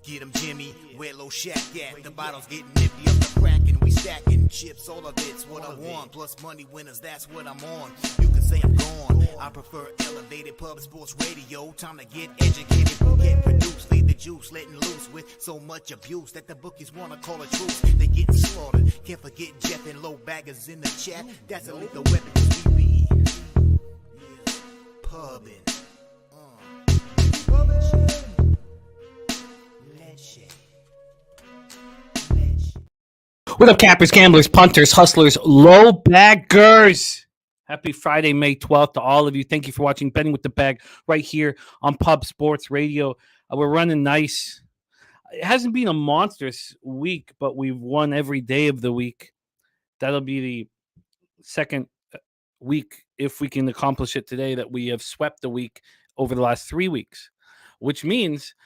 Get 'em, Jimmy, where low shack at? The bottle's getting empty up the crack and we stacking chips, all of it's what I want. Plus money winners, that's what I'm on. You can say I'm gone. I prefer elevated pub sports radio. Time to get educated, get produced, leave the juice, letting loose with so much abuse that the bookies wanna call a truce. They getting slaughtered. Can't forget Jeff and low baggers in the chat. That's a lethal weapon 'cause we be pubbing. What up, cappers, gamblers, punters, hustlers, low baggers? Happy Friday, May 12th to all of you. Thank you for watching Betting with the Bag right here on Pub Sports Radio. We're running nice. It hasn't been a monstrous week, but we've won every day of the week. That'll be the second week, if we can accomplish it today, that we have swept the week over the last 3 weeks, which means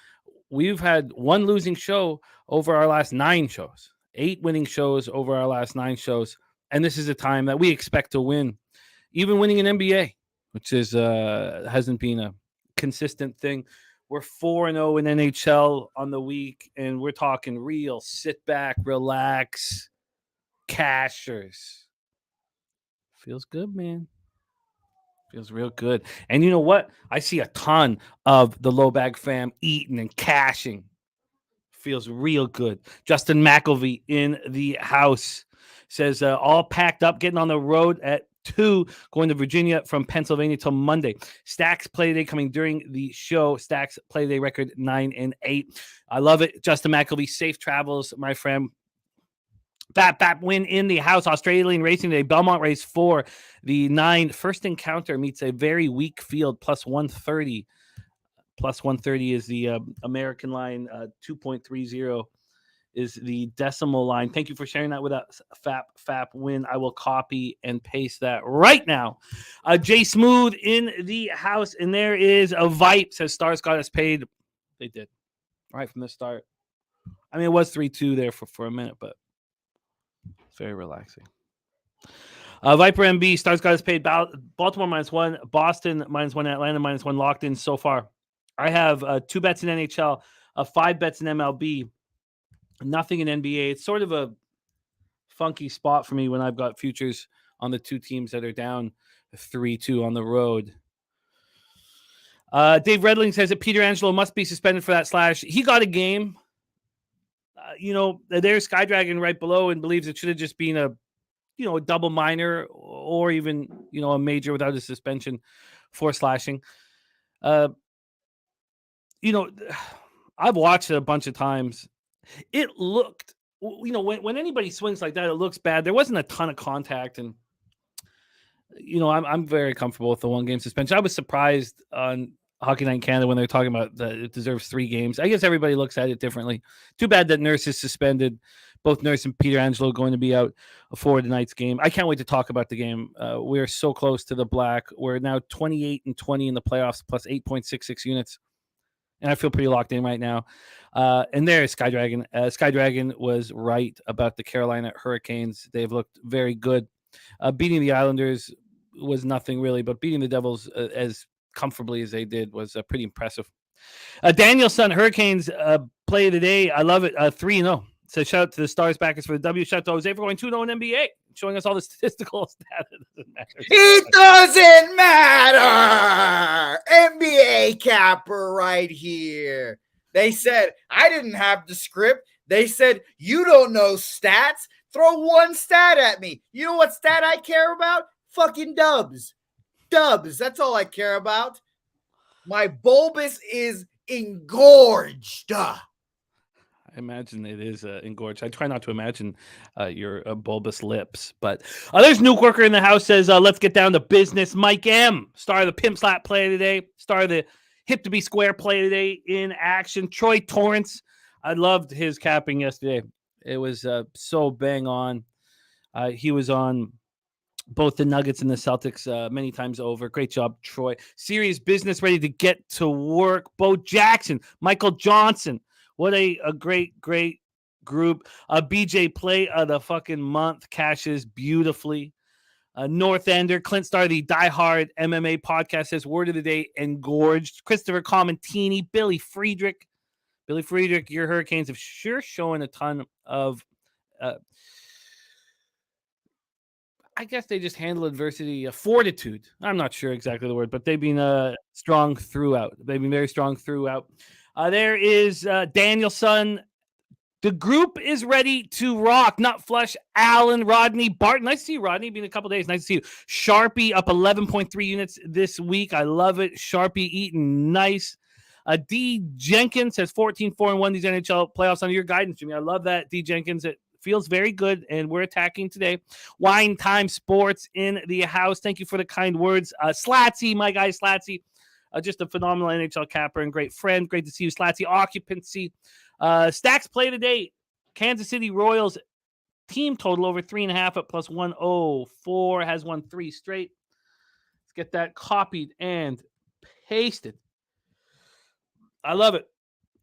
we've had one losing show over our last 9 shows. 8 winning shows over our last 9 shows, and this is a time that we expect to win, even winning an NBA, which is hasn't been a consistent thing. We're 4-0 in NHL on the week, and we're talking real sit back, relax, cashers. Feels good, man. Feels real good. And you know what? I see a ton of the low bag fam eating and cashing. Feels real good. Justin McElvey in the house says all packed up, getting on the road at 2, going to Virginia from Pennsylvania till Monday. Stacks play day coming during the show. Stacks play day record 9-8. I love it. Justin McElvey, safe travels, my friend. Bap win in the house. Australian Racing Day. Belmont race 4. The 9 first encounter meets a very weak field, plus 130. Plus 130 is the American line. 2.30 is the decimal line. Thank you for sharing that with us, Fap win. I will copy and paste that right now. Jay Smooth in the house, and there is a Vipe. Says Stars got us paid. They did right from the start. I mean, it was 3-2 there for a minute, but it's very relaxing. Viper MB, Stars got us paid. Baltimore -1, Boston -1, Atlanta -1 locked in so far. I have 2 bets in NHL, 5 bets in MLB, nothing in NBA. It's sort of a funky spot for me when I've got futures on the 2 teams that are down 3-2 on the road. Dave Redling says that Peter Angelo must be suspended for that slash. He got a game. There's Skydragon right below and believes it should have just been a double minor or even, a major without a suspension for slashing. I've watched it a bunch of times. It looked, when anybody swings like that, it looks bad. There wasn't a ton of contact, and I'm very comfortable with the 1-game suspension. I was surprised on Hockey Night in Canada when they were talking about that it deserves 3 games. I guess everybody looks at it differently. Too bad that Nurse is suspended. Both Nurse and Peter Angelo going to be out for tonight's game. I can't wait to talk about the game. We're so close to the black. We're now 28-20 in the playoffs, plus 8.66 units. And I feel pretty locked in right now. And there's Skydragon. Skydragon was right about the Carolina Hurricanes. They've looked very good. Beating the Islanders was nothing really, but beating the Devils as comfortably as they did was pretty impressive. Danielson, Hurricanes play of the day. I love it. 3-0. So shout out to the Stars backers for the W. Shout out to Jose for going 2-0 in NBA, showing us all the statistical data. It doesn't matter. NBA capper right here. They said, I didn't have the script. They said, you don't know stats. Throw one stat at me. You know what stat I care about? Fucking dubs. Dubs. That's all I care about. My bulbous is engorged. I imagine it is engorged. I try not to imagine your bulbous lips. But there's Nuke Worker in the house says, let's get down to business. Mike M, star of the Pimp Slap play today. Star of the Hip to be Square play today in action. Troy Torrance. I loved his capping yesterday. It was so bang on. He was on both the Nuggets and the Celtics many times over. Great job, Troy. Serious business, ready to get to work. Bo Jackson, Michael Johnson. What a great group. BJ play of the fucking month cashes beautifully. North Ender, Clint Starr, the diehard MMA podcast says word of the day, engorged. Christopher Comentini, Billy Friedrich, your Hurricanes have sure shown a ton of. I guess they just handle adversity, fortitude. I'm not sure exactly the word, but they've been strong throughout. They've been very strong throughout. There is Danielson. The group is ready to rock. Nut Flush, Allen, Rodney, Barton. Nice to see you, Rodney. Been a couple days. Nice to see you. Sharpie up 11.3 units this week. I love it. Sharpie eating nice. D. Jenkins has 14-4-1 these NHL playoffs under your guidance, Jimmy. I love that, D. Jenkins. It feels very good, and we're attacking today. Wine Time Sports in the house. Thank you for the kind words. Slatsy, my guy Slatsy. Just a phenomenal NHL capper and great friend. Great to see you, Slatsy. Occupancy. Stacks play today. Kansas City Royals team total over 3.5 at plus 104. Has won 3 straight. Let's get that copied and pasted. I love it.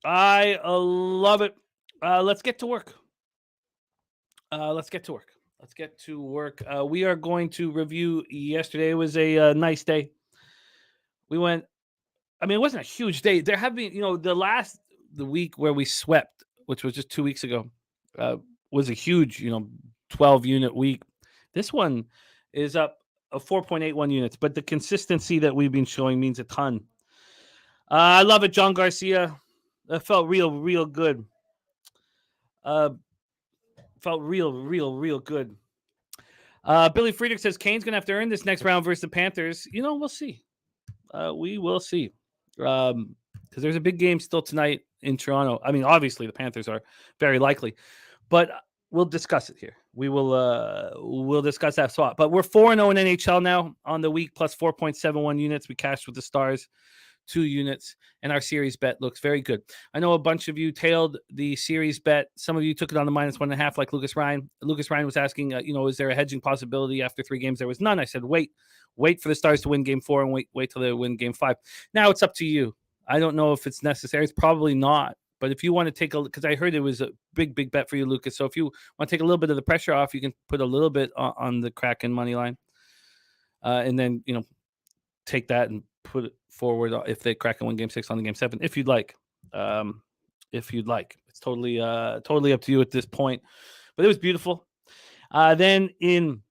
I love it. Let's get to work. We are going to review yesterday. It was a nice day. We went. I mean, it wasn't a huge day. There have been, the week where we swept, which was just 2 weeks ago, was a huge, 12-unit week. This one is up 4.81 units, but the consistency that we've been showing means a ton. I love it, John Garcia. That felt real good. Felt real good. Billy Friedrich says Kane's going to have to earn this next round versus the Panthers. We'll see. We will see. Because there's a big game still tonight in Toronto. I mean, obviously the Panthers are very likely, but we'll discuss it here. We'll discuss that spot. But we're 4-0 in NHL now on the week, plus 4.71 units. We cashed with the Stars 2 units, and our series bet looks very good. I know a bunch of you tailed the series bet. Some of you took it on the minus 1.5, like Lucas Ryan. Lucas Ryan was asking, is there a hedging possibility after 3 games? There was none. I said, wait for the Stars to win game 4 and wait till they win game 5. Now it's up to you. I don't know if it's necessary. It's probably not. But if you want to take because I heard it was a big bet for you, Lucas. So if you want to take a little bit of the pressure off, you can put a little bit on the Kraken money line. And then, take that and put it forward if they Kraken win game 6 on the game 7, if you'd like. It's totally up to you at this point. But it was beautiful. Then in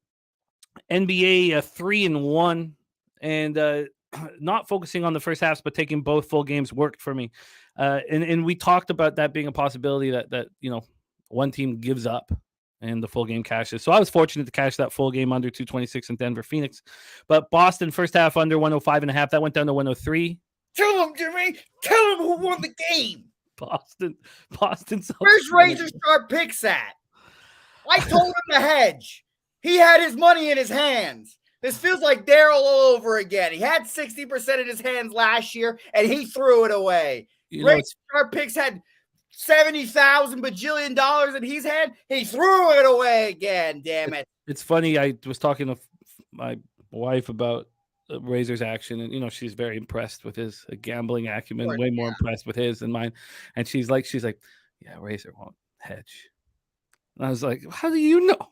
NBA 3-1 and not focusing on the first halves, but taking both full games worked for me. And we talked about that being a possibility that one team gives up and the full game cashes. So I was fortunate to cash that full game under 226 in Denver, Phoenix. But Boston first half under 105.5. That went down to 103. Tell him, Jimmy. Tell him who won the game. Boston. Where's Razor Sharp Picks at? I told him to hedge. He had his money in his hands. This feels like Daryl all over again. He had 60% in his hands last year, and he threw it away. Razor Sharp Picks had $70,000 bajillion dollars in his hand. He threw it away again. Damn it! It's funny. I was talking to my wife about Razor's action, and she's very impressed with his gambling acumen. Way more impressed with his than mine. And she's like, yeah, Razor won't hedge. And I was like, how do you know?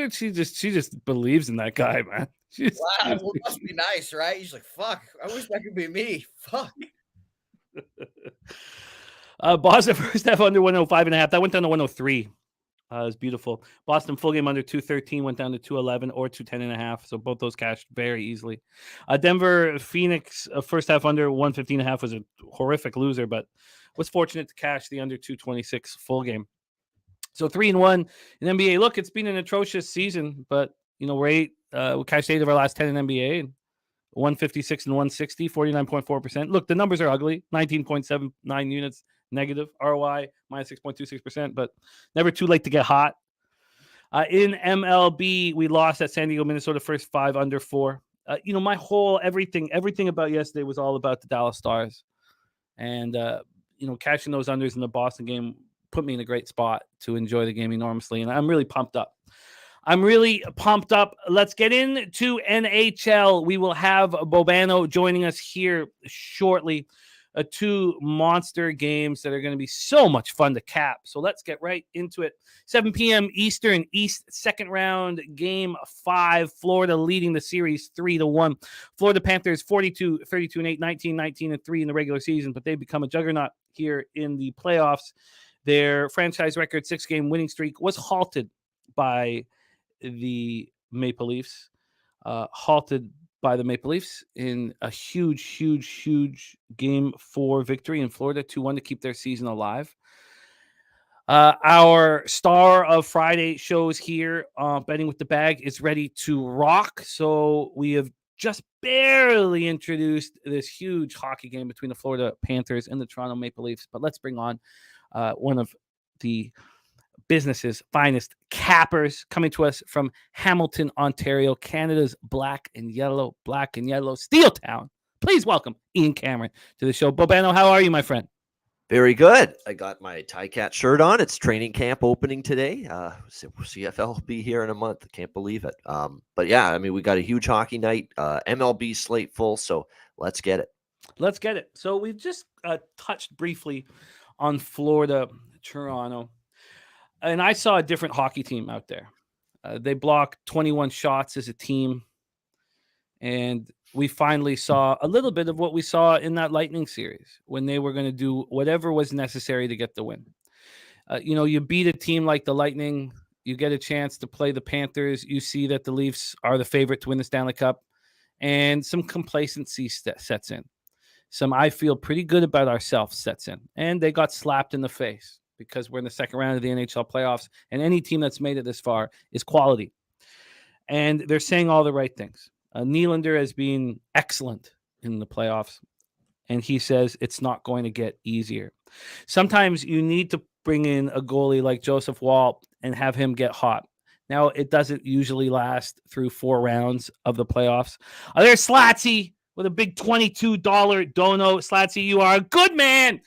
She just believes in that guy, man. Wow, it must be nice, right? He's like, fuck. I wish that could be me. Fuck. Boston first half under 105.5. That went down to 103. It was beautiful. Boston full game under 213 went down to 211 or 210.5. So both those cashed very easily. Denver Phoenix first half under 115.5 was a horrific loser, but was fortunate to cash the under 226 full game. So 3-1 in NBA. Look, it's been an atrocious season, but we're 8. We cashed 8 of our last 10 in NBA. And 156 and 160, 49.4%. Look, the numbers are ugly. 19.79 units negative. ROI minus 6.26%, but never too late to get hot. In MLB, we lost at San Diego, Minnesota, first 5 under 4. My whole everything about yesterday was all about the Dallas Stars. And, cashing those unders in the Boston game put me in a great spot to enjoy the game enormously. And I'm really pumped up. I'm really pumped up. Let's get into NHL. We will have Bobano joining us here shortly. Two monster games that are going to be so much fun to cap. So let's get right into it. 7 p.m. Eastern, East second round, game 5. Florida leading the series 3-1. Florida Panthers 42-32-8, 19-19-3 in the regular season, but they've become a juggernaut here in the playoffs. Their franchise record 6-game winning streak was halted by the Maple Leafs. By the Maple Leafs in a huge game 4 victory in Florida, 2-1 to keep their season alive. Our star of Friday shows here, Betting with the Bag, is ready to rock. So we have just barely introduced this huge hockey game between the Florida Panthers and the Toronto Maple Leafs. But let's bring on one of the business's finest cappers coming to us from Hamilton, Ontario, Canada's black and yellow steel town. Please welcome Ian Cameron to the show. Bobano, how are you, my friend? Very good. I got my Tie-Cat shirt on. It's training camp opening today. CFL will be here in a month. I can't believe it. But yeah, I mean, we got a huge hockey night. MLB slate full, so let's get it. Let's get it. So we've just touched briefly on Florida, Toronto. And I saw a different hockey team out there. They blocked 21 shots as a team. And we finally saw a little bit of what we saw in that Lightning series when they were going to do whatever was necessary to get the win. You beat a team like the Lightning, you get a chance to play the Panthers. You see that the Leafs are the favorite to win the Stanley Cup. And some complacency sets in. Some I feel pretty good about ourselves sets in. And they got slapped in the face, because we're in the second round of the NHL playoffs, and any team that's made it this far is quality. And they're saying all the right things. Nylander has been excellent in the playoffs, and he says it's not going to get easier. Sometimes you need to bring in a goalie like Joseph Woll and have him get hot. Now, it doesn't usually last through 4 rounds of the playoffs. There's Slatsy with a big $22 dono. Slatsy, you are a good man.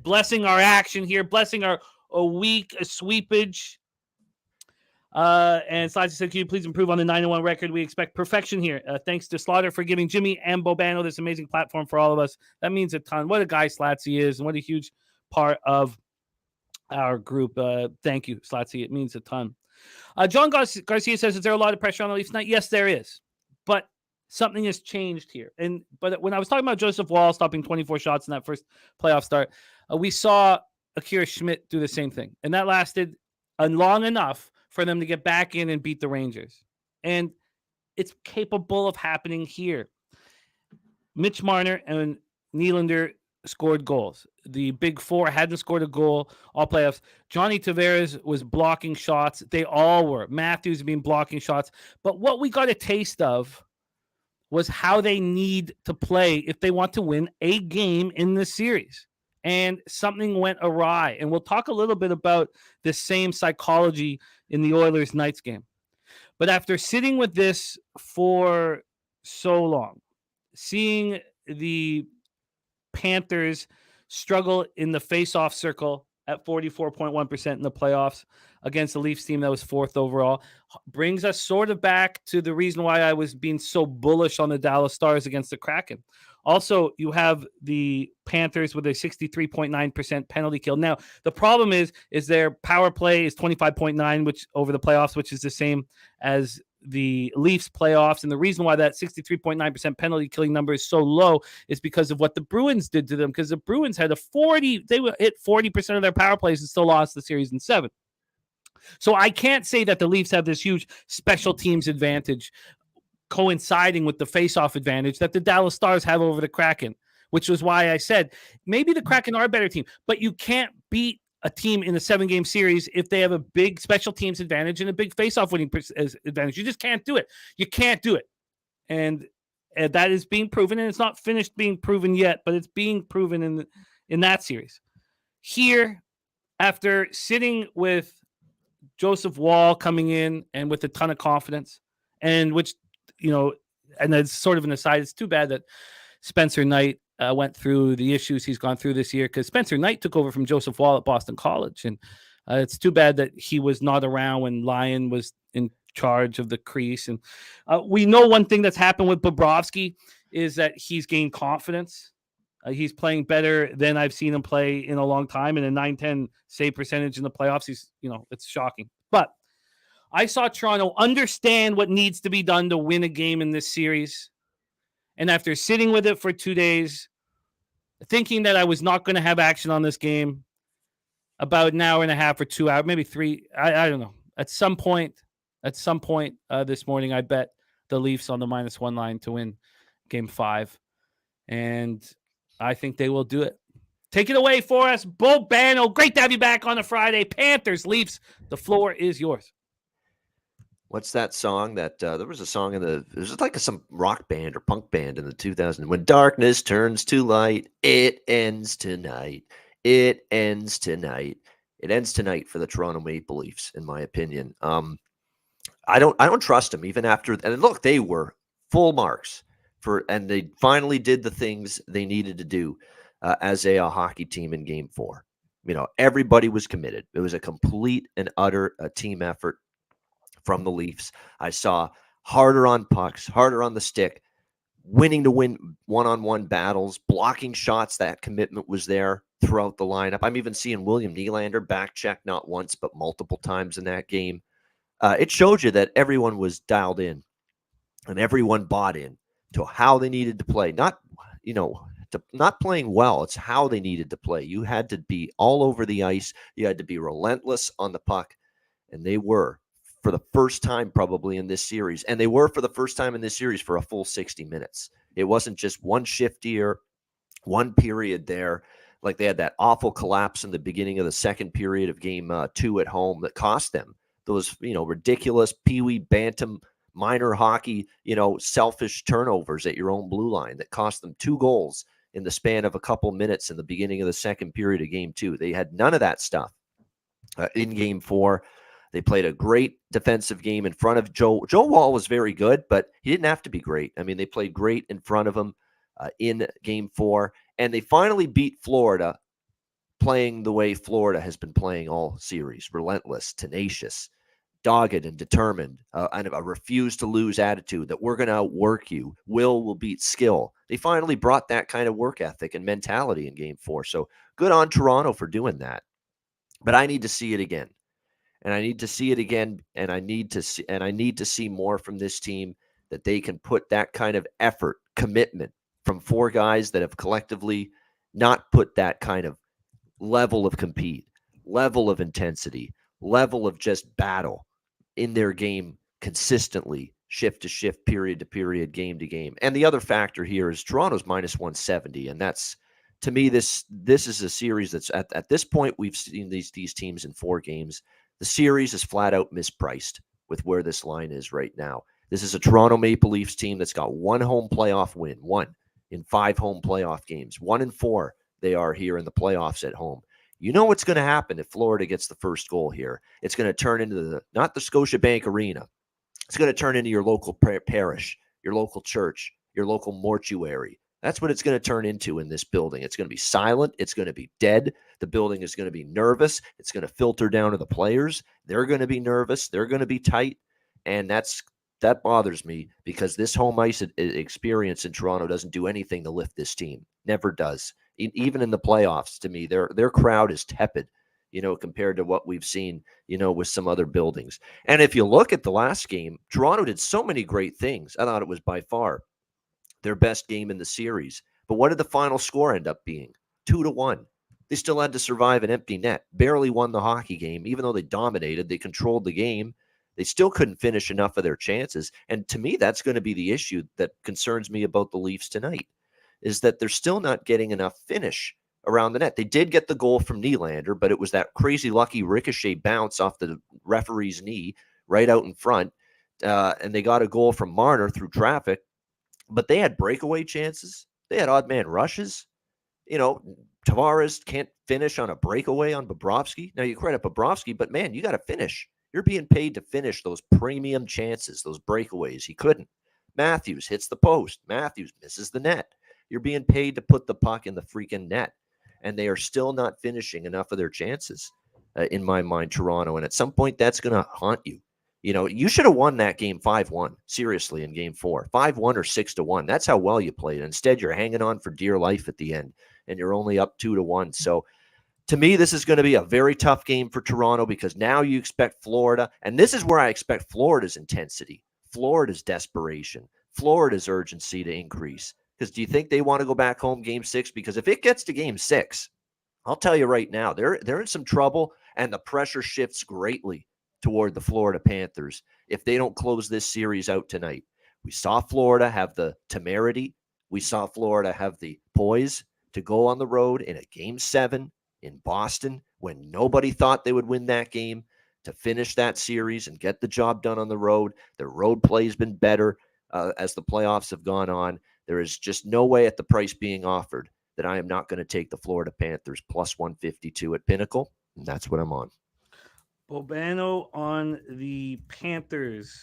Blessing our action here, blessing our week sweepage. And Slatsy said, can you please improve on the 9-1 record? We expect perfection here. Thanks to Slaughter for giving Jimmy and Bobano this amazing platform for all of us. That means a ton. What a guy Slatsy is, and what a huge part of our group. Thank you, Slatsy. It means a ton. John Garcia says, is there a lot of pressure on the Leafs tonight? Yes, there is. But something has changed here. But when I was talking about Joseph Woll stopping 24 shots in that first playoff start, we saw Akira Schmidt do the same thing. And that lasted long enough for them to get back in and beat the Rangers. And it's capable of happening here. Mitch Marner and Nylander scored goals. The big four hadn't scored a goal all playoffs. Johnny Tavares was blocking shots. They all were. Matthews had been blocking shots. But what we got a taste of was how they need to play if they want to win a game in this series. And something went awry. And we'll talk a little bit about the same psychology in the Oilers-Knights game. But after sitting with this for so long, seeing the Panthers struggle in the face-off circle at 44.1% in the playoffs against the Leafs team that was 4th overall, brings us sort of back to the reason why I was being so bullish on the Dallas Stars against the Kraken. Also, you have the Panthers with a 63.9% penalty kill. Now, the problem is their power play is 25.9, which over the playoffs, which is the same as the Leafs playoffs. And the reason why that 63.9% penalty killing number is so low is because of what the Bruins did to them. Because the Bruins had they would hit 40% of their power plays and still lost the series in 7. So I can't say that the Leafs have this huge special teams advantage coinciding with the face-off advantage that the Dallas Stars have over the Kraken, which was why I said maybe the Kraken are a better team, but you can't beat a team in a 7-game series if they have a big special teams advantage and a big face-off winning advantage. You just can't do it. You can't do it. And that is being proven, and it's not finished being proven yet, but it's being proven in that series. Here, after sitting with Joseph Woll coming in and with a ton of confidence, and which, and that's sort of an aside, it's too bad that Spencer Knight went through the issues he's gone through this year, because Spencer Knight took over from Joseph Woll at Boston College. And it's too bad that he was not around when Lyon was in charge of the crease. And we know one thing that's happened with Bobrovsky is that he's gained confidence. He's playing better than I've seen him play in a long time. And a 9-10 save percentage in the playoffs, it's shocking. But I saw Toronto understand what needs to be done to win a game in this series. And after sitting with it for 2 days, thinking that I was not going to have action on this game, about an hour and a half or 2 hours, maybe 3, I don't know. At some point this morning, I bet the Leafs on the -1 line to win Game 5. And I think they will do it. Take it away for us, Bobano. Great to have you back on a Friday. Panthers, Leafs, the floor is yours. What's that song that there was a song there's like some rock band or punk band in the 2000s. When darkness turns to light, it ends tonight. It ends tonight. It ends tonight for the Toronto Maple Leafs, in my opinion. I don't trust them even after. And look, they were full marks and they finally did the things they needed to do as a hockey team in Game 4. Everybody was committed. It was a complete and utter team effort from the Leafs. I saw harder on pucks, harder on the stick, winning to win one-on-one battles, blocking shots. That commitment was there throughout the lineup. I'm even seeing William Nylander back check not once, but multiple times in that game. It showed you that everyone was dialed in and everyone bought in to how they needed to play. Not playing well. It's how they needed to play. You had to be all over the ice. You had to be relentless on the puck. And they were for the first time probably in this series. And they were for the first time in this series for a full 60 minutes. It wasn't just one shift here, one period there. Like they had that awful collapse in the beginning of the second period of Game 2 at home that cost them those, ridiculous peewee bantam minor hockey, selfish turnovers at your own blue line that cost them 2 goals in the span of a couple minutes in the beginning of the second period of Game 2. They had none of that stuff in Game 4. They played a great defensive game in front of Joe. Joe Wall was very good, but he didn't have to be great. I mean, they played great in front of him in Game 4, and they finally beat Florida playing the way Florida has been playing all series, relentless, tenacious, dogged and determined, and a refuse to lose attitude that we're going to outwork you. Will beat skill. They finally brought that kind of work ethic and mentality in Game 4. So good on Toronto for doing that. But I need to see it again. And I need to see it again. And I need to see more from this team, that they can put that kind of effort, commitment from 4 guys that have collectively not put that kind of level of compete, level of intensity, level of just battle in their game consistently, shift to shift, period to period, game to game. And the other factor here is Toronto's -170. And that's, to me, this is a series that's at this point, we've seen these teams in 4 games. The series is flat out mispriced with where this line is right now. This is a Toronto Maple Leafs team that's got 1 home playoff win, 1 in 5 home playoff games, 1 in 4 they are here in the playoffs at home. You know what's going to happen if Florida gets the first goal here? It's going to turn into not the Scotiabank Arena. It's going to turn into your local parish, your local church, your local mortuary. That's what it's going to turn into in this building. It's going to be silent. It's going to be dead. The building is going to be nervous. It's going to filter down to the players. They're going to be nervous. They're going to be tight. And that bothers me, because this home ice experience in Toronto doesn't do anything to lift this team. Never does. Even in the playoffs, to me, their crowd is tepid, compared to what we've seen, with some other buildings. And if you look at the last game, Toronto did so many great things. I thought it was by far their best game in the series. But what did the final score end up being? 2-1. They still had to survive an empty net. Barely won the hockey game. Even though they dominated, they controlled the game. They still couldn't finish enough of their chances. And to me, that's going to be the issue that concerns me about the Leafs tonight, is that they're still not getting enough finish around the net. They did get the goal from Nylander, but it was that crazy lucky ricochet bounce off the referee's knee right out in front. And they got a goal from Marner through traffic, but they had breakaway chances. They had odd man rushes. Tavares can't finish on a breakaway on Bobrovsky. Now, you credit Bobrovsky, but man, you got to finish. You're being paid to finish those premium chances, those breakaways. He couldn't. Matthews hits the post. Matthews misses the net. You're being paid to put the puck in the freaking net. And they are still not finishing enough of their chances, in my mind, Toronto. And at some point, that's going to haunt you. You know, you should have won that game 5-1, seriously, in game 4. 5-1 or 6-1. That's how well you played. Instead, you're hanging on for dear life at the end, and you're only up 2-1. So, to me, this is going to be a very tough game for Toronto because now you expect Florida, and this is where I expect Florida's intensity, Florida's desperation, Florida's urgency to increase. Because do you think they want to go back home game 6? Because if it gets to game 6, I'll tell you right now, they're in some trouble, and the pressure shifts greatly toward the Florida Panthers if they don't close this series out tonight. We saw Florida have the temerity. We saw Florida have the poise to go on the road in a game 7 in Boston when nobody thought they would win that game, to finish that series and get the job done on the road. Their road play has been better as the playoffs have gone on. There is just no way at the price being offered that I am not going to take the Florida Panthers plus 152 at Pinnacle, and that's what I'm on. Bobano on the Panthers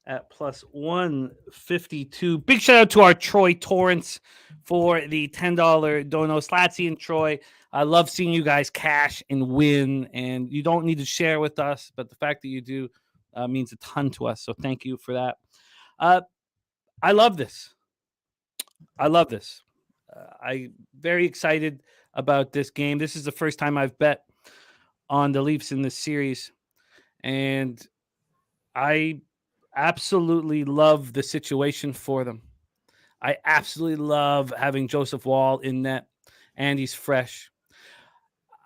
at plus 152. Big shout out to our Troy Torrance for the $10 dono. Slatsy and Troy, I love seeing you guys cash and win, and you don't need to share with us, but the fact that you do means a ton to us, so thank you for that. I love this. I'm very excited about this game. This is the first time I've bet on the Leafs in this series, and I absolutely love the situation for them. I absolutely love having Joseph Wall in net, and he's fresh.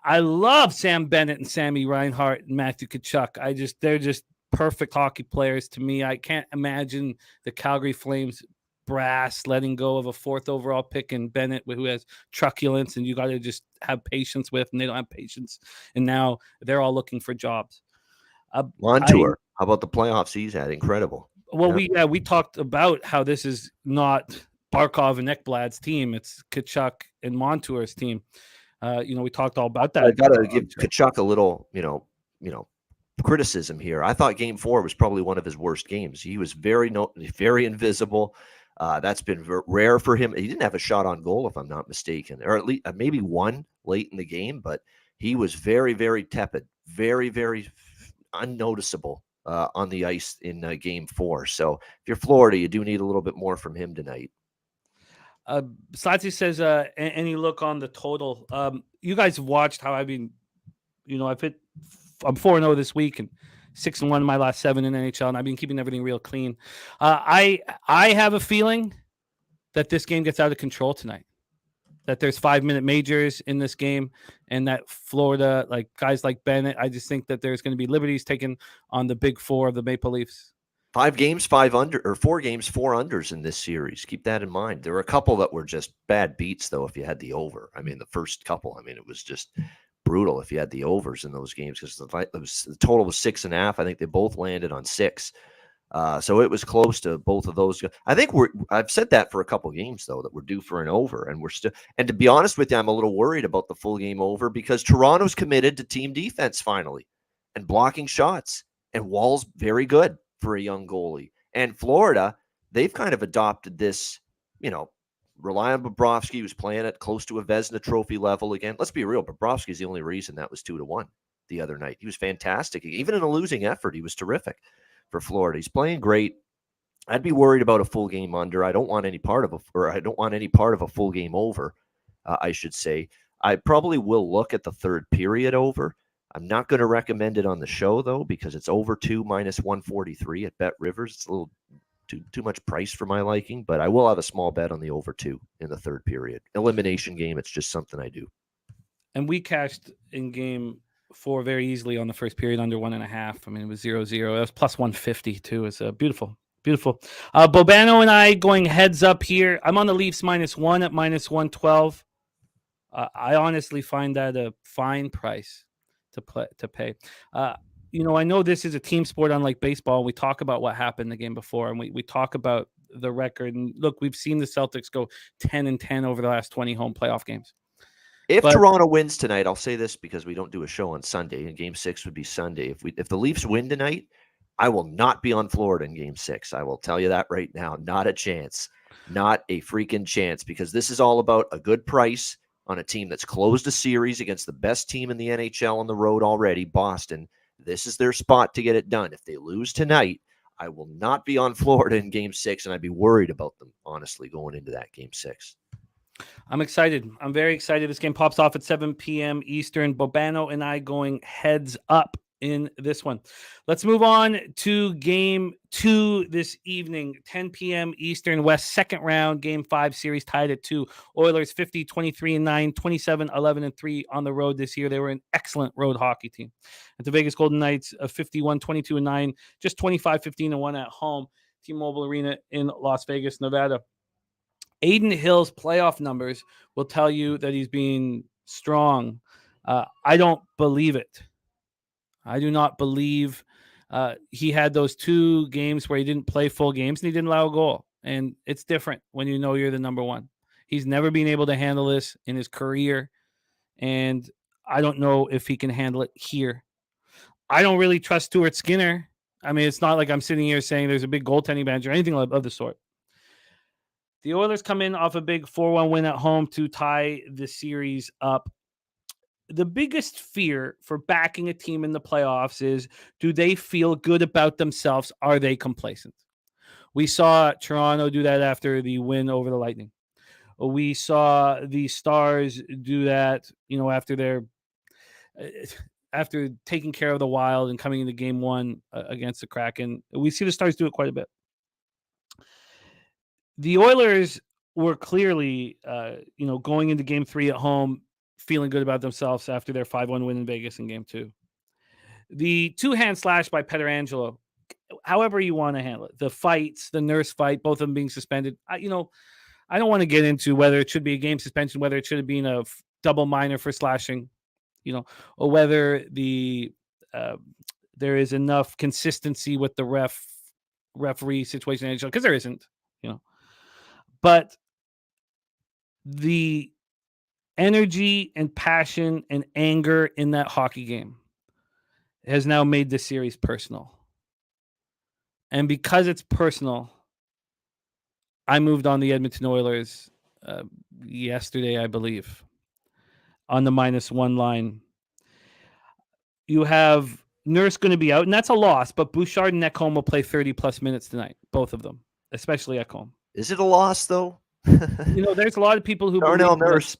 I love Sam Bennett and Sammy Reinhart and Matthew Tkachuk. They're just perfect hockey players to me. I can't imagine the Calgary Flames brass letting go of a 4th overall pick in Bennett, who has truculence, and you got to just have patience with, and they don't have patience. And now they're all looking for jobs. Montour, how about the playoffs he's had? Incredible. Well, we talked about how this is not Barkov and Ekblad's team; it's Tkachuk and Montour's team. We talked all about that. I got to give Tkachuk a little, criticism here. I thought Game 4 was probably one of his worst games. He was very invisible. That's been rare for him. He didn't have a shot on goal, if I'm not mistaken, or at least maybe one late in the game. But he was very, very tepid, very, very unnoticeable on the ice in Game 4. So if you're Florida, you do need a little bit more from him tonight. Slatsy says, any look on the total? You guys have watched how I've been, I'm 4-0 this week and 6-1 in my last 7 in NHL, and I've been keeping everything real clean. I have a feeling that this game gets out of control tonight, that there's 5-minute majors in this game, and that Florida, like guys like Bennett, I just think that there's going to be liberties taken on the big 4 of the Maple Leafs. 5 games, 4 games, 4 unders in this series. Keep that in mind. There were a couple that were just bad beats, though, if you had the over. I mean, the first couple, it was just brutal if you had the overs in those games, because the total was 6.5. I think they both landed on 6. So it was close to both of those. I think I've said that for a couple games, though, that we're due for an over, and and to be honest with you, I'm a little worried about the full game over because Toronto's committed to team defense finally and blocking shots, and Wall's very good for a young goalie. And Florida, they've kind of adopted this, rely on Bobrovsky, who's playing at close to a Vezina Trophy level again. Let's be real, Bobrovsky's the only reason that was 2-1 the other night. He was fantastic. Even in a losing effort, he was terrific for Florida. He's playing great. I'd be worried about a full game under. I don't want any part of a full game over, I should say. I probably will look at the third period over. I'm not going to recommend it on the show, though, because it's over 2 minus 143 at Bet Rivers. It's a little too much price for my liking, but I will have a small bet on the over 2 in the third period. Elimination game, it's just something I do. And we cashed in Game 4 very easily on the first period under 1.5. It was 0-0. It was plus 150, too. It's beautiful. Beautiful. Bobano and I going heads up here. I'm on the Leafs -1 at minus 112. I honestly find that a fine price to pay. I know this is a team sport, unlike baseball. We talk about what happened in the game before, and we talk about the record. And look, we've seen the Celtics go 10-10 over the last 20 home playoff games. If Toronto wins tonight, I'll say this because we don't do a show on Sunday, and Game 6 would be Sunday. If the Leafs win tonight, I will not be on Florida in Game 6. I will tell you that right now. Not a chance. Not a freaking chance, because this is all about a good price on a team that's closed a series against the best team in the NHL on the road already, Boston. This is their spot to get it done. If they lose tonight, I will not be on Florida in Game 6, and I'd be worried about them, honestly, going into that Game 6. I'm excited. I'm very excited. This game pops off at 7 p.m. Eastern. Bobano and I going heads up in this one. Let's move on to Game 2 this evening, 10 p.m. Eastern, West, second round, Game 5 series tied at 2. Oilers 50, 23-9, 27, 11-3 on the road this year. They were an excellent road hockey team. At the Vegas Golden Knights, 51, 22-9, just 25, 15-1 at home. T-Mobile Arena in Las Vegas, Nevada. Aiden Hill's playoff numbers will tell you that he's being strong. I don't believe it. I do not believe he had those 2 games where he didn't play full games and he didn't allow a goal. And it's different when you know you're the number one. He's never been able to handle this in his career. And I don't know if he can handle it here. I don't really trust Stuart Skinner. I mean, it's not like I'm sitting here saying there's a big goaltending advantage or anything of the sort. The Oilers come in off a big 4-1 win at home to tie the series up. The biggest fear for backing a team in the playoffs is, do they feel good about themselves? Are they complacent? We saw Toronto do that after the win over the Lightning. We saw the Stars do that, after taking care of the Wild and coming into Game 1 against the Kraken. We see the Stars do it quite a bit. The Oilers were clearly, going into Game 3 at home, feeling good about themselves after their 5-1 win in Vegas in Game 2. The 2-hand slash by Pietrangelo, however you want to handle it, the fights, the nurse fight, both of them being suspended. I don't want to get into whether it should be a game suspension, whether it should have been a double minor for slashing, or whether there is enough consistency with the referee situation, because there isn't, But the energy and passion and anger in that hockey game has now made this series personal. And because it's personal, I moved on the Edmonton Oilers yesterday, I believe, on the -1 line. You have Nurse going to be out, and that's a loss, but Bouchard and Ekholm will play 30-plus minutes tonight, both of them, especially Ekholm. Is it a loss, though? There's a lot of people who Darnell Nurse,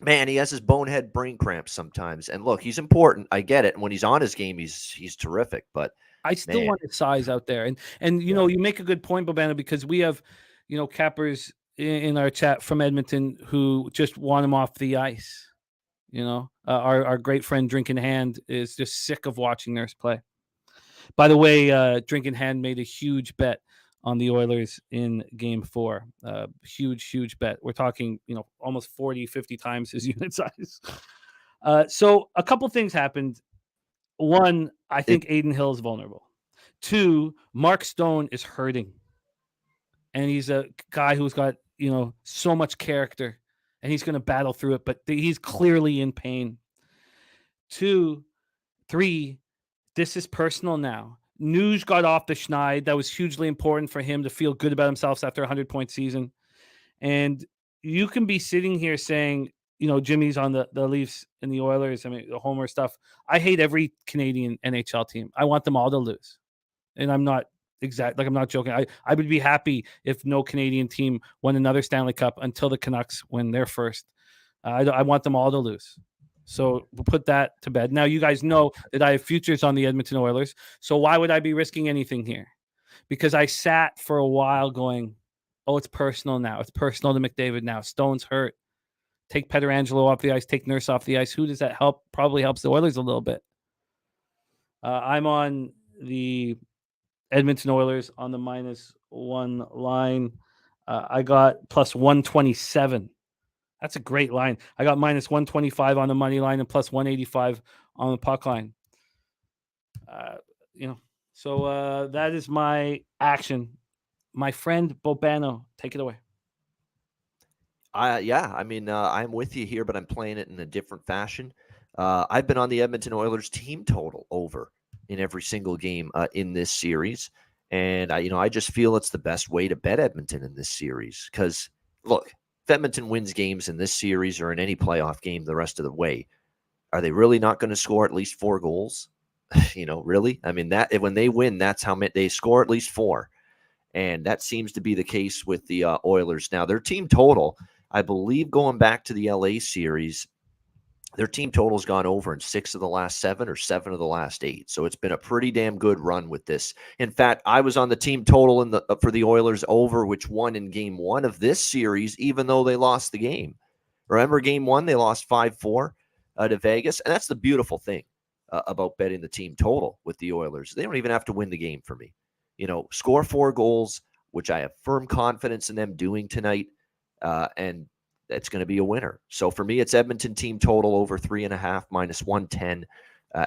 man, he has his bonehead brain cramps sometimes. And look, he's important. I get it. And when he's on his game, he's terrific. But I still want his size out there. And you make a good point, Bobano, because we have, cappers in our chat from Edmonton who just want him off the ice. Our great friend Drinking Hand is just sick of watching Nurse play. By the way, Drinking Hand made a huge bet on the Oilers in Game 4. Huge bet. We're talking, almost 40, 50 times his unit size. So a couple things happened. One, I think Aiden Hill is vulnerable. 2, Mark Stone is hurting. And he's a guy who's got, so much character. And he's going to battle through it. But he's clearly in pain. 2, 3, this is personal now. Nuge got off the schneid. That was hugely important for him to feel good about himself after a 100-point season. And you can be sitting here saying, Jimmy's on the Leafs and the Oilers. I mean, the Homer stuff. I hate every Canadian NHL team. I want them all to lose. And I'm not I'm not joking. I would be happy if no Canadian team won another Stanley Cup until the Canucks win their first. I want them all to lose. So we'll put that to bed. Now, you guys know that I have futures on the Edmonton Oilers. So why would I be risking anything here? Because I sat for a while going, oh, it's personal now. It's personal to McDavid now. Stone's hurt. Take Pietrangelo off the ice. Take Nurse off the ice. Who does that help? Probably helps the Oilers a little bit. I'm on the Edmonton Oilers on the -1 line. I got plus 127. That's a great line. I got -125 on the money line and plus 185 on the puck line. So that is my action. My friend Bobano, take it away. I'm with you here, but I'm playing it in a different fashion. I've been on the Edmonton Oilers team total over in every single game in this series. And I just feel it's the best way to bet Edmonton in this series. Because look, if Edmonton wins games in this series or in any playoff game the rest of the way, are they really not going to score at least 4 goals? really? I mean, that when they win, that's how many they score, at least 4. And that seems to be the case with the Oilers. Now, their team total, I believe, going back to the LA series, their team total has gone over in 6 of the last 7 or 7 of the last 8. So it's been a pretty damn good run with this. In fact, I was on the team total for the Oilers over, which won in game 1 of this series, even though they lost the game. Remember game 1, they lost 5-4 to Vegas. And that's the beautiful thing about betting the team total with the Oilers. They don't even have to win the game for me. Score 4 goals, which I have firm confidence in them doing tonight, and that's going to be a winner. So for me, it's Edmonton team total over 3.5 minus 110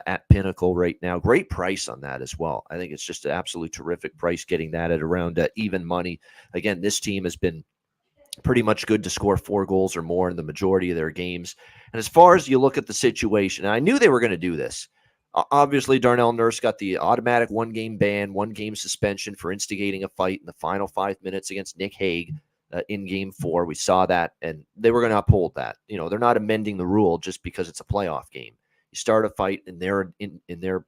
at Pinnacle right now. Great price on that as well. I think it's just an absolute terrific price getting that at around even money. Again, this team has been pretty much good to score 4 goals or more in the majority of their games. And as far as you look at the situation, I knew they were going to do this. Obviously, Darnell Nurse got the automatic 1-game ban, 1-game suspension for instigating a fight in the final 5 minutes against Nick Hague in Game 4. We saw that, and they were going to uphold that. They're not amending the rule just because it's a playoff game. You start a fight, and they're in their,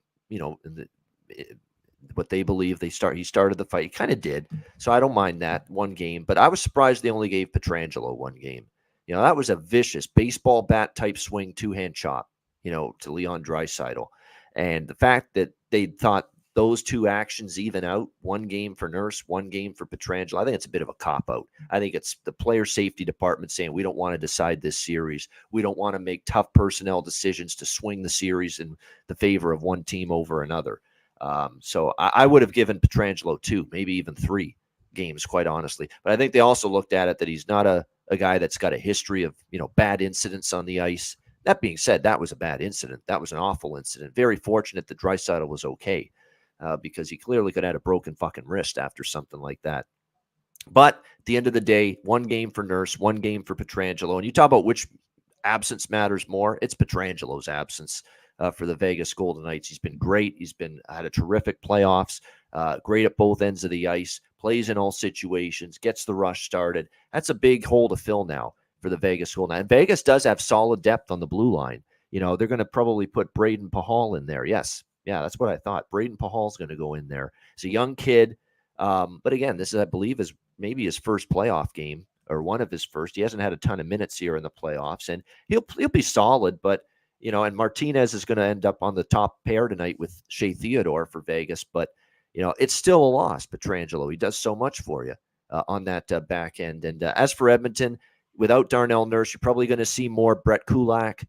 what they believe he started the fight. He kind of did, so I don't mind that 1 game. But I was surprised they only gave Pietrangelo 1 game. That was a vicious baseball bat type swing, 2-hand chop, to Leon Draisaitl. And the fact that they thought those 2 actions even out, 1 game for Nurse, 1 game for Pietrangelo, I think it's a bit of a cop-out. I think it's the player safety department saying, we don't want to decide this series. We don't want to make tough personnel decisions to swing the series in the favor of one team over another. So I would have given Pietrangelo 2, maybe even 3 games, quite honestly. But I think they also looked at it that he's not a guy that's got a history of, bad incidents on the ice. That being said, that was a bad incident. That was an awful incident. Very fortunate that Draisaitl was okay, because he clearly could have had a broken fucking wrist after something like that. But at the end of the day, 1 game for Nurse, 1 game for Pietrangelo. And you talk about which absence matters more, it's Pietrangelo's absence for the Vegas Golden Knights. He's been great. He's had a terrific playoffs, great at both ends of the ice, plays in all situations, gets the rush started. That's a big hole to fill now for the Vegas Golden Knights. And Vegas does have solid depth on the blue line. They're going to probably put Braden Pahal in there. Yes. Yeah, that's what I thought. Braden Pahal's going to go in there. He's a young kid. But again, this is, I believe, is maybe his first playoff game, or one of his first. He hasn't had a ton of minutes here in the playoffs, and he'll be solid. But and Martinez is going to end up on the top pair tonight with Shea Theodore for Vegas. But it's still a loss. Pietrangelo, he does so much for you on that back end. And as for Edmonton, without Darnell Nurse, you're probably going to see more Brett Kulak.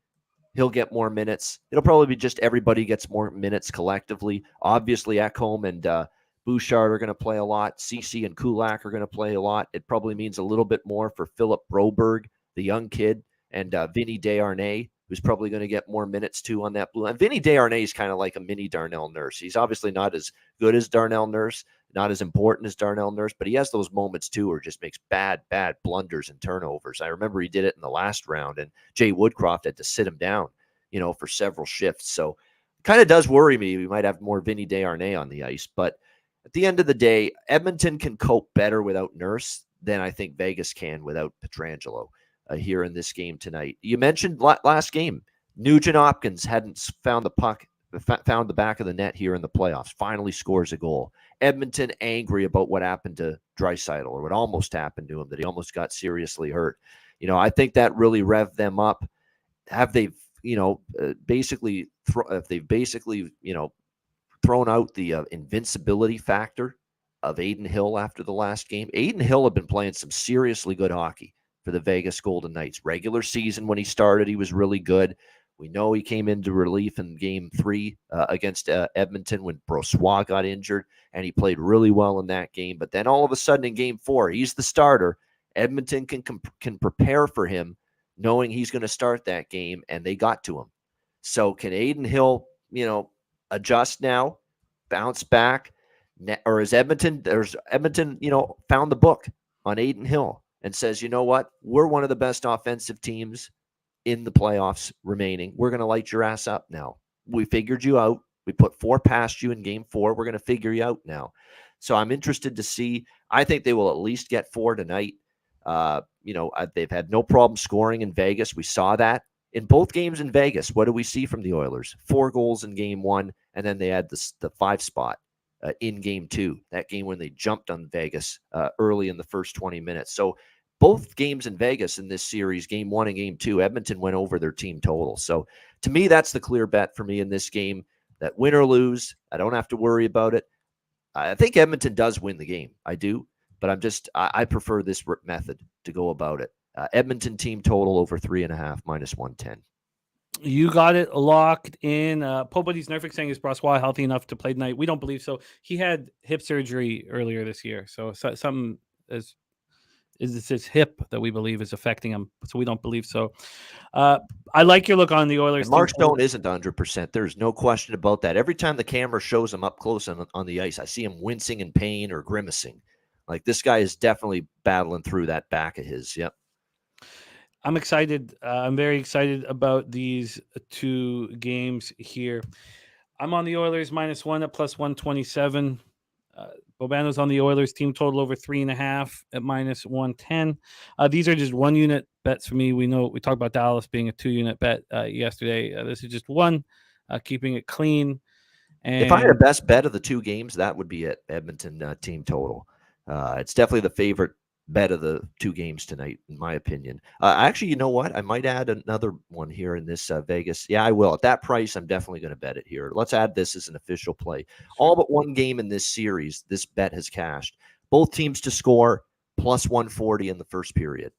He'll get more minutes. It'll probably be just everybody gets more minutes collectively. Obviously, Ekholm and Bouchard are going to play a lot. CeCe and Kulak are going to play a lot. It probably means a little bit more for Philip Broberg, the young kid, and Vinny Desharnais, who's probably going to get more minutes too on that blue line. Vinny Desharnais is kind of like a mini Darnell Nurse. He's obviously not as good as Darnell Nurse, not as important as Darnell Nurse, but he has those moments too where he just makes bad blunders and turnovers. I remember he did it in the last round, and Jay Woodcroft had to sit him down, for several shifts. So it kind of does worry me. We might have more Vinny Desharnais on the ice, but at the end of the day, Edmonton can cope better without Nurse than I think Vegas can without Pietrangelo here in this game tonight. You mentioned last game, Nugent Hopkins hadn't found the puck, found the back of the net here in the playoffs, finally scores a goal. Edmonton angry about what happened to Draisaitl, or what almost happened to him, that he almost got seriously hurt. I think that really revved them up. Have they, basically thrown out the invincibility factor of Adin Hill after the last game? Adin Hill had been playing some seriously good hockey for the Vegas Golden Knights. Regular season, when he started, he was really good. We know he came into relief in Game 3 against Edmonton when Brossoit got injured, and he played really well in that game. But then all of a sudden in Game 4, he's the starter. Edmonton can prepare for him, knowing he's going to start that game, and they got to him. So can Adin Hill, adjust now, bounce back, or is Edmonton, found the book on Adin Hill and says, you know what, we're one of the best offensive teams in the playoffs remaining. We're going to light your ass up now. We figured you out. We put 4 past you in Game 4. We're going to figure you out now. So I'm interested to see. I think they will at least get 4 tonight. They've had no problem scoring in Vegas. We saw that in both games in Vegas. What do we see from the Oilers? 4 goals in Game 1 and then they had the 5 spot in game 2, that game when they jumped on Vegas early in the first 20 minutes. So both games in Vegas in this series, game 1 and game 2, Edmonton went over their team total. So to me, that's the clear bet for me in this game, that win or lose, I don't have to worry about it. I think Edmonton does win the game. I do, but I prefer this method to go about it. Edmonton team total over 3.5 minus 110. You got it locked in. Pobody's Nerfic saying is Brassois healthy enough to play tonight? We don't believe so. He had hip surgery earlier this year, so something is his hip that we believe is affecting him. So we don't believe so. I like your look on the Oilers. And Mark Stone isn't 100%. There's no question about that. Every time the camera shows him up close on the ice, I see him wincing in pain or grimacing. Like, this guy is definitely battling through that back of his. Yep. I'm excited. I'm very excited about these 2 games here. I'm on the Oilers -1 at +127. Bobano's on the Oilers team total over 3.5 at -110. These are just 1 unit bets for me. We talked about Dallas being a 2 unit bet yesterday. This is just 1, keeping it clean. And if I had a best bet of the 2 games, that would be it. Edmonton team total. It's definitely the favorite bet of the 2 games tonight, in my opinion. Actually, you know what? I might add another one here in this Vegas. Yeah, I will. At that price, I'm definitely going to bet it here. Let's add this as an official play. Sure. All but 1 game in this series, this bet has cashed. Both teams to score +140 in the first period.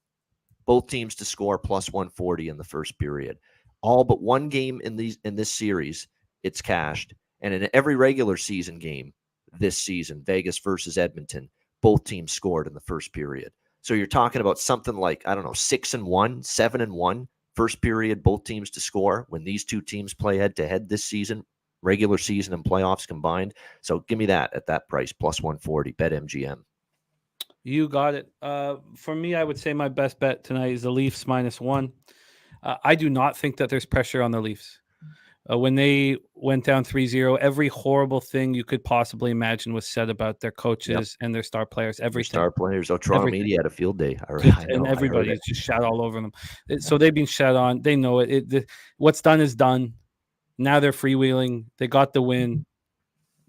Both teams to score +140 in the first period. All but 1 game in this series, it's cashed. And in every regular season game this season, Vegas versus Edmonton, both teams scored in the first period. So you're talking about something like, 6-1, 7-1, first period, both teams to score when these 2 teams play head-to-head this season, regular season and playoffs combined. So give me that at that price, +140, bet MGM. You got it. For me, I would say my best bet tonight is the Leafs -1. I do not think that there's pressure on the Leafs. When they went down 3-0, every horrible thing you could possibly imagine was said about their coaches and their star players. Everything. Star players. Toronto media had a field day. And everybody just shat all over them. So they've been shat on. They know it. What's done is done. Now they're freewheeling. They got the win.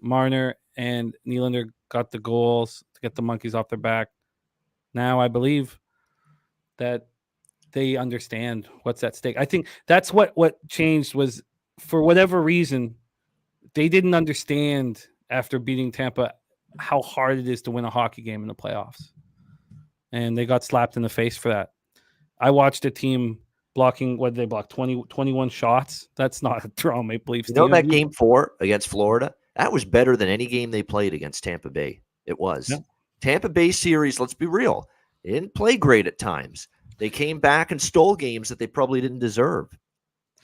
Marner and Nylander got the goals to get the monkeys off their back. Now I believe that they understand what's at stake. I think that's what changed was, for whatever reason, they didn't understand after beating Tampa how hard it is to win a hockey game in the playoffs. And they got slapped in the face for that. I watched a team blocking, what did they block? 21 shots. That's not a Toronto Maple Leafs team. That game 4 against Florida, that was better than any game they played against Tampa Bay. It was. Yeah. Tampa Bay series, let's be real, they didn't play great at times. They came back and stole games that they probably didn't deserve.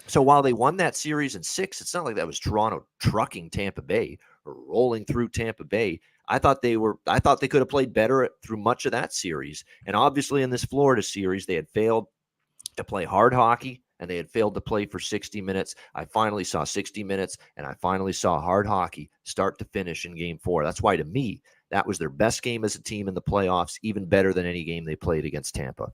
So while they won that series in 6, it's not like that was Toronto trucking Tampa Bay or rolling through Tampa Bay. I thought they could have played better through much of that series. And obviously in this Florida series, they had failed to play hard hockey and they had failed to play for 60 minutes. I finally saw 60 minutes and I finally saw hard hockey start to finish in game 4. That's why, to me, that was their best game as a team in the playoffs, even better than any game they played against Tampa.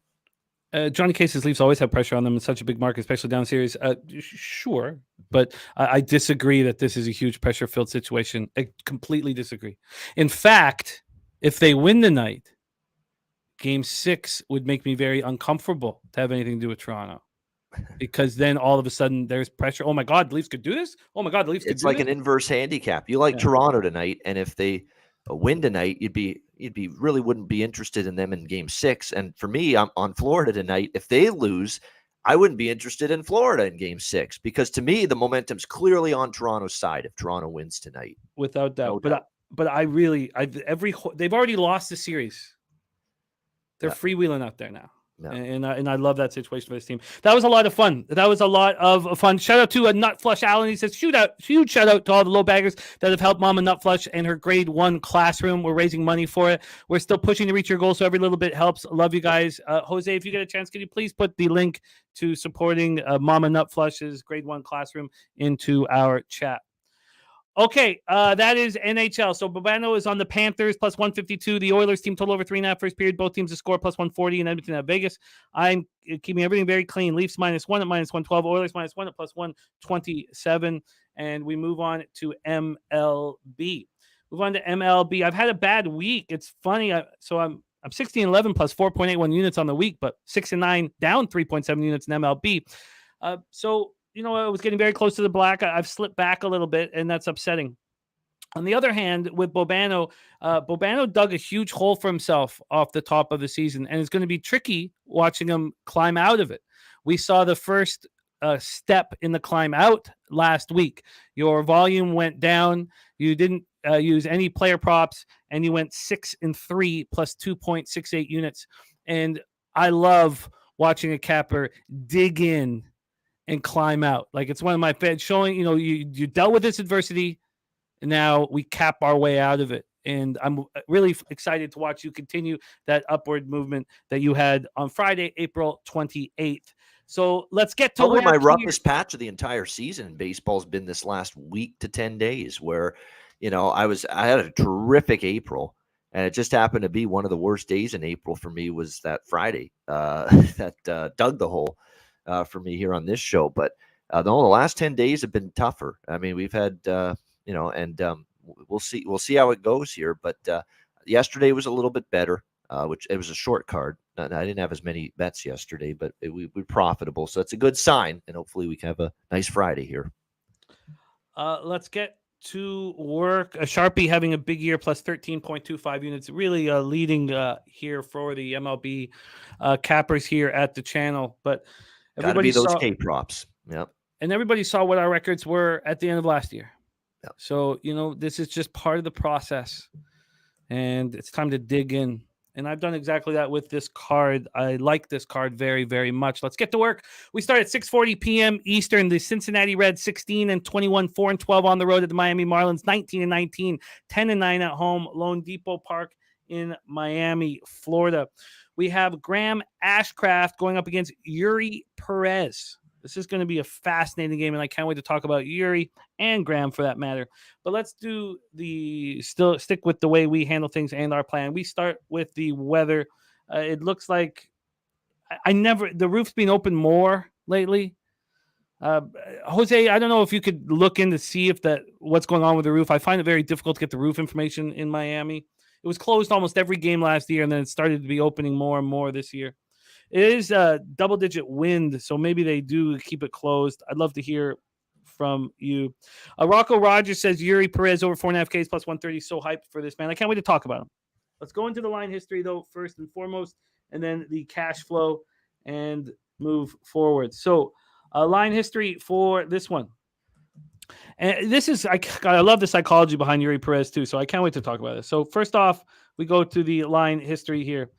Johnny Case's Leafs always have pressure on them in such a big market, especially down series. Sure, but I disagree that this is a huge pressure-filled situation. I completely disagree. In fact, if they win the night, Game 6 would make me very uncomfortable to have anything to do with Toronto, because then all of a sudden there's pressure. Oh my God, the Leafs could do this. Oh my God, the Leafs could do this. It's like an inverse handicap. You like Toronto tonight, and if they win tonight, you'd really wouldn't be interested in them in Game 6. And for me, I'm on Florida tonight. If they lose, I wouldn't be interested in Florida in Game 6, because to me, the momentum's clearly on Toronto's side if Toronto wins tonight, without doubt. No doubt. But they've already lost the series. They're freewheeling out there now. No. And I love that situation for this team. That was a lot of fun. Shout out to Nut Flush Allen. He says, huge shout out to all the low baggers that have helped Mama Nut Flush and her grade 1 classroom. We're raising money for it. We're still pushing to reach your goal, so every little bit helps. Love you guys. Jose, if you get a chance, can you please put the link to supporting Mama Nut Flush's grade 1 classroom into our chat? Okay, that is NHL. So Bobano is on the Panthers +152. The Oilers team total over 3.5 first period. Both teams to score +140 in Edmonton at Vegas. I'm keeping everything very clean. Leafs -1 at -112. Oilers -1 at +127. and we move on to MLB. Move on to MLB. I've had a bad week. It's funny. I'm 16-11 plus 4.81 units on the week, but 6-9 down 3.7 units in MLB. So I was getting very close to the black. I've slipped back a little bit, and that's upsetting. On the other hand, with Bobano, Bobano dug a huge hole for himself off the top of the season, and it's going to be tricky watching him climb out of it. We saw the first step in the climb out last week. Your volume went down. You didn't use any player props, and you went 6-3 plus 2.68 units. And I love watching a capper dig in and climb out. Like, it's one of my favorite, showing, you dealt with this adversity, and now we cap our way out of it. And I'm really excited to watch you continue that upward movement that you had on Friday, April 28th. So let's get to probably my roughest patch of the entire season in baseball has been this last week to 10 days where, I had a terrific April, and it just happened to be one of the worst days in April for me was that Friday that dug the hole for me here on this show. But the last 10 days have been tougher. I mean, we've had, we'll see how it goes here. But yesterday was a little bit better, which it was a short card. I didn't have as many bets yesterday, but we were profitable. So it's a good sign, and hopefully we can have a nice Friday here. Let's get to work. A Sharpie having a big year, plus 13.25 units, really leading here for the MLB cappers here at the channel. But everybody saw those K props. Yep. And everybody saw what our records were at the end of last year. Yep. So, this is just part of the process, and it's time to dig in. And I've done exactly that with this card. I like this card very, very much. Let's get to work. We start at 6:40 p.m. Eastern. The Cincinnati Reds 16-21, 4-12 on the road at the Miami Marlins, 19-19, 10-9 at home, Lone Depot Park in Miami, Florida. We have Graham Ashcraft going up against Yuri Perez. This is going to be a fascinating game, and I can't wait to talk about Yuri and Graham for that matter. But let's stick with the way we handle things and our plan. We start with the weather. It looks like the roof's been open more lately. Jose, I don't know if you could look in to see what's going on with the roof. I find it very difficult to get the roof information in Miami. It was closed almost every game last year, and then it started to be opening more and more this year. It is a double-digit wind, so maybe they do keep it closed. I'd love to hear from you. Rocco Rogers says Yuri Perez over 4.5 Ks plus 130. So hyped for this, man. I can't wait to talk about him. Let's go into the line history, though, first and foremost, and then the cash flow and move forward. So line history for this one. And this is, I love the psychology behind Yuri Perez, too, so I can't wait to talk about this. So first off, we go to the line history here.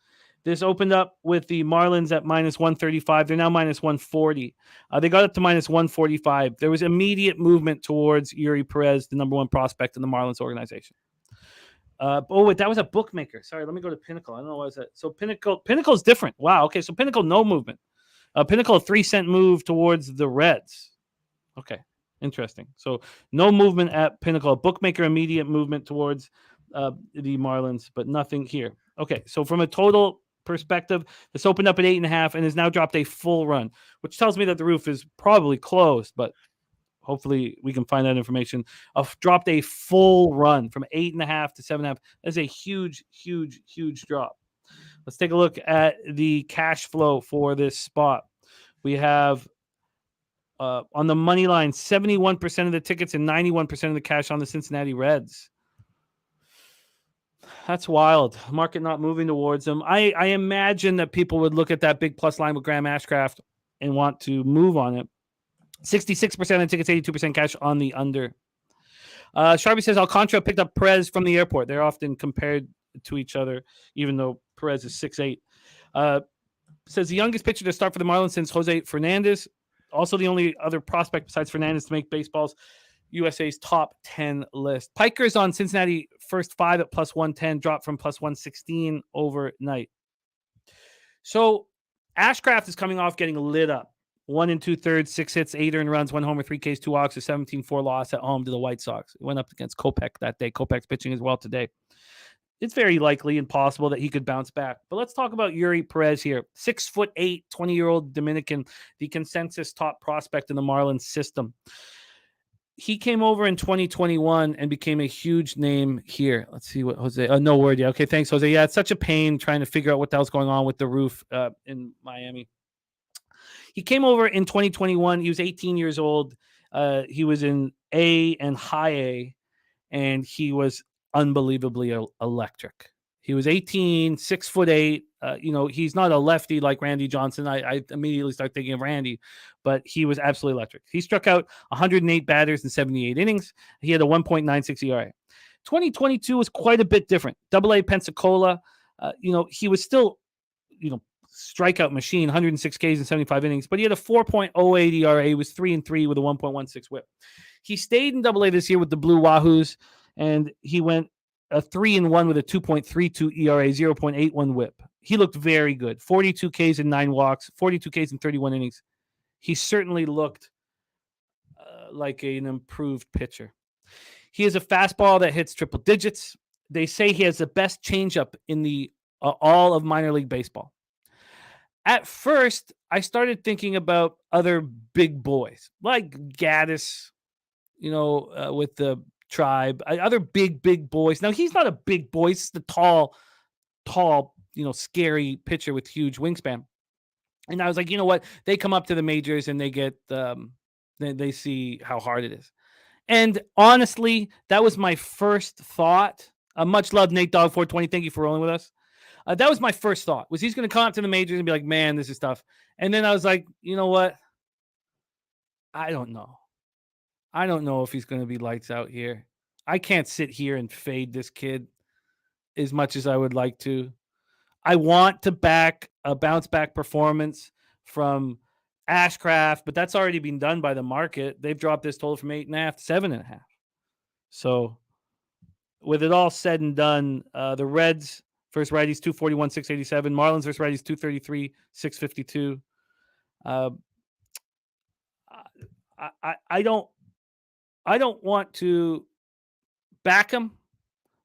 This opened up with the Marlins at minus 135. They're now minus 140. They got up to minus 145. There was immediate movement towards Yuri Perez, the number one prospect in the Marlins organization. Wait, that was a bookmaker. Sorry, let me go to Pinnacle. I don't know what is that. So Pinnacle's different. Wow. Okay, so Pinnacle, no movement. Pinnacle, a 3-cent move towards the Reds. Okay, interesting. So no movement at Pinnacle. Bookmaker, immediate movement towards the Marlins, but nothing here. Okay, so from a total perspective, this opened up at 8.5 and has now dropped a full run, which tells me that the roof is probably closed, but hopefully we can find that information. Dropped a full run from 8.5 to 7.5. That's a huge, huge, huge drop. Let's take a look at the cash flow for this spot. We have on the money line, 71% of the tickets and 91% of the cash on the Cincinnati Reds. That's wild. Market not moving towards them. I imagine that people would look at that big plus line with Graham Ashcraft and want to move on it. 66% of tickets, 82% cash on the under. Sharpie says Alcantara picked up Perez from the airport. They're often compared to each other, even though Perez is 6'8". Says the youngest pitcher to start for the Marlins since Jose Fernandez. Also the only other prospect besides Fernandez to make baseball's USA's top 10 list. Piker's on Cincinnati first 5 at plus 110, dropped from plus 116 overnight. So Ashcraft is coming off getting lit up. 1 2/3, 6 hits, 8 earned runs, 1 homer, 3 Ks, 2 walks, a 17-4 loss at home to the White Sox. It went up against Kopech that day. Kopech's pitching as well today. It's very likely and possible that he could bounce back. But let's talk about Yuri Perez here. 6'8", 20-year-old Dominican, the consensus top prospect in the Marlins system. he came over in 2021 and became a huge name here. Let's see what Jose. No word yet. Okay, thanks, Jose. Yeah, it's such a pain trying to figure out what the hell's going on with the roof in Miami. He came over in 2021. He was 18 years old. He was in A and high A, and he was unbelievably electric. He was 18, 6'8". He's not a lefty like Randy Johnson. I immediately start thinking of Randy, but he was absolutely electric. He struck out 108 batters in 78 innings. He had a 1.96 ERA. 2022 was quite a bit different. AA Pensacola, he was still, strikeout machine, 106 Ks in 75 innings, but he had a 4.08 ERA. He was 3-3 with a 1.16 whip. He stayed in AA this year with the Blue Wahoos, and he went a 3-1 with a 2.32 ERA, 0.81 whip. He looked very good. 42 Ks in 9 walks, 42 Ks in 31 innings. He certainly looked like an improved pitcher. He has a fastball that hits triple digits. They say he has the best changeup in the all of minor league baseball. At first, I started thinking about other big boys like Gaddis, with the Tribe, other big boys. Now, he's not a big boy. He's the tall, scary pitcher with huge wingspan. And I was like, you know what? They come up to the majors and they get, they see how hard it is. And honestly, that was my first thought. Much love, Nate Dog 420. Thank you for rolling with us. That was my first thought, was he's going to come up to the majors and be like, man, this is tough. And then I was like, you know what? I don't know. I don't know if he's going to be lights out here. I can't sit here and fade this kid as much as I would like to. I want to back a bounce back performance from Ashcraft, but that's already been done by the market. They've dropped this total from 8.5 to 7.5. So with it all said and done, the Reds versus righties 241, 687. Marlins versus righties 233, 652. I don't want to back him.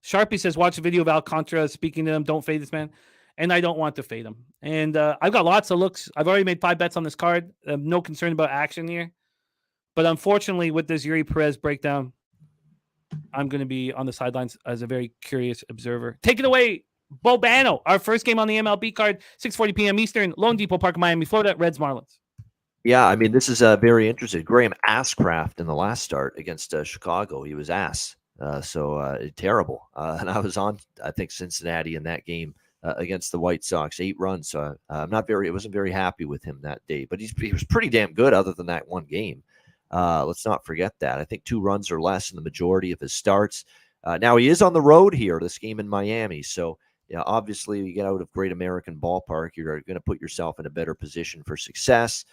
Sharpie says, watch the video of Alcantara speaking to him. Don't fade this man. And I don't want to fade him. And I've got lots of looks. I've already made 5 bets on this card. No concern about action here. But unfortunately, with this Yuri Perez breakdown, I'm going to be on the sidelines as a very curious observer. Take it away, Bobano. Our first game on the MLB card, 6:40 p.m. Eastern, Lone Depot Park, Miami, Florida, Reds, Marlins. Yeah, I mean, this is very interesting. Graham Ashcraft in the last start against Chicago. He was terrible. And I was on, I think, Cincinnati in that game against the White Sox, 8 runs. So I wasn't very happy with him that day. But he was pretty damn good other than that one game. Let's not forget that. I think 2 runs or less in the majority of his starts. Now he is on the road here, this game in Miami. So obviously, you get out of Great American Ballpark, you're going to put yourself in a better position for success.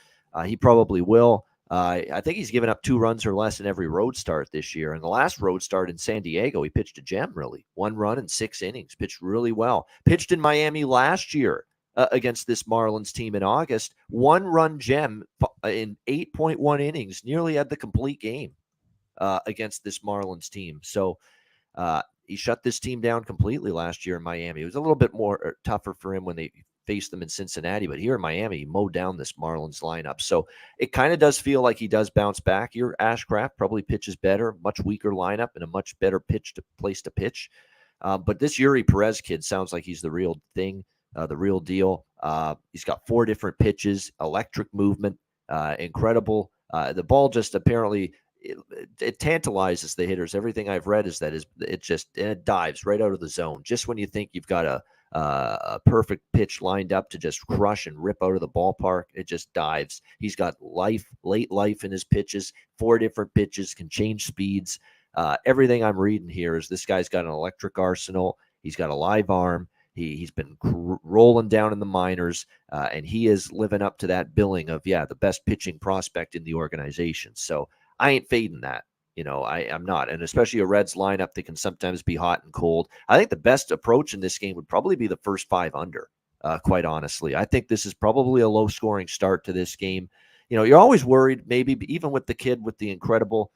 He probably will. I think he's given up 2 runs or less in every road start this year. And the last road start in San Diego, he pitched a gem, really. 1 run in 6 innings, pitched really well. Pitched in Miami last year against this Marlins team in August. 1 run gem in 8.1 innings, nearly had the complete game against this Marlins team. So he shut this team down completely last year in Miami. It was a little bit more tougher for him when they faced them in Cincinnati, but here in Miami, he mowed down this Marlins lineup. So it kind of does feel like he does bounce back here. Ashcraft probably pitches better, much weaker lineup, and a much better place to pitch. But this Yuri Perez kid sounds like he's the real thing, the real deal. He's got 4 different pitches, electric movement, incredible. The ball just apparently it tantalizes the hitters. Everything I've read is that it dives right out of the zone. Just when you think you've got a perfect pitch lined up to just crush and rip out of the ballpark, it just dives. He's got late life in his pitches, 4 different pitches, can change speeds. Everything I'm reading here is this guy's got an electric arsenal. He's got a live arm. He's been rolling down in the minors, and he is living up to that billing of, the best pitching prospect in the organization. So I ain't fading that. I'm not. And especially a Reds lineup that can sometimes be hot and cold. I think the best approach in this game would probably be the first 5 under, quite honestly. I think this is probably a low-scoring start to this game. You're always worried, maybe even with the kid with the incredible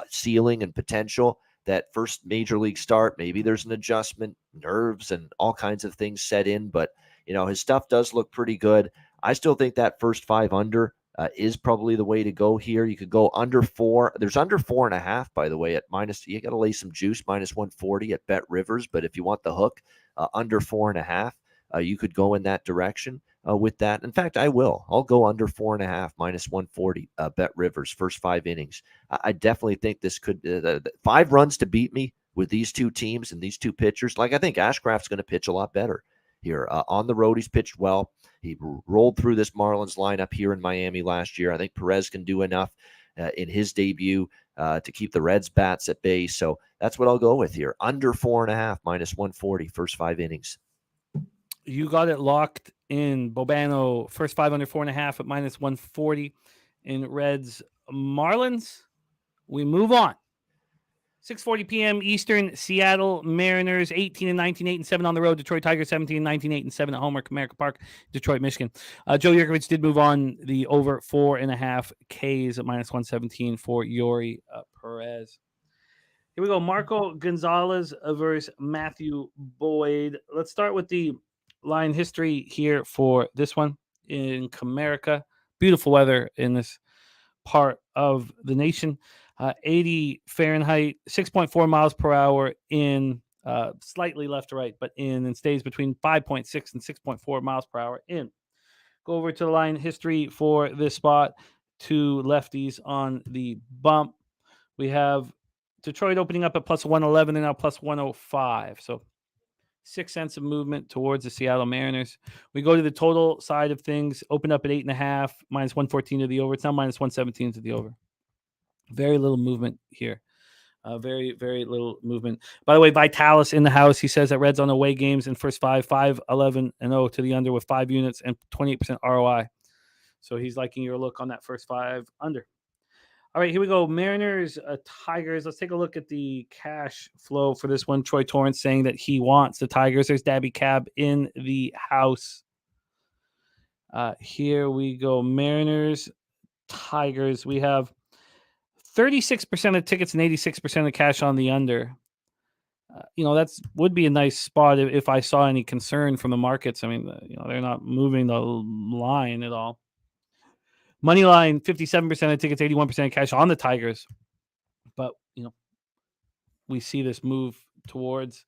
ceiling and potential, that first major league start, maybe there's an adjustment, nerves, and all kinds of things set in. But, his stuff does look pretty good. I still think that first 5 under is probably the way to go here. You could go under 4. There's under 4.5, by the way, at minus. You got to lay some juice, minus 140 at Bet Rivers. But if you want the hook, under 4.5, you could go in that direction with that. In fact, I will. I'll go under 4.5, minus 140. Bet Rivers first 5 innings. I definitely think this could 5 runs to beat me with these two teams and these two pitchers. Like, I think Ashcraft's going to pitch a lot better here. On the road, he's pitched well. He rolled through this Marlins lineup here in Miami last year. I think Perez can do enough in his debut to keep the Reds bats at bay. So that's what I'll go with here. Under 4.5, minus 140, first 5 innings. You got it locked in. Bobano, first 5 under 4.5 at minus 140 in Reds Marlins. We move on. 6:40 p.m. Eastern, Seattle Mariners 18-19, 8-7 on the road. Detroit Tigers 17-19, 8-7 at home at Comerica Park, Detroit, Michigan. Joe Yurkovich did move on the over 4.5 Ks at minus 117 for Yori Perez. Here we go. Marco Gonzalez versus Matthew Boyd. Let's start with the line history here for this one in Comerica. Beautiful weather in this part of the nation. 80 Fahrenheit, 6.4 miles per hour in, slightly left to right, but in, and stays between 5.6 and 6.4 miles per hour in. Go over to the line history for this spot. 2 lefties on the bump. We have Detroit opening up at plus 111 and now plus 105. So 6 cents of movement towards the Seattle Mariners. We go to the total side of things. Open up at 8.5, minus 114 to the over. It's now minus 117 to the over. Very little movement here. Very, very little movement. By the way, Vitalis in the house. He says that Reds on away games in first 5, 5-11-0 to the under with 5 units and 28% ROI. So he's liking your look on that first 5 under. All right, here we go. Mariners, Tigers. Let's take a look at the cash flow for this one. Troy Torrance saying that he wants the Tigers. There's Dabby Cab in the house. Here we go. Mariners, Tigers. We have 36% of tickets and 86% of cash on the under. That's would be a nice spot if I saw any concern from the markets. I mean, they're not moving the line at all. Money line, 57% of tickets, 81% of cash on the Tigers. But, we see this move towards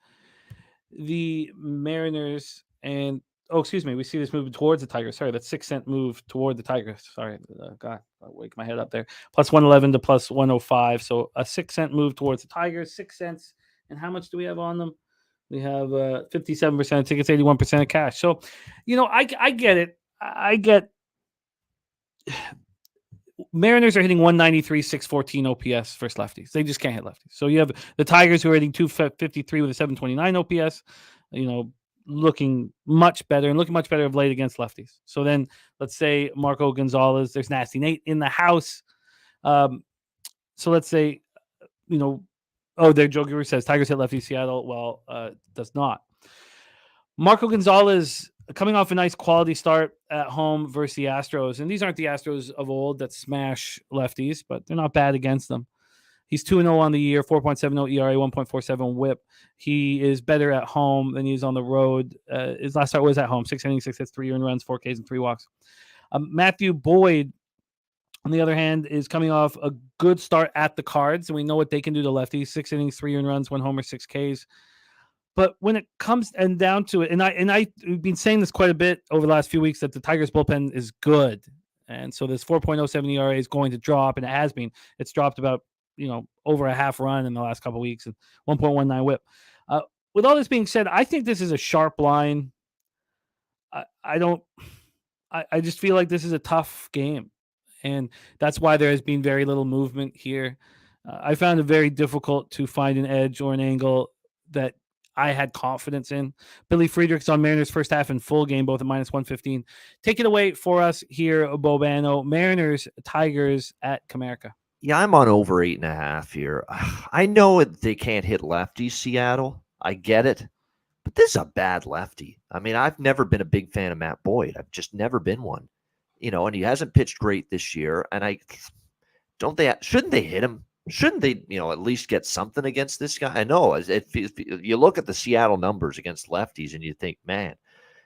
the Mariners and, we see this move towards the Tigers. Sorry, that's 6 cent move toward the Tigers. Sorry, God, I'll wake my head up there. Plus 111 to plus 105. So a 6 cent move towards the Tigers, 6 cents. And how much do we have on them? We have 57% of tickets, 81% of cash. So, I get it. I get Mariners are hitting 193, 614 OPS versus lefties. They just can't hit lefties. So you have the Tigers who are hitting 253 with a 729 OPS, looking much better and looking much better of late against lefties. So then let's say Marco Gonzalez, there's Nasty Nate in the house. So let's say, there Joe Guru says Tigers hit lefties, Seattle. Well, does not. Marco Gonzalez coming off a nice quality start at home versus the Astros. And these aren't the Astros of old that smash lefties, but they're not bad against them. He's 2-0 on the year, 4.70 ERA, 1.47 whip. He is better at home than he is on the road. His last start was at home, 6 innings, 6 hits, 3 earned runs, 4 Ks, and 3 walks. Matthew Boyd, on the other hand, is coming off a good start at the Cards, and we know what they can do to lefties. 6 innings, 3 earned runs, 1 homer, 6 Ks. But when it comes down to it, and I've been saying this quite a bit over the last few weeks, that the Tigers bullpen is good. And so this 4.07 ERA is going to drop, and it has been. It's dropped about, over a half run in the last couple of weeks, and 1.19 whip. With all this being said, I think this is a sharp line. I just feel like this is a tough game. And that's why there has been very little movement here. I found it very difficult to find an edge or an angle that I had confidence in. Billy Friedrichs on Mariners first half and full game, both at minus 115. Take it away for us here, Bobano. Mariners, Tigers at Comerica. Yeah, I'm on over 8.5 here. I know they can't hit lefties, Seattle. I get it. But this is a bad lefty. I mean, I've never been a big fan of Matt Boyd. I've just never been one. And he hasn't pitched great this year. And shouldn't they hit him? Shouldn't they, at least get something against this guy? I know if you look at the Seattle numbers against lefties and you think, man,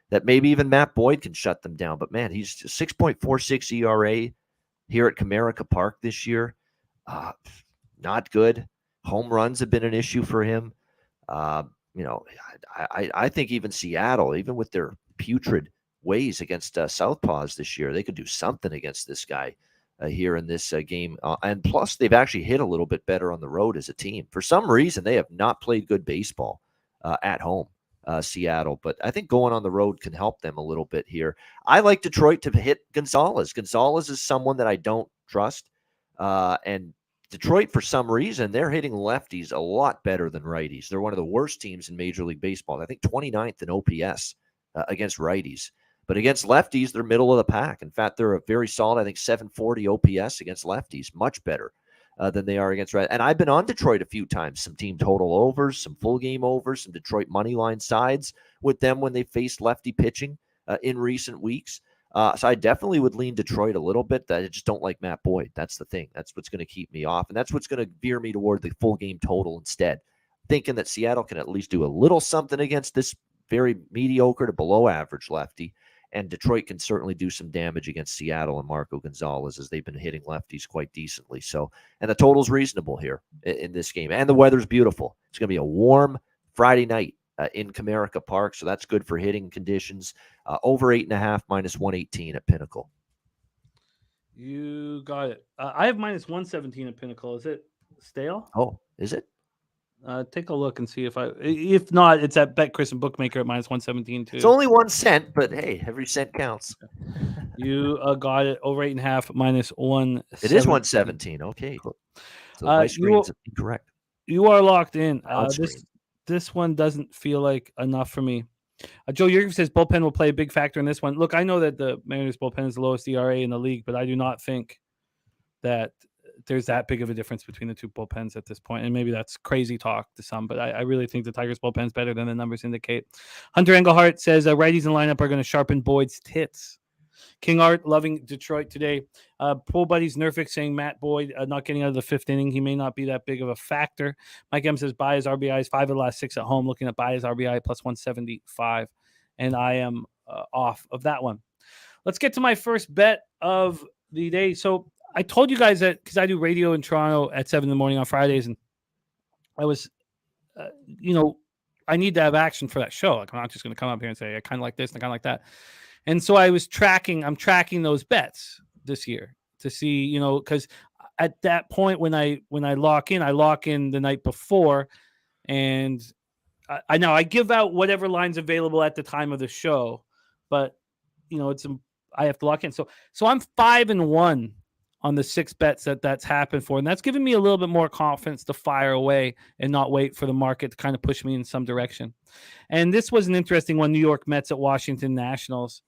that maybe even Matt Boyd can shut them down. But man, he's 6.46 ERA here at Comerica Park this year, not good. Home runs have been an issue for him. I think even Seattle, even with their putrid ways against Southpaws this year, they could do something against this guy here in this game. And plus, they've actually hit a little bit better on the road as a team. For some reason, they have not played good baseball at home, Seattle. But I think going on the road can help them a little bit here. I like Detroit to hit Gonzalez. Gonzalez is someone that I don't trust. And Detroit, for some reason, they're hitting lefties a lot better than righties. They're one of the worst teams in Major League Baseball. I think 29th in OPS against righties. But against lefties, they're middle of the pack. In fact, they're a very solid, I think, 740 OPS against lefties. Much better than they are against righties. And I've been on Detroit a few times. Some team total overs, some full game overs, some Detroit money line sides with them when they faced lefty pitching in recent weeks. So I definitely would lean Detroit a little bit. I just don't like Matt Boyd. That's the thing. That's what's going to keep me off. And that's what's going to veer me toward the full game total instead. Thinking that Seattle can at least do a little something against this very mediocre to below average lefty. And Detroit can certainly do some damage against Seattle and Marco Gonzalez, as they've been hitting lefties quite decently. So, and the total's reasonable here in this game. And the weather's beautiful. It's going to be a warm Friday night in Comerica Park. So that's good for hitting conditions. Over 8.5, minus 118 at Pinnacle. You got it. I have minus 117 at Pinnacle. Is it stale? Oh, is it? Take a look and see if not, it's at BetChris and Bookmaker at minus 117 too. It's only 1 cent, but hey, every cent counts. You got it. Over 8.5, minus 1. It is 117. Okay. So my screen's incorrect. You are locked in. This one doesn't feel like enough for me. Joe Yerger says bullpen will play a big factor in this one. Look, I know that the Mariners bullpen is the lowest ERA in the league, but I do not think that there's that big of a difference between the two bullpens at this point. And maybe that's crazy talk to some, but I really think the Tigers bullpen is better than the numbers indicate. Hunter Engelhart says righties in lineup are going to sharpen Boyd's tits. King Art loving Detroit today. Pool Buddies Nerfic saying Matt Boyd not getting out of the fifth inning. He may not be that big of a factor. Mike M says buy his RBIs 5 of the last 6 at home. Looking at buy his RBI plus 175. And I am off of that one. Let's get to my first bet of the day. So I told you guys that because I do radio in Toronto at 7 in the morning on Fridays. And I was, I need to have action for that show. Like, I'm not just going to come up here and say, I kind of like this and I kind of like that. And so I'm tracking those bets this year to see, because at that point when I lock in the night before, and I know I give out whatever line's available at the time of the show, but I have to lock in. So I'm 5-1 on the 6 bets that's happened for, and that's given me a little bit more confidence to fire away and not wait for the market to kind of push me in some direction. And this was an interesting one: New York Mets at Washington Nationals.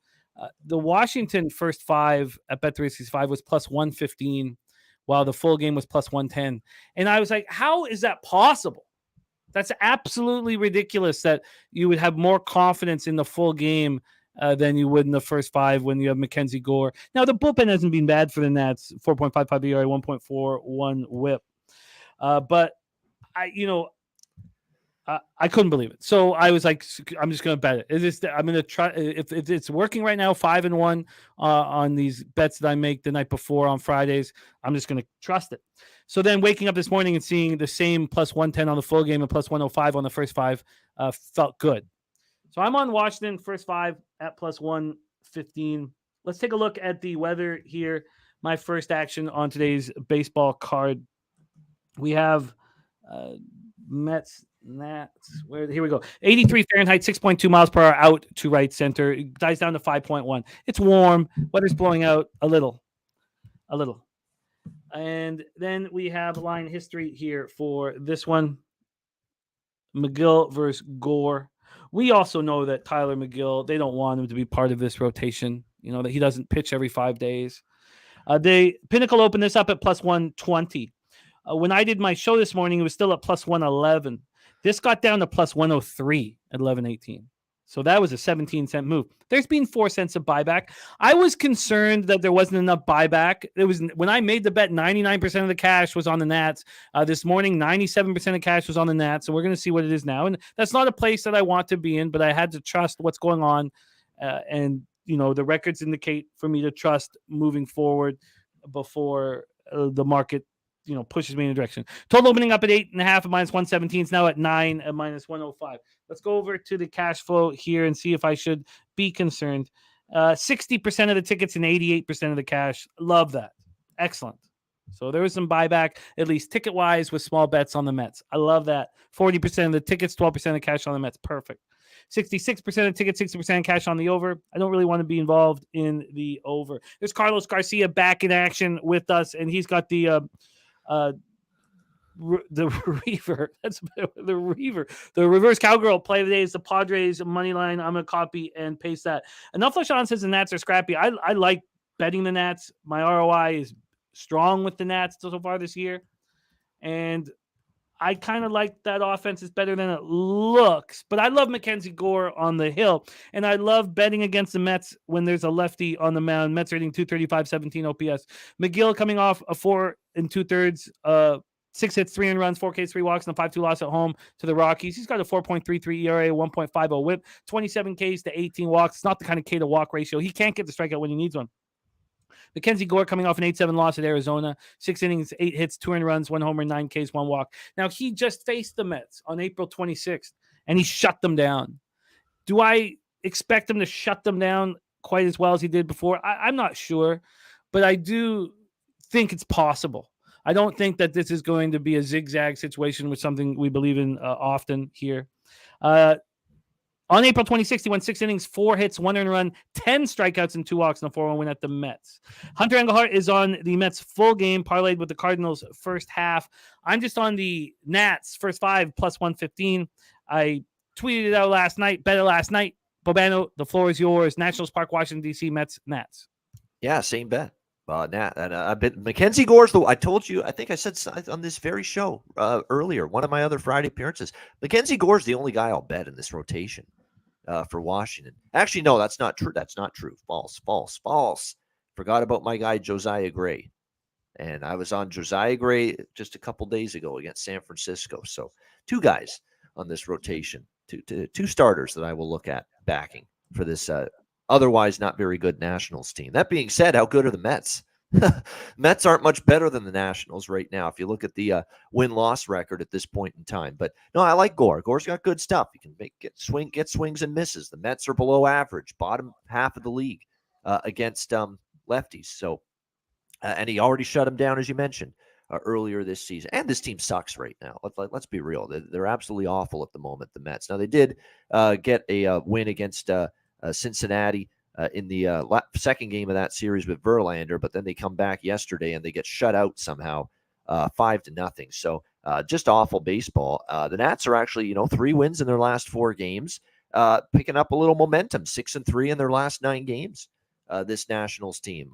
The Washington first 5 at Bet365 was plus 115, while the full game was plus 110. And I was like, how is that possible? That's absolutely ridiculous that you would have more confidence in the full game than you would in the first 5 when you have Mackenzie Gore. Now, the bullpen hasn't been bad for the Nats, 4.55 ERA, 1.41 whip. But I couldn't believe it. So I was like, I'm just going to bet it. I'm going to try. If it's working right now, 5-1 on these bets that I make the night before on Fridays, I'm just going to trust it. So then waking up this morning and seeing the same plus 110 on the full game and plus 105 on the first 5 felt good. So I'm on Washington first 5 at plus 115. Let's take a look at the weather here. My first action on today's baseball card. We have Mets. Here we go. 83 Fahrenheit, 6.2 miles per hour out to right center. It dies down to 5.1. It's warm. Weather's blowing out a little. And then we have line history here for this one. McGill versus Gore. We also know that Tyler McGill, they don't want him to be part of this rotation. That he doesn't pitch every 5 days. Pinnacle opened this up at plus 120. When I did my show this morning, it was still at plus 111. This got down to plus 103 at 11:18. So that was a 17-cent move. There's been 4 cents of buyback. I was concerned that there wasn't enough buyback. It was when I made the bet, 99% of the cash was on the Nats. This morning, 97% of cash was on the Nats. So we're going to see what it is now. And that's not a place that I want to be in, but I had to trust what's going on. And the records indicate for me to trust moving forward. before the market, pushes me in a direction. Total opening up at 8.5 at -117. It's now at 9 at -105. Let's go over to the cash flow here and see if I should be concerned. 60% of the tickets and 88% of the cash. Love that. Excellent. So there was some buyback, at least ticket-wise, with small bets on the Mets. I love that. 40% of the tickets, 12% of cash on the Mets. Perfect. 66% of tickets, 60% cash on the over. I don't really want to be involved in the over. There's Carlos Garcia back in action with us, and he's got the Reaver. That's the Reaver. The reverse cowgirl play of the day is the Padres money line. I'm going to copy and paste that. Enough LaShawn says the Nats are scrappy. I like betting the Nats. My ROI is strong with the Nats so far this year. And I kind of like that offense is better than it looks. But I love Mackenzie Gore on the hill. And I love betting against the Mets when there's a lefty on the mound. Mets rating 235, 17 OPS. McGill coming off a 4 2/3, 6 hits, 3 runs, 4 Ks, 3 walks, and a 5-2 loss at home to the Rockies. He's got a 4.33 ERA, 1.50 whip, 27 Ks to 18 walks. It's not the kind of K to walk ratio. He can't get the strikeout when he needs one. Mackenzie Gore coming off an 8-7 loss at Arizona. 6 innings, 8 hits, 2 runs, 1 homer, 9 Ks, 1 walk. Now, he just faced the Mets on April 26th, and he shut them down. Do I expect him to shut them down quite as well as he did before? I'm not sure, but I do think it's possible. I don't think that this is going to be a zigzag situation with something we believe in often here. On April 26th, he went 6 innings, 4 hits, 1 earned run, 10 strikeouts, and 2 walks in a 4-1 win at the Mets. Hunter Engelhart is on the Mets full game, parlayed with the Cardinals first half. I'm just on the Nats first 5 plus 115. I tweeted it out last night, bet it last night. Bobano, the floor is yours. Nationals Park, Washington, D.C., Mets, Nats. Yeah, same bet. Nat, and I bet Mackenzie Gore's I told you, I think I said on this very show earlier, one of my other Friday appearances, Mackenzie Gore's the only guy I'll bet in this rotation for Washington. Actually, no, that's not true. That's not true. False. Forgot about my guy, Josiah Gray. And I was on Josiah Gray just a couple days ago against San Francisco. So 2 guys on this rotation, two starters that I will look at backing for this otherwise not very good Nationals team. That being said, how good are the Mets? Mets aren't much better than the Nationals right now if you look at the win-loss record at this point in time. But no, I like Gore. Gore's got good stuff. He can get swings and misses. The Mets are below average, bottom half of the league against lefties. So, and he already shut him down, as you mentioned, earlier this season. And this team sucks right now. Let's be real. They're absolutely awful at the moment, the Mets. Now, they did get a win against Cincinnati in the second game of that series with Verlander, but then they come back yesterday and they get shut out somehow 5-0. So just awful baseball. The Nats are actually, 3 wins in their last 4 games, picking up a little momentum, 6-3 in their last 9 games. This Nationals team.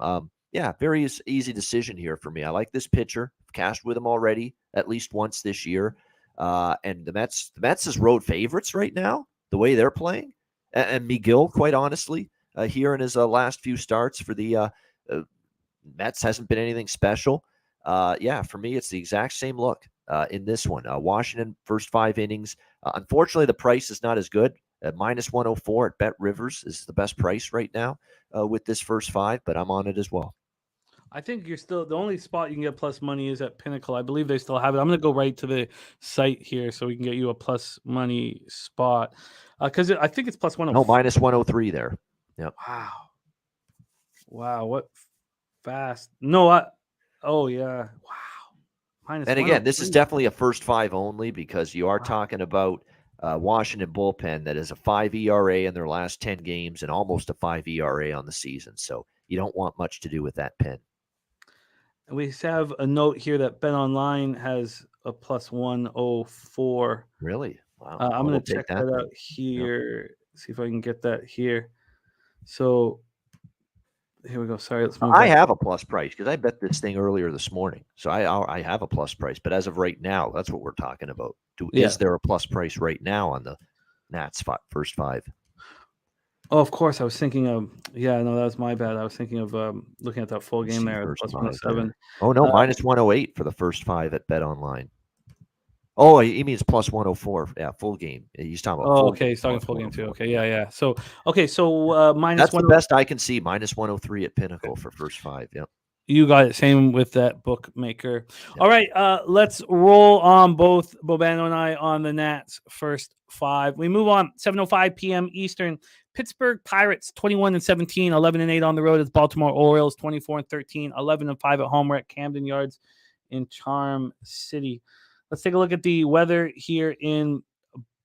Yeah, very easy decision here for me. I like this pitcher. I've cashed with him already at least once this year. And the Mets is road favorites right now, the way they're playing. And McGill, quite honestly, here in his last few starts for the Mets hasn't been anything special. Yeah, for me, it's the exact same look in this one. Washington, first 5 innings. Unfortunately, the price is not as good. At -104 at Bet Rivers is the best price right now with this first 5, but I'm on it as well. I think you're still the only spot you can get plus money is at Pinnacle. I believe they still have it. I'm going to go right to the site here so we can get you a plus money spot because I think it's plus 104. No, -103 there. Yep. Wow. What fast? No, oh yeah. Wow. And again, this is definitely a first 5 only because you are talking about Washington bullpen that is a 5 ERA in their last 10 games and almost a 5 ERA on the season. So you don't want much to do with that pen. And we have a note here that Bet Online has a plus 104. Really? Wow. I'm going to check that out here. Yep. See if I can get that here. So here we go. Sorry, let's move. I have a plus price because I bet this thing earlier this morning. So I have a plus price. But as of right now, that's what we're talking about. Is there a plus price right now on the Nats first 5? Oh, of course. I was thinking of, that was my bad. I was thinking of looking at that full game there. Plus 107. Oh, no, -108 for the first 5 at Bet Online. Oh, he means plus 104. Yeah, full game. He's talking about. Oh, okay. He's talking full game too. Okay, yeah. So minus. That's the best I can see. -103 at Pinnacle for first 5. Yep. You got it. Same with that bookmaker. All right, let's roll on both Bobano and I on the Nats first 5. We move on 7:05 p.m. Eastern. Pittsburgh Pirates 21-17, 11-8 on the road. It's Baltimore Orioles 24-13, 11-5 at home. We're at Camden Yards in Charm City. Let's take a look at the weather here in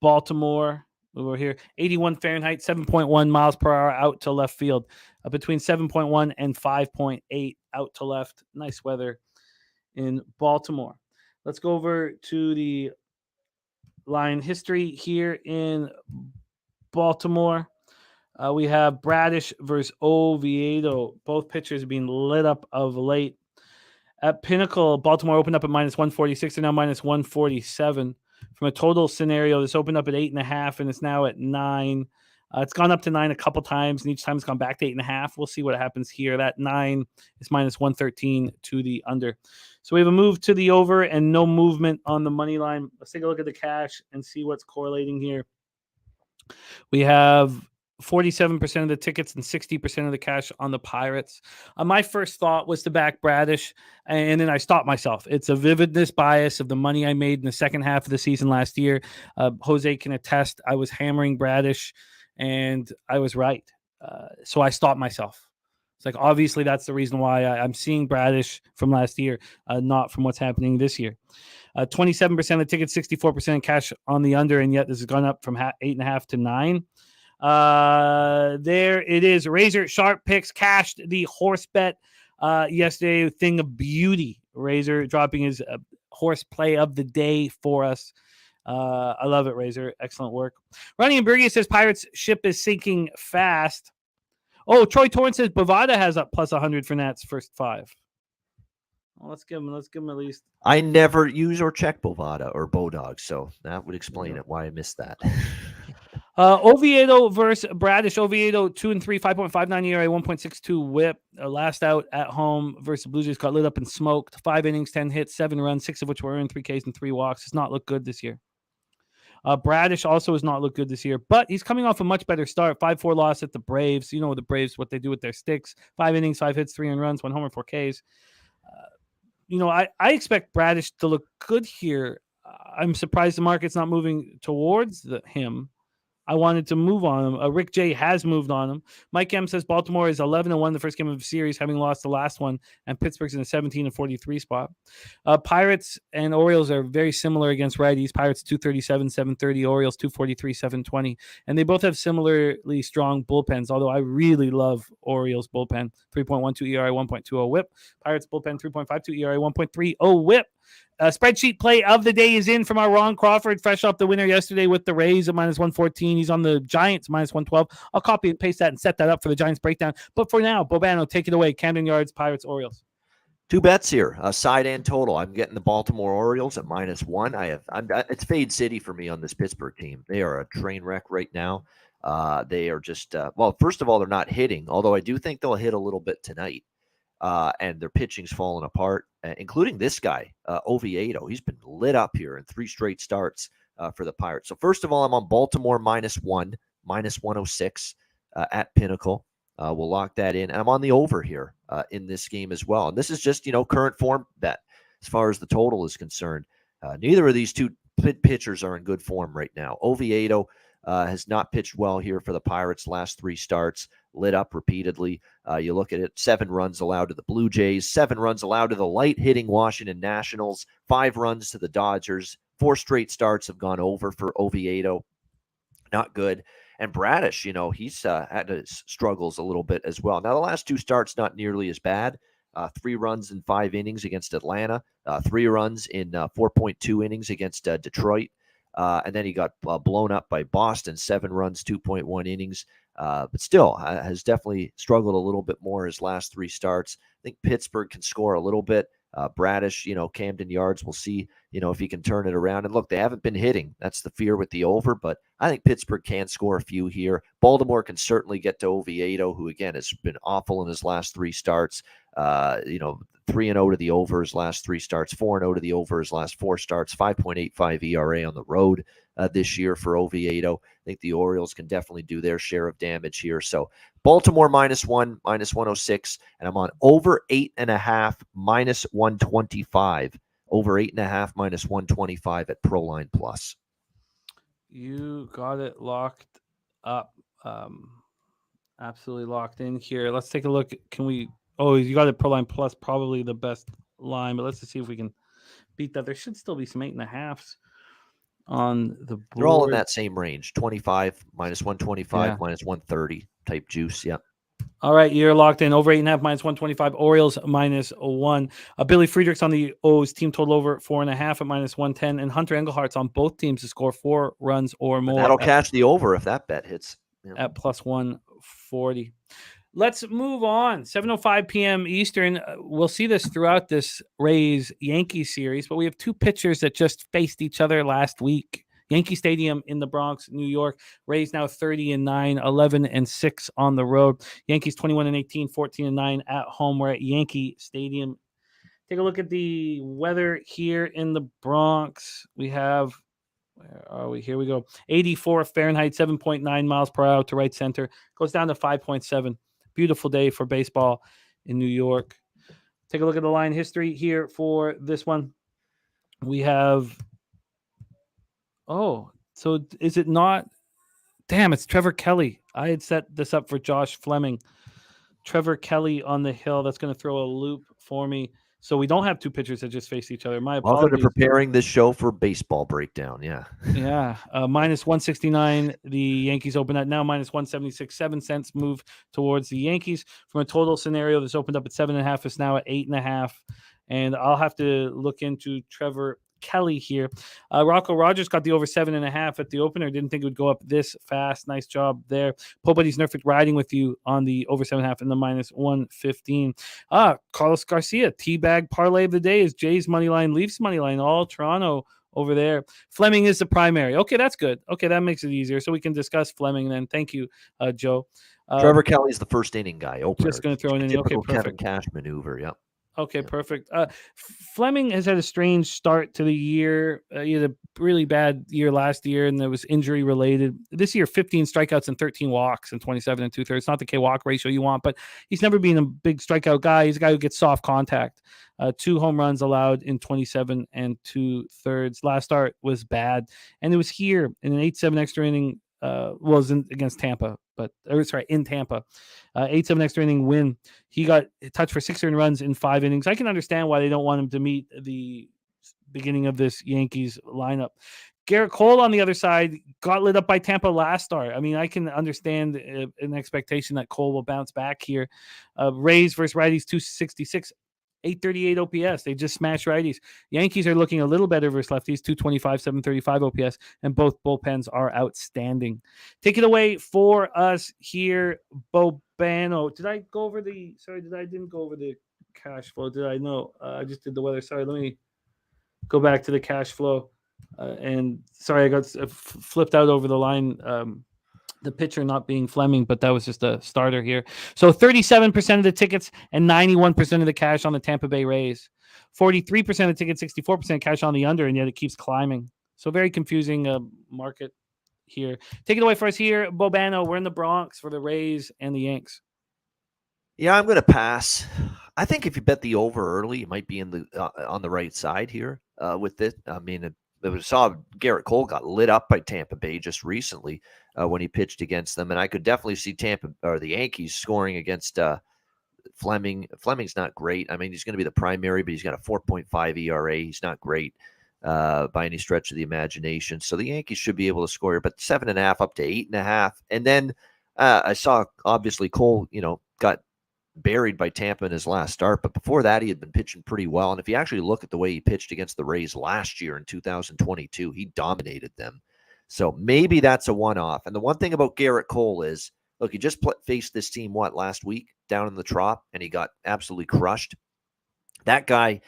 Baltimore. Over here, 81 Fahrenheit, 7.1 miles per hour out to left field, between 7.1 and 5.8 out to left. Nice weather in Baltimore. Let's go over to the line history here in Baltimore. We have Bradish versus Oviedo. Both pitchers being lit up of late. At Pinnacle, Baltimore opened up at minus 146 and now minus 147. From a total scenario, this opened up at 8.5 and it's now at 9. It's gone up to 9 a couple times, and each time it's gone back to 8.5. We'll see what happens here. That 9 is minus 113 to the under. So we have a move to the over and no movement on the money line. Let's take a look at the cash and see what's correlating here. We have 47% of the tickets and 60% of the cash on the Pirates. My first thought was to back Bradish, and then I stopped myself. It's a vividness bias of the money I made in the second half of the season last year. Jose can attest. I was hammering Bradish, and I was right. So I stopped myself. It's like, obviously, that's the reason why I'm seeing Bradish from last year, not from what's happening this year. 27% of the tickets, 64% cash on the under, and yet this has gone up from 8.5 to 9. There it is. Razor Sharp Picks cashed the horse bet yesterday. Thing of beauty. Razor dropping his horse play of the day for us. I love it, Razor. Excellent work. Ronnie and Bergia says Pirates ship is sinking fast. Oh, Troy Torrance says Bovada has up plus 100 for Nats first 5. Well, let's give him at least. I never use or check Bovada or Bodog, so that would explain it why I missed that. Oviedo versus Bradish. Oviedo 2-3, 5.59 ERA, 1.62 WHIP. Last out at home versus Blue Jays got lit up and smoked. 5 innings, 10 hits, 7 runs, 6 of which were earned, 3 Ks and 3 walks. It's not looked good this year. Bradish also has not looked good this year, but he's coming off a much better start. 5-4 loss at the Braves. You know the Braves, what they do with their sticks. 5 innings, 5 hits, 3 earned runs, 1 homer, 4 Ks. I expect Bradish to look good here. I'm surprised the market's not moving towards him. I wanted to move on him. Rick J has moved on him. Mike M says Baltimore is 11-1 the first game of the series, having lost the last one, and Pittsburgh's in a 17-43 spot. Pirates and Orioles are very similar against righties. Pirates 237, 730, Orioles 243, 720, and they both have similarly strong bullpens, although I really love Orioles bullpen. 3.12 ERA, 1.20 WHIP. Pirates bullpen 3.52 ERA, 1.30 WHIP. Spreadsheet play of the day is in from our Ron Crawford, fresh off the winner yesterday with the Rays at minus 114. He's on the Giants minus 112. I'll copy and paste that and set that up for the Giants breakdown. But for now, Bobano, take it away. Camden Yards, Pirates, Orioles. 2 bets here, side and total. I'm getting the Baltimore Orioles at minus 1. It's fade city for me on this Pittsburgh team. They are a train wreck right now. They are just first of all, they're not hitting, although I do think they'll hit a little bit tonight. And their pitching's fallen apart, including this guy, Oviedo. He's been lit up here in 3 straight starts for the Pirates. So first of all, I'm on Baltimore minus 1, minus 106 at Pinnacle. We'll lock that in. And I'm on the over here in this game as well. And this is just, current form bet as far as the total is concerned. Neither of these 2 pitchers are in good form right now. Oviedo has not pitched well here for the Pirates last 3 starts, lit up repeatedly. You look at it, 7 runs allowed to the Blue Jays, 7 runs allowed to the light-hitting Washington Nationals, 5 runs to the Dodgers. 4 straight starts have gone over for Oviedo. Not good. And Bradish, he's had his struggles a little bit as well. Now, the last 2 starts, not nearly as bad. 3 runs in 5 innings against Atlanta, 3 runs in 4.2 innings against Detroit. And then he got blown up by Boston, 7 runs, 2.1 innings. But still has definitely struggled a little bit more his last 3 starts. I think Pittsburgh can score a little bit. Bradish, Camden Yards, we'll see, if he can turn it around. And look, they haven't been hitting. That's the fear with the over, but I think Pittsburgh can score a few here. Baltimore can certainly get to Oviedo, who again has been awful in his last 3 starts. 3-0 to the over his last 3 starts, 4-0 to the over his last 4 starts, 5.85 ERA on the road. this year for Oviedo. I think the Orioles can definitely do their share of damage here. So Baltimore -1, -106, and I'm on over 8.5, -125. Over 8.5, -125 at ProLine Plus. You got it locked up. Absolutely locked in here. Let's take a look. Can we? Oh, you got it ProLine Plus, probably the best line, but let's just see if we can beat that. There should still be some 8.5s on the board. They're all in that same range, 25, -125, -130 type juice. Yeah. All right, you're locked in. Over 8.5, -125. Orioles -1. Billy Friedrichs on the O's team total over 4.5 at -110, and Hunter Englehart's on both teams to score 4 runs or more. That'll catch the over if that bet hits. Yeah. At +140. Let's move on. 7:05 p.m. Eastern. We'll see this throughout this Rays-Yankees series, but we have 2 pitchers that just faced each other last week. Yankee Stadium in the Bronx, New York. Rays now 30-9, 11-6 on the road. Yankees 21-18, 14-9 at home. We're at Yankee Stadium. Take a look at the weather here in the Bronx. We have, where are we? Here we go. 84 Fahrenheit, 7.9 miles per hour to right center. Goes down to 5.7. Beautiful day for baseball in New York. Take a look at the line history here for this one. We have, so is it not? Damn, it's Trevor Kelly. I had set this up for Josh Fleming. Trevor Kelly on the hill. That's going to throw a loop for me. So we don't have 2 pitchers that just face each other. My apologies. Welcome to preparing this show for baseball breakdown. Yeah. Yeah. -169. The Yankees open at now -176. 7 cents move towards the Yankees. From a total scenario, this opened up at 7.5. It's now at 8.5. And I'll have to look into Trevor Kelly here. Rocco Rogers got the over 7.5 at the opener. Didn't think it would go up this fast. Nice job there. Poe Buddy's Nerfed riding with you on the over 7.5 and the -115. Carlos Garcia, teabag parlay of the day is Jays money line, Leafs money line, all Toronto over there. Fleming is the primary. Okay, that's good. Okay, that makes it easier. So we can discuss Fleming then. Thank you, Joe. Trevor Kelly's the first inning guy. Opener. Just going to throw in. Okay, Kevin perfect. Cash maneuver. Yep. Okay, perfect. Fleming has had a strange start to the year. He had a really bad year last year, and it was injury related. This year, 15 strikeouts and 13 walks and 27 2/3. Not the K-walk ratio you want, but he's never been a big strikeout guy. He's a guy who gets soft contact. 2 home runs allowed in 27 2/3. Last start was bad, and it was here in an 8-7 extra inning. Was against Tampa, in Tampa. 8-7 extra inning win. He got touched for 6 earned runs in 5 innings. I can understand why they don't want him to meet the beginning of this Yankees lineup. Garrett Cole on the other side got lit up by Tampa last start. I mean, I can understand an expectation that Cole will bounce back here. Rays versus righties, 266. 838 OPS. They just smashed righties. Yankees are looking a little better versus lefties, 225, 735 OPS, and both bullpens are outstanding. Take it away for us here, Bobano. Did I go over the, I didn't go over the cash flow. Did I? No, I just did the weather. Sorry, let me go back to the cash flow. And sorry, I got flipped out over the line. The pitcher not being Fleming, but that was just a starter here. So 37% of the tickets and 91% of the cash on the Tampa Bay Rays. 43% of the tickets, 64% cash on the under, and yet it keeps climbing. So very confusing market here. Take it away for us here, Bobano. We're in the Bronx for the Rays and the Yanks. Yeah, I'm going to pass. I think if you bet the over early, you might be in the on the right side here with it. I mean, we saw Garrett Cole got lit up by Tampa Bay just recently when he pitched against them, and I could definitely see the Yankees scoring against Fleming. Fleming's not great. I mean, he's going to be the primary, but he's got a 4.5 ERA. He's not great by any stretch of the imagination. So the Yankees should be able to score here, but 7.5 up to 8.5, and then I saw obviously Cole, got buried by Tampa in his last start, but before that he had been pitching pretty well. And if you actually look at the way he pitched against the Rays last year in 2022, he dominated them. So maybe that's a one-off. And the one thing about Garrett Cole is, look, he just faced this team last week down in the Trop, and he got absolutely crushed. That guy,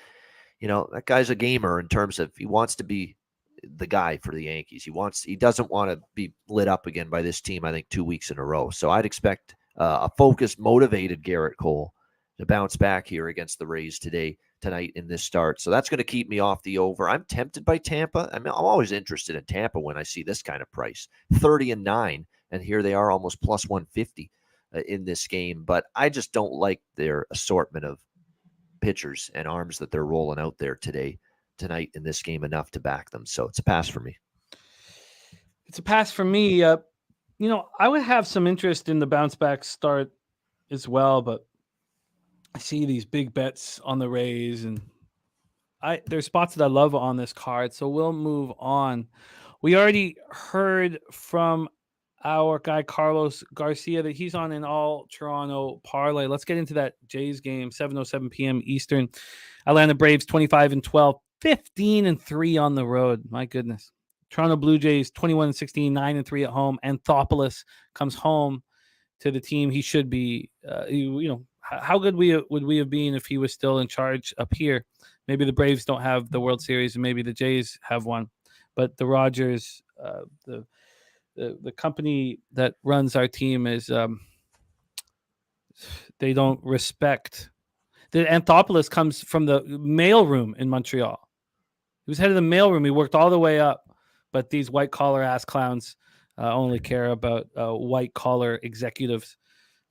that guy's a gamer in terms of he wants to be the guy for the Yankees. He doesn't want to be lit up again by this team, I think 2 weeks in a row. So I'd expect a focused, motivated Garrett Cole to bounce back here against the Rays today. tonight in this start. So that's going to keep me off the over. I'm tempted by Tampa. I mean, I'm always interested in Tampa when I see this kind of price, 30-9, and here they are almost plus 150 in this game. But I just don't like their assortment of pitchers and arms that they're rolling out there tonight in this game enough to back them. So it's a pass for me. It's a pass for me. I would have some interest in the bounce back start as well, but I see these big bets on the Rays, and there's spots that I love on this card, so we'll move on. We already heard from our guy Carlos Garcia that he's on an all Toronto parlay. Let's get into that Jays game, 7:07 p.m. Eastern. Atlanta Braves 25-12, 15-3 on the road. My goodness. Toronto Blue Jays 21-16, 9-3 at home. Anthopoulos comes home to the team. He should be, how good would we have been if he was still in charge up here? Maybe the Braves don't have the World Series, and maybe the Jays have one. But the Rogers, the company that runs our team is they don't respect. The Anthopoulos comes from the mailroom in Montreal. He was head of the mailroom. He worked all the way up, but these white collar ass clowns only care about white collar executives.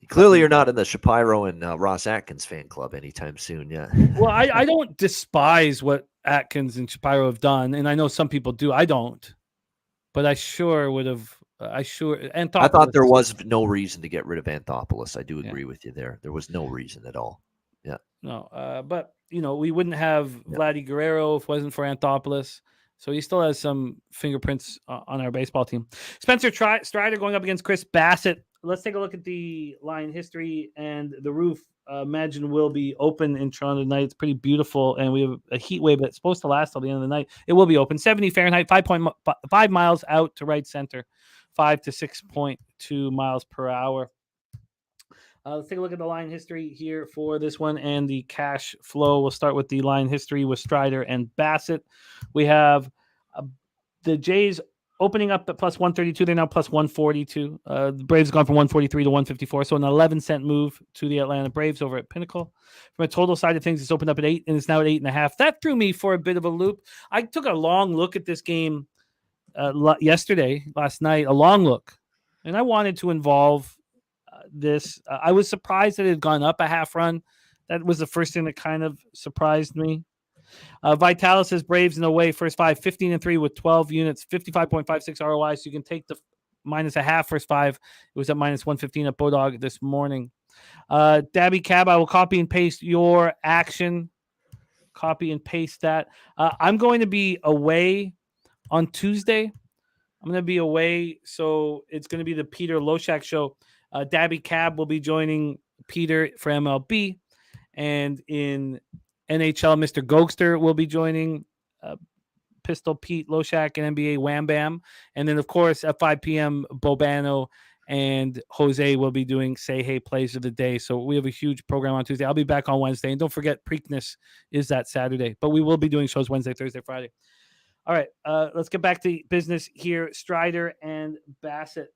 Clearly, you're not in the Shapiro and Ross Atkins fan club anytime soon. Yeah. Well, I don't despise what Atkins and Shapiro have done, and I know some people do. I don't, but I sure would have. I thought there was no reason to get rid of Anthopoulos. I do agree with you there. There was no reason at all. Yeah. No, but we wouldn't have Vladdy Guerrero if it wasn't for Anthopoulos. So he still has some fingerprints on our baseball team. Spencer Strider going up against Chris Bassett. Let's take a look at the line history, and the roof, imagine, will be open in Toronto tonight. It's pretty beautiful, and we have a heat wave that's supposed to last till the end of the night. It will be open. 70 Fahrenheit, 5.5 miles out to right center, 5 to 6.2 miles per hour. Let's take a look at the line history here for this one and the cash flow. We'll start with the line history with Strider and Bassett. We have the Jays opening up at plus 132. They're now plus 142. The Braves have gone from 143 to 154. So an 11-cent move to the Atlanta Braves over at Pinnacle. From a total side of things, it's opened up at 8, and it's now at 8.5. That threw me for a bit of a loop. I took a long look at this game last night, a long look, and I wanted to involve this. I was surprised that it had gone up a half run. That was the first thing that kind of surprised me. Vitalis says Braves in the way, first 5, 15-3 with 12 units, 55.56 ROI. So you can take the minus a half first 5. It was at minus 115 at Bodog this morning. Dabby Cab, I will copy and paste your action. Copy and paste that. I'm going to be away on Tuesday. I'm going to be away, so it's going to be the Peter Loshak show. Dabby Cab will be joining Peter for MLB, and in NHL, Mr. Gokster will be joining Pistol Pete Loshak and NBA Wham Bam. And then, of course, at 5 p.m., Bobano and Jose will be doing Say Hey Plays of the Day. So we have a huge program on Tuesday. I'll be back on Wednesday. And don't forget, Preakness is that Saturday. But we will be doing shows Wednesday, Thursday, Friday. All right, let's get back to business here. Strider and Bassett.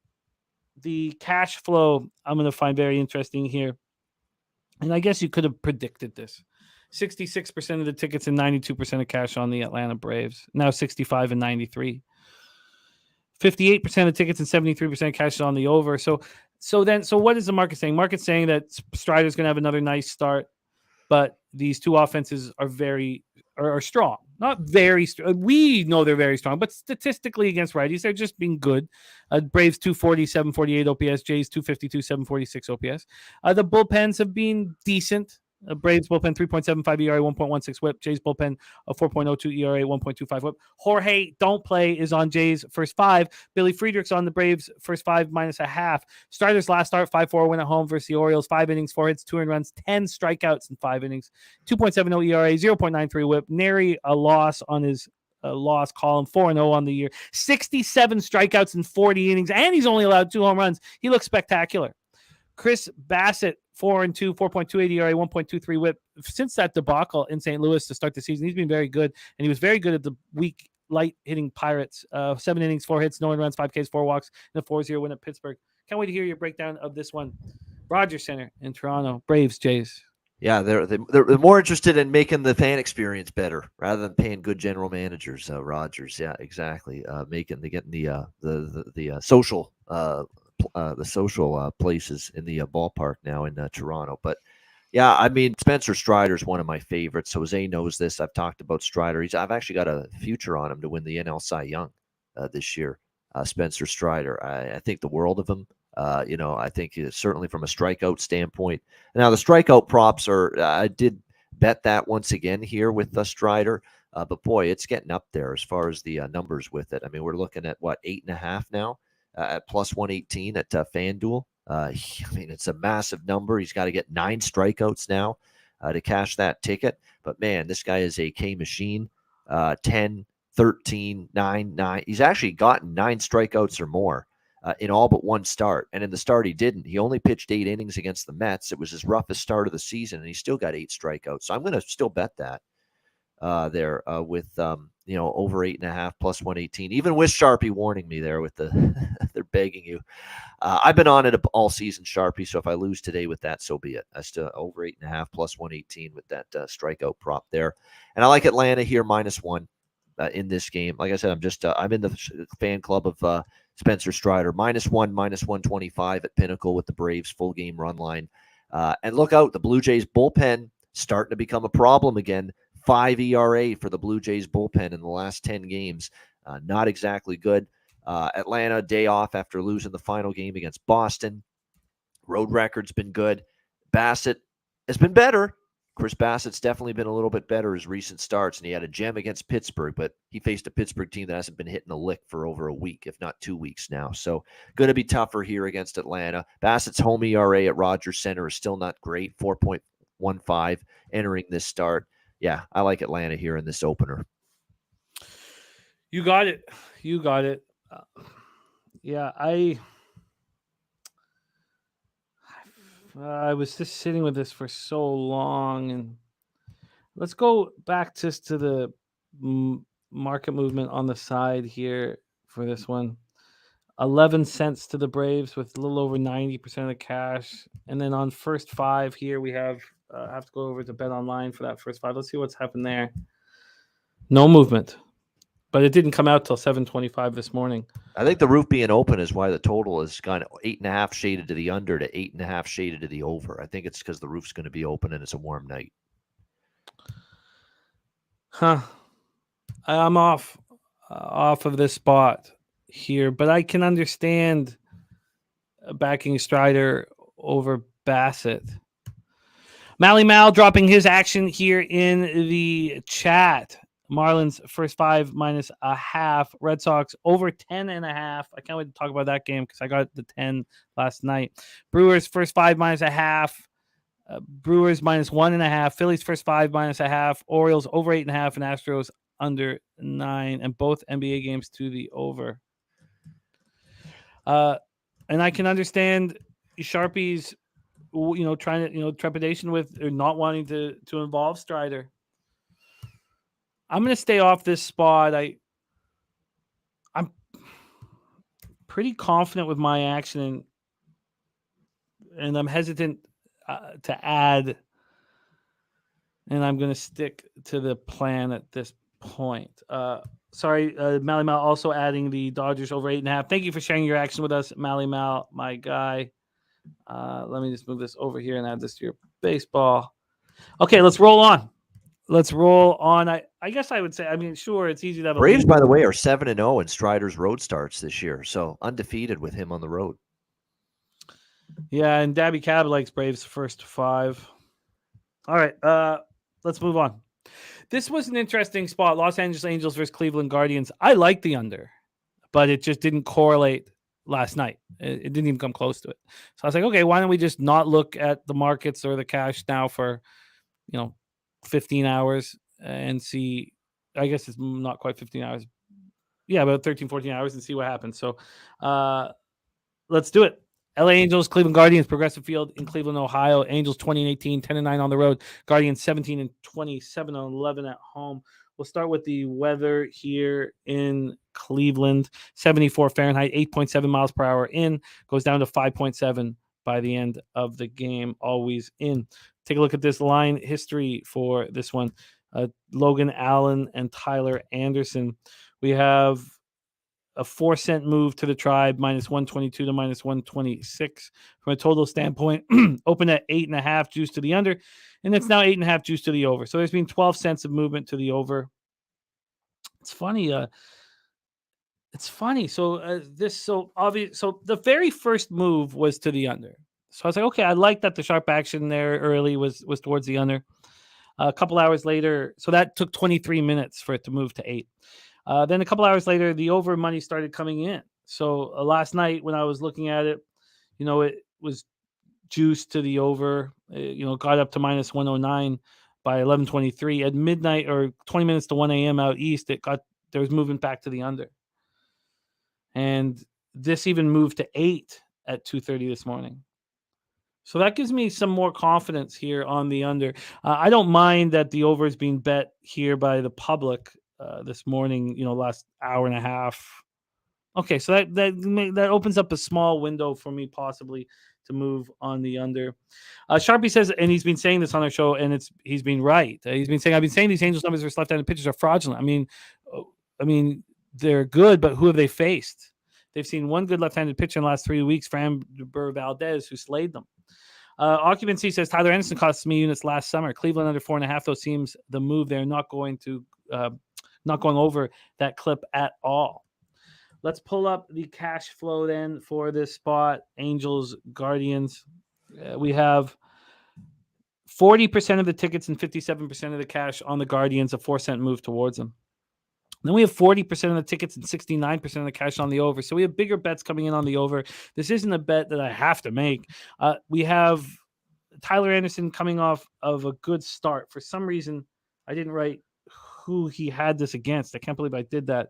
The cash flow I'm going to find very interesting here. And I guess you could have predicted this. 66% of the tickets and 92% of cash on the Atlanta Braves. Now 65 and 93. 58% of tickets and 73% of cash on the over. So what is the market saying? Market's saying that Strider's going to have another nice start, but these two offenses are strong. Not very strong. We know they're very strong, but statistically against righties, they're just being good. Braves 240, 748 OPS. Jays 252, 746 OPS. The bullpens have been decent. Braves bullpen 3.75 ERA, 1.16 whip. Jays bullpen 4.02 ERA, 1.25 whip. Jorge Don't Play is on Jays first 5. Billy Friedrich's on the Braves first 5 minus a half. Strider's last start 5-4 win at home versus the Orioles. 5 innings, 4 hits, 2 earned runs, 10 strikeouts in 5 innings. 2.70 ERA, 0.93 whip. Nary a loss on his loss column. 4-0 on the year. 67 strikeouts in 40 innings, and he's only allowed 2 home runs. He looks spectacular. Chris Bassett, 4-2, 4.28 ERA, 1.23 whip. Since that debacle in St. Louis to start the season, he's been very good, and he was very good at the weak, light-hitting Pirates. 7 innings, 4 hits, no earned runs, 5 Ks, 4 walks, and a 4-0 win at Pittsburgh. Can't wait to hear your breakdown of this one. Rogers Center in Toronto. Braves, Jays. Yeah, they're more interested in making the fan experience better rather than paying good general managers. Rogers, yeah, exactly. Getting the social places in the ballpark now in Toronto. But yeah, I mean Spencer Strider is one of my favorites. So Jose knows this. I've talked about Strider. I've actually got a future on him to win the NL Cy Young this year. Spencer Strider, I think the world of him. I think certainly from a strikeout standpoint. Now the strikeout props are. I did bet that once again here with the Strider, but boy, it's getting up there as far as the numbers with it. I mean, we're looking at what 8.5 now at plus 118 at FanDuel. I mean, it's a massive number. He's got to get 9 strikeouts now to cash that ticket. But man, this guy is a K machine. 10, 13, 9, 9. He's actually gotten 9 strikeouts or more in all but one start. And in the start, he didn't. He only pitched 8 innings against the Mets. It was his roughest start of the season, and he still got 8 strikeouts. So I'm going to still bet that with over 8.5 plus 118. Even with Sharpie warning me there with the they're begging you. I've been on it all season, Sharpie. So if I lose today with that, so be it. I still over 8.5 plus 118 with that strikeout prop there. And I like Atlanta here -1 in this game. Like I said, I'm in the fan club of Spencer Strider -1, -125 at Pinnacle with the Braves full game run line. And look out, the Blue Jays bullpen starting to become a problem again. 5 ERA for the Blue Jays bullpen in the last 10 games. Not exactly good. Atlanta, day off after losing the final game against Boston. Road record's been good. Bassett has been better. Chris Bassett's definitely been a little bit better his recent starts, and he had a gem against Pittsburgh, but he faced a Pittsburgh team that hasn't been hitting a lick for over a week, if not 2 weeks now. So going to be tougher here against Atlanta. Bassett's home ERA at Rogers Center is still not great, 4.15 entering this start. Yeah, I like Atlanta here in this opener. You got it. Yeah, I was just sitting with this for so long, and let's go back just to the market movement on the side here for this one. 11 cents to the Braves with a little over 90% of the cash, and then on first 5 here we have to go over to Bet Online for that first 5. Let's see what's happened there. No movement, but it didn't come out till 7:25 this morning. I think the roof being open is why the total is kind of 8.5 shaded to the under to 8.5 shaded to the over. I think it's because the roof's going to be open and it's a warm night. I'm off of this spot here, but I can understand backing Strider over Bassett. Mally Mal dropping his action here in the chat. Marlins first 5 -0.5. Red Sox over 10.5. I can't wait to talk about that game because I got the 10 last night. Brewers first 5 -0.5. Brewers -1.5. Phillies first 5 -0.5. Orioles over 8.5 and Astros under 9, and both NBA games to the over. And I can understand Sharpie's trying to trepidation with or not wanting to involve Strider. I'm going to stay off this spot. I'm pretty confident with my action, and I'm hesitant to add, and I'm going to stick to the plan at this point. Sorry, Mally Mal also adding the Dodgers over 8.5. Thank you for sharing your action with us, Mally Mal, my guy. Let me just move this over here and add this to your baseball. Okay, let's roll on. I guess I would say, sure, it's easy to have Braves, by the way, are 7-0 in Strider's road starts this year, so undefeated with him on the road. Yeah, and Dabby Cab likes Braves first 5. All right, let's move on. This was an interesting spot. Los Angeles Angels versus Cleveland Guardians. I like the under, but it just didn't correlate last night. It didn't even come close to it. So I was like, okay, why don't we just not look at the markets or the cash now for, 15 hours and see. I guess it's not quite 15 hours. Yeah, about 13, 14 hours and see what happens. So let's do it. LA Angels, Cleveland Guardians, Progressive Field in Cleveland, Ohio. Angels 20-18, 10-9 on the road. Guardians 17-20, 7-11 at home. We'll start with the weather here in Cleveland. 74 Fahrenheit, 8.7 miles per hour in. Goes down to 5.7 by the end of the game. Always in. take a look at this line history for this one. Logan Allen and Tyler Anderson. We have a 4-cent move to the Tribe, minus 122 to minus 126. From a total standpoint, open at 8.5 juice to the under, and it's now 8.5 juice to the over. So there's been 12 cents of movement to the over. It's funny. So So the very first move was to the under. So I was like, okay, I like that the sharp action there early was towards the under. A couple hours later, so that took 23 minutes for it to move to 8. Then a couple hours later, the over money started coming in. So last night when I was looking at it, it was juiced to the over. Got up to minus 109 by 11:23 at midnight, or 20 minutes to 1 a.m. out east. There was movement back to the under, and this even moved to 8 at 2:30 this morning. So that gives me some more confidence here on the under. I don't mind that the over is being bet here by the public this morning, last hour and a half. Okay, so that opens up a small window for me possibly to move on the under. Sharpie says, and he's been saying this on our show, and he's been right. He's been saying, I've been saying these Angels numbers versus left-handed pitchers are fraudulent. I mean, they're good, but who have they faced? They've seen one good left-handed pitcher in the last 3 weeks, Framber Valdez, who slayed them. Occupancy says Tyler Anderson cost me units last summer. Cleveland under 4.5, though, seems the move. They're not going over that clip at all. Let's pull up the cash flow then for this spot. Angels, Guardians. We have 40% of the tickets and 57% of the cash on the Guardians, a 4-cent move towards them. Then we have 40% of the tickets and 69% of the cash on the over. So we have bigger bets coming in on the over. This isn't a bet that I have to make. We have Tyler Anderson coming off of a good start. For some reason, I didn't write who he had this against. I can't believe I did that.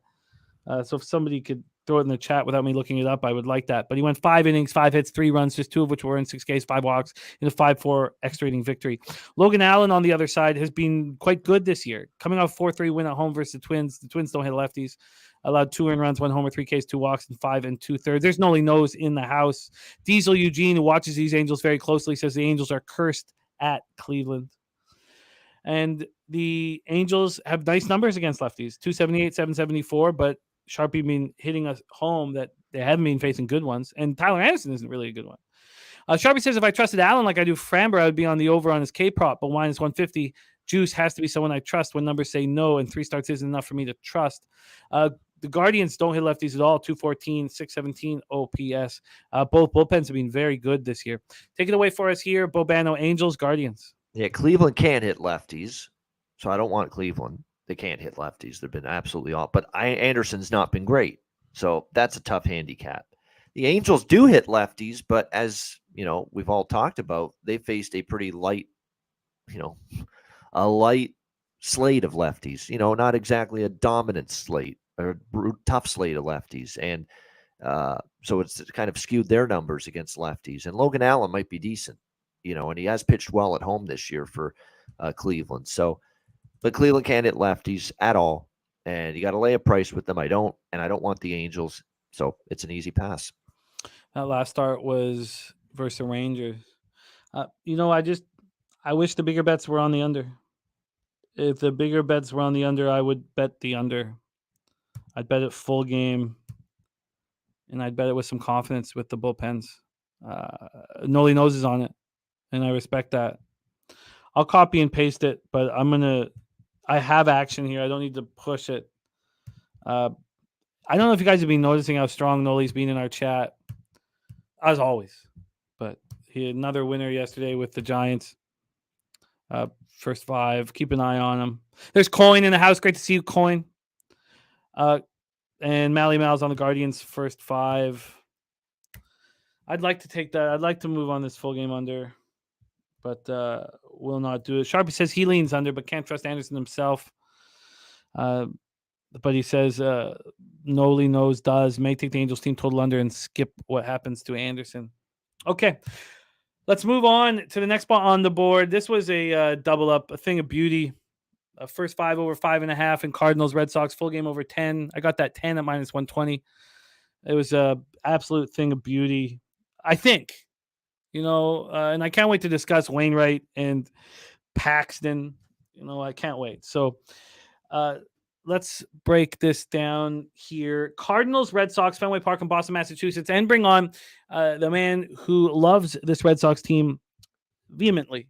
So if somebody could throw it in the chat without me looking it up, I would like that. But he went 5 innings, 5 hits, 3 runs, just 2 of which were in 6 Ks, 5 walks in a 5-4 extra inning victory. Logan Allen on the other side has been quite good this year. Coming off 4-3 win at home versus the Twins. The Twins don't hit lefties. Allowed 2 earned runs, 1 homer, 3 Ks, 2 walks, and 5 2/3. There's Noli Knows in the house. Diesel Eugene, who watches these Angels very closely, says the Angels are cursed at Cleveland. And the Angels have nice numbers against lefties, 278, 774, but Sharpie been hitting us home that they haven't been facing good ones. And Tyler Anderson isn't really a good one. Sharpie says, if I trusted Allen like I do Framber, I would be on the over on his K-prop, but minus 150. Juice has to be someone I trust when numbers say no, and 3 starts isn't enough for me to trust. The Guardians don't hit lefties at all, 214, 617 OPS. Both bullpens have been very good this year. Take it away for us here, Bobano, Angels, Guardians. Yeah, Cleveland can't hit lefties, so I don't want Cleveland. They can't hit lefties. They've been absolutely off. But Anderson's not been great. So that's a tough handicap. The Angels do hit lefties, but as we've all talked about, they faced a pretty light, a light slate of lefties. Not exactly a dominant slate or a tough slate of lefties. And so it's kind of skewed their numbers against lefties. And Logan Allen might be decent, and he has pitched well at home this year for Cleveland. But Cleveland can't hit lefties at all, and you got to lay a price with them. I don't want the Angels, so it's an easy pass. That last start was versus the Rangers. I wish the bigger bets were on the under. If the bigger bets were on the under, I would bet the under. I'd bet it full game, and I'd bet it with some confidence with the bullpens. Noli Knows is on it, and I respect that. I'll copy and paste it, but I have action here. I don't need to push it. I don't know if you guys have been noticing how strong Noli's been in our chat, as always. But he had another winner yesterday with the Giants. First 5. Keep an eye on him. There's Coin in the house. Great to see you, Coin. And Mally Mal's on the Guardians' first 5. I'd like to take that. I'd like to move on this full game under, but will not do it. Sharpie says he leans under, but can't trust Anderson himself. But he says Noli Knows does. May take the Angels team total under and skip what happens to Anderson. Okay, let's move on to the next spot on the board. This was a double up, a thing of beauty. First 5 over 5.5 and Cardinals, Red Sox, full game over 10. I got that 10 at minus 120. It was a absolute thing of beauty. I think, and I can't wait to discuss Wainwright and Paxton. I can't wait. So let's break this down here. Cardinals, Red Sox, Fenway Park in Boston, Massachusetts, and bring on the man who loves this Red Sox team vehemently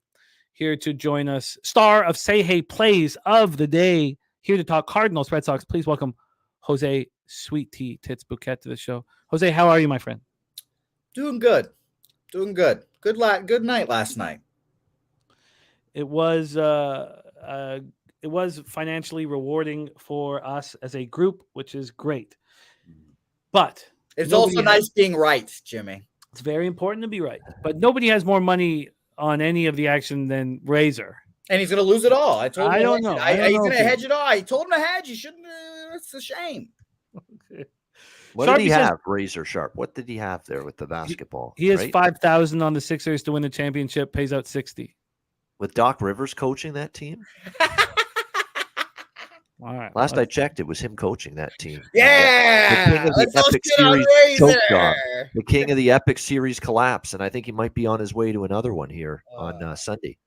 here to join us. Star of Say Hey Plays of the day, here to talk Cardinals, Red Sox. Please welcome Jose Sweet Tea Tits Bouquet to the show. Jose, how are you, my friend? Doing good. Good night last night. It was financially rewarding for us as a group, which is great. But it's also nice being right, Jimmy. It's very important to be right. But nobody has more money on any of the action than Razor. And he's going to lose it all. I told him. I don't know. He's going to hedge it all. I told him to hedge. He shouldn't. It's a shame. Okay. What did he have, Razor Sharp? What did he have there with the basketball? He has 5,000 on the Sixers to win the championship, pays out 60. With Doc Rivers coaching that team? All right. Last I checked, it was him coaching that team. Yeah. The king of the Epic Series choke job. The king of the Epic Series collapse. And I think he might be on his way to another one here on Sunday.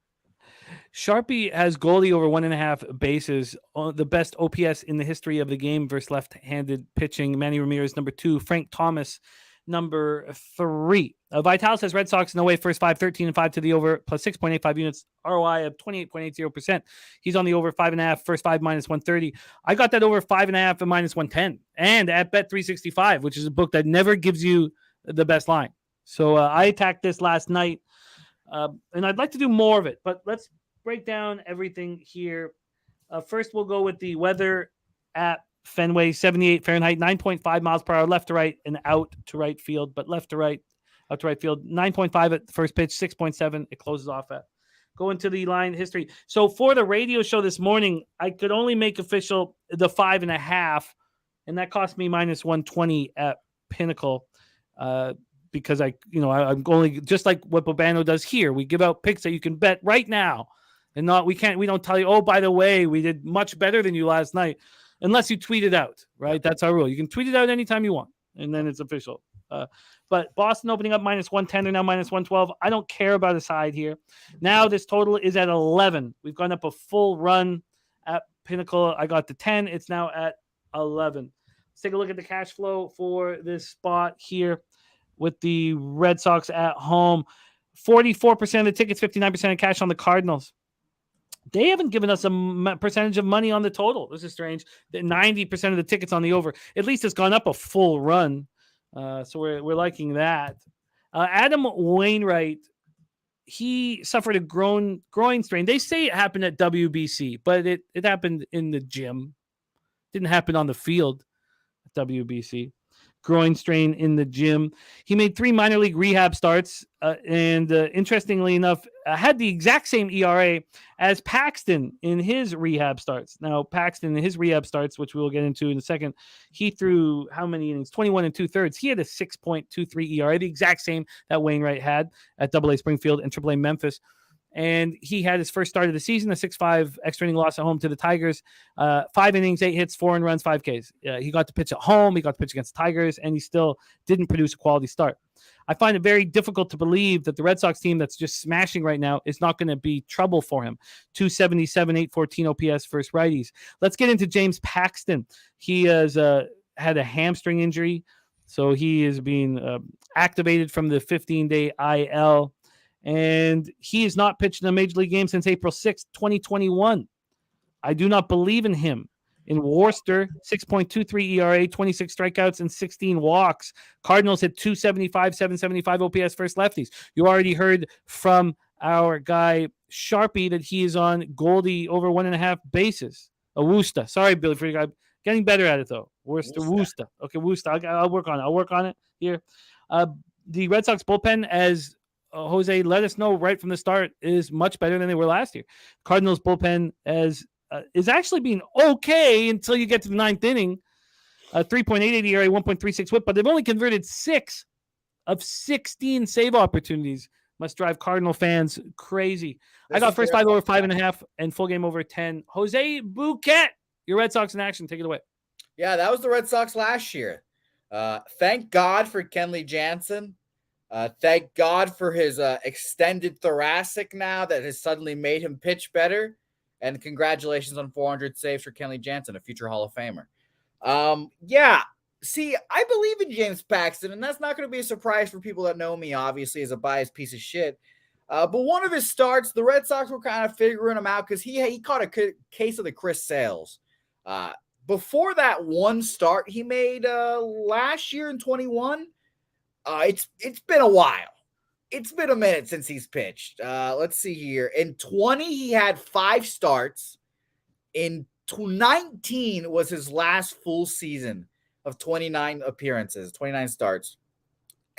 Sharpie has goalie over 1.5 bases, the best OPS in the history of the game versus left-handed pitching. Manny Ramirez, number 2. Frank Thomas, number 3. Vitalis has Red Sox in the way, first 5, 13-5 to the over, plus 6.85 units, ROI of 28.80%. He's on the over 5.5, first 5, minus 130. I got that over 5.5 and minus 110. And at Bet365, which is a book that never gives you the best line. So I attacked this last night, and I'd like to do more of it, but let's break down everything here. First, we'll go with the weather at Fenway, 78 Fahrenheit, 9.5 miles per hour, left to right and out to right field, but left to right, out to right field, 9.5 at the first pitch, 6.7 it closes off at. Go into the line history. So for the radio show this morning, I could only make official the 5.5, and that cost me minus 120 at Pinnacle. Because I'm only, just like what Bobano does here. We give out picks that you can bet right now, and we don't tell you, oh, by the way, we did much better than you last night, unless you tweet it out, right? That's our rule. You can tweet it out anytime you want, and then it's official. But Boston opening up minus 110, they're now minus 112. I don't care about a side here. Now this total is at 11. We've gone up a full run at Pinnacle. I got the 10. It's now at 11. Let's take a look at the cash flow for this spot here with the Red Sox at home. 44% of the tickets, 59% of cash on the Cardinals. They haven't given us a percentage of money on the total. This is strange. 90% of the tickets on the over. At least it's gone up a full run. So we're liking that. Adam Wainwright, he suffered a groin strain. They say it happened at WBC, but it happened in the gym. Didn't happen on the field at WBC. Groin strain in the gym. He made 3 minor league rehab starts, and interestingly enough, had the exact same ERA as Paxton in his rehab starts. Now, Paxton in his rehab starts, which we will get into in a second, he threw how many innings? 21 2/3. He had a 6.23 ERA, the exact same that Wainwright had at AA Springfield and AAA Memphis. And he had his first start of the season, a 6-5 extra inning loss at home to the Tigers. 5 innings, 8 hits, 4 runs, 5 Ks. He got to pitch at home. He got to pitch against the Tigers, and he still didn't produce a quality start. I find it very difficult to believe that the Red Sox team that's just smashing right now is not going to be trouble for him. 277, 814 OPS versus righties. Let's get into James Paxton. He has had a hamstring injury, so he is being activated from the 15-day IL. And he has not pitched in a major league game since April 6th, 2021. I do not believe in him. In Worcester, 6.23 ERA, 26 strikeouts, and 16 walks. Cardinals hit 275, 775 OPS versus lefties. You already heard from our guy Sharpie that he is on Goldie over 1.5 bases. Worcester. Sorry, Billy, for your guy. Getting better at it, though. Worcester. Okay, Worcester. I'll work on it. I'll work on it here. The Red Sox bullpen, as Jose let us know right from the start, is much better than they were last year. Cardinals bullpen is actually being okay until you get to the 9th inning. 3.88 ERA, 1.36 WHIP, but they've only converted 6 of 16 save opportunities. Must drive Cardinal fans crazy. I got first 5 over 5.5 and full game over 10. Jose Bouquet, your Red Sox in action. Take it away. Yeah, that was the Red Sox last year. Thank God for Kenley Jansen. Thank God for his extended thoracic now that has suddenly made him pitch better. And congratulations on 400 saves for Kenley Jansen, a future Hall of Famer. Yeah. See, I believe in James Paxton, and that's not going to be a surprise for people that know me, obviously, as a biased piece of shit. But one of his starts, the Red Sox were kind of figuring him out because he caught a case of the Chris Sales. Before that one start he made last year in 21, it's been a while. It's been a minute since he's pitched. Let's see here. In 20, he had 5 starts. In 19 was his last full season of 29 appearances, 29 starts.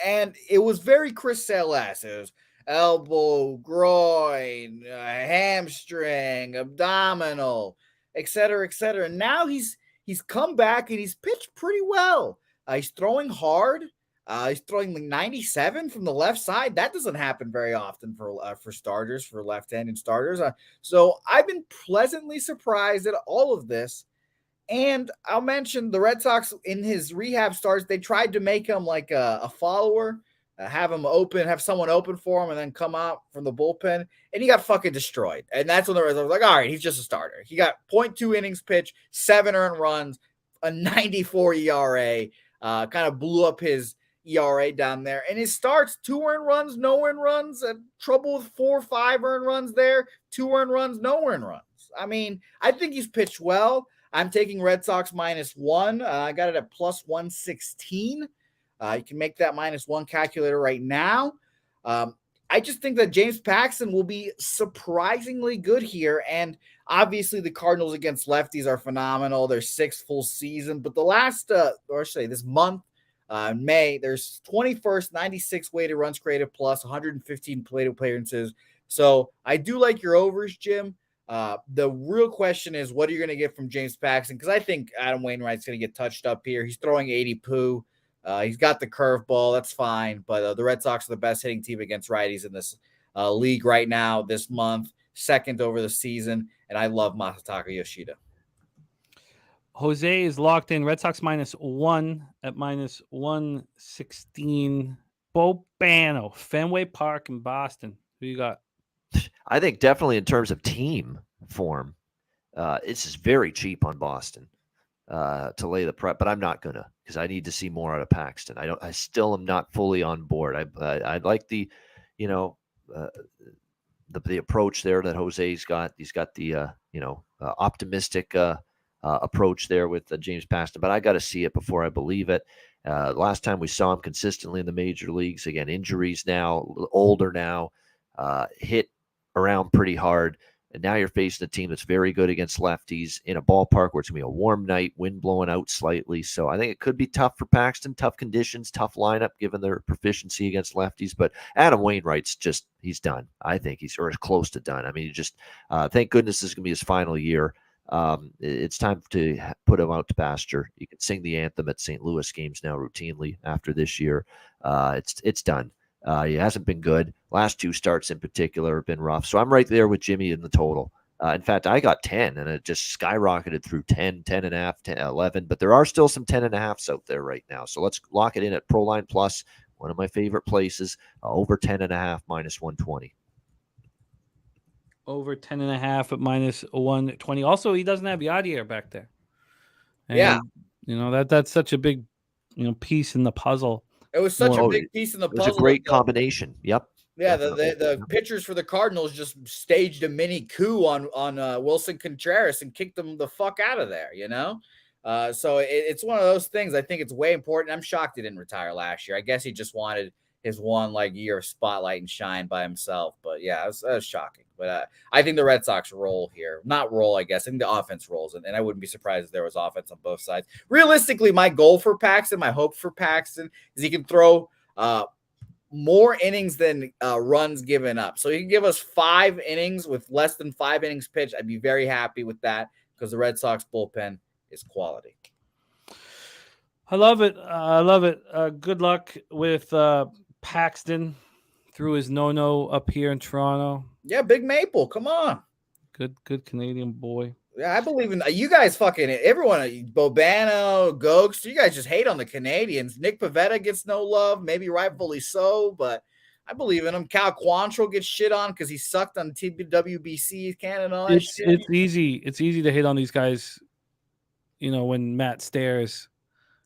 And it was very Chris Sale-esque. It was elbow, groin, hamstring, abdominal, et cetera, et cetera. And now he's come back and he's pitched pretty well. He's throwing hard. He's throwing like 97 from the left side. That doesn't happen very often for starters, for left-handed starters. So I've been pleasantly surprised at all of this. And I'll mention the Red Sox in his rehab starts, they tried to make him like a follower, have him open, have someone open for him, and then come out from the bullpen. And he got fucking destroyed. And that's when the Red Sox were like, all right, he's just a starter. He got 0.2 innings pitched, 7 earned runs, a 94 ERA, kind of blew up his ERA down there. And his starts, 2 earned runs, no earned runs, trouble with 4 or 5 earned runs there, 2 earned runs, no earned runs. I mean, I think he's pitched well. I'm taking Red Sox -1. I got it at +116. You can make that -1 calculator right now. I just think that James Paxton will be surprisingly good here. And obviously the Cardinals against lefties are phenomenal. Their 6th full season. But the last, or I should say this month, May, there's 21st, 96 weighted runs created plus 115 plate appearances. So I do like your overs, Jim. The real question is, what are you going to get from James Paxton? Because I think Adam Wainwright's going to get touched up here. He's throwing 80 poo. He's got the curveball. That's fine. But the Red Sox are the best hitting team against righties in this league right now, this month, 2nd over the season. And I love Masataka Yoshida. Jose is locked in. Red Sox -1 at -116. Bobano, Fenway Park in Boston. Who you got? I think definitely in terms of team form, it's just very cheap on Boston to lay the prep, but I'm not gonna because I need to see more out of Paxton. I still am not fully on board. I like the, the approach there that Jose's got. He's got the optimistic approach there with James Paxton, but I got to see it before I believe it. Last time we saw him consistently in the major leagues, again, injuries now, older now, hit around pretty hard. And now you're facing a team that's very good against lefties in a ballpark where it's going to be a warm night, wind blowing out slightly. So I think it could be tough for Paxton, tough conditions, tough lineup given their proficiency against lefties. But Adam Wainwright's he's done. I think he's or is close to done. I mean, thank goodness this is going to be his final year. It's time to put him out to pasture. You can sing the anthem at St. Louis games now routinely after this year. It's done. He hasn't been good. Last 2 starts in particular have been rough. So I'm right there with Jimmy in the total. In fact, I got 10, and it just skyrocketed through 10, 10.5, 10, 11. But there are still some 10.5s out there right now. So let's lock it in at ProLine Plus, one of my favorite places, over 10.5, -120. Over 10.5 at -120. Also, he doesn't have Yadier back there. And, yeah. That's such a big, piece in the puzzle. It was such a big piece in the puzzle. It was a great combination. Yep. Yeah, the pitchers for the Cardinals just staged a mini coup on Wilson Contreras and kicked them the fuck out of there, So it's one of those things. I think it's way important. I'm shocked he didn't retire last year. I guess he just wanted his one year of spotlight and shine by himself. But yeah, it was shocking. But I think the Red Sox roll here. Not roll, I guess. I think the offense rolls. And I wouldn't be surprised if there was offense on both sides. Realistically, my goal for Paxton, my hope for Paxton is he can throw more innings than runs given up. So he can give us 5 innings with less than 5 innings pitched. I'd be very happy with that because the Red Sox bullpen is quality. I love it. I love it. Good luck with Paxton through his no up here in Toronto. Yeah, Big Maple. Come on. Good Canadian boy. Yeah, I believe in you guys. Fucking everyone, Bobano, Gokes. You guys just hate on the Canadians. Nick Pivetta gets no love, maybe rightfully so, but I believe in him. Cal Quantrill gets shit on because he sucked on WBC Canada and all that shit. It's easy. It's easy to hate on these guys. You know, when Matt Stairs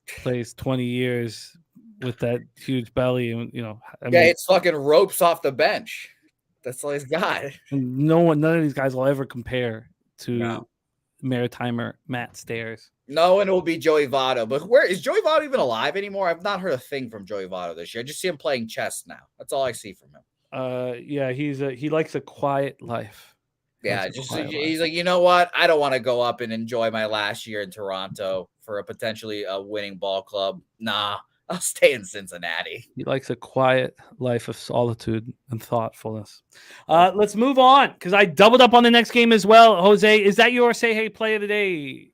plays 20 years with that huge belly, and I mean, it's fucking ropes off the bench. That's all he's got. none of these guys will ever compare to No. Maritimer Matt Stairs. No one will be Joey Votto. But where is Joey Votto even alive anymore? I've not heard a thing from Joey Votto this year. I just see him playing chess now. That's all I see from him. Yeah, he likes a quiet life. Yeah, he's like, you know what? I don't want to go up and enjoy my last year in Toronto for a potentially winning ball club. Nah, I'll stay in Cincinnati. He likes a quiet life of solitude and thoughtfulness. Let's move on because I doubled up on the next game as well. Jose, is that your say hey play of the day?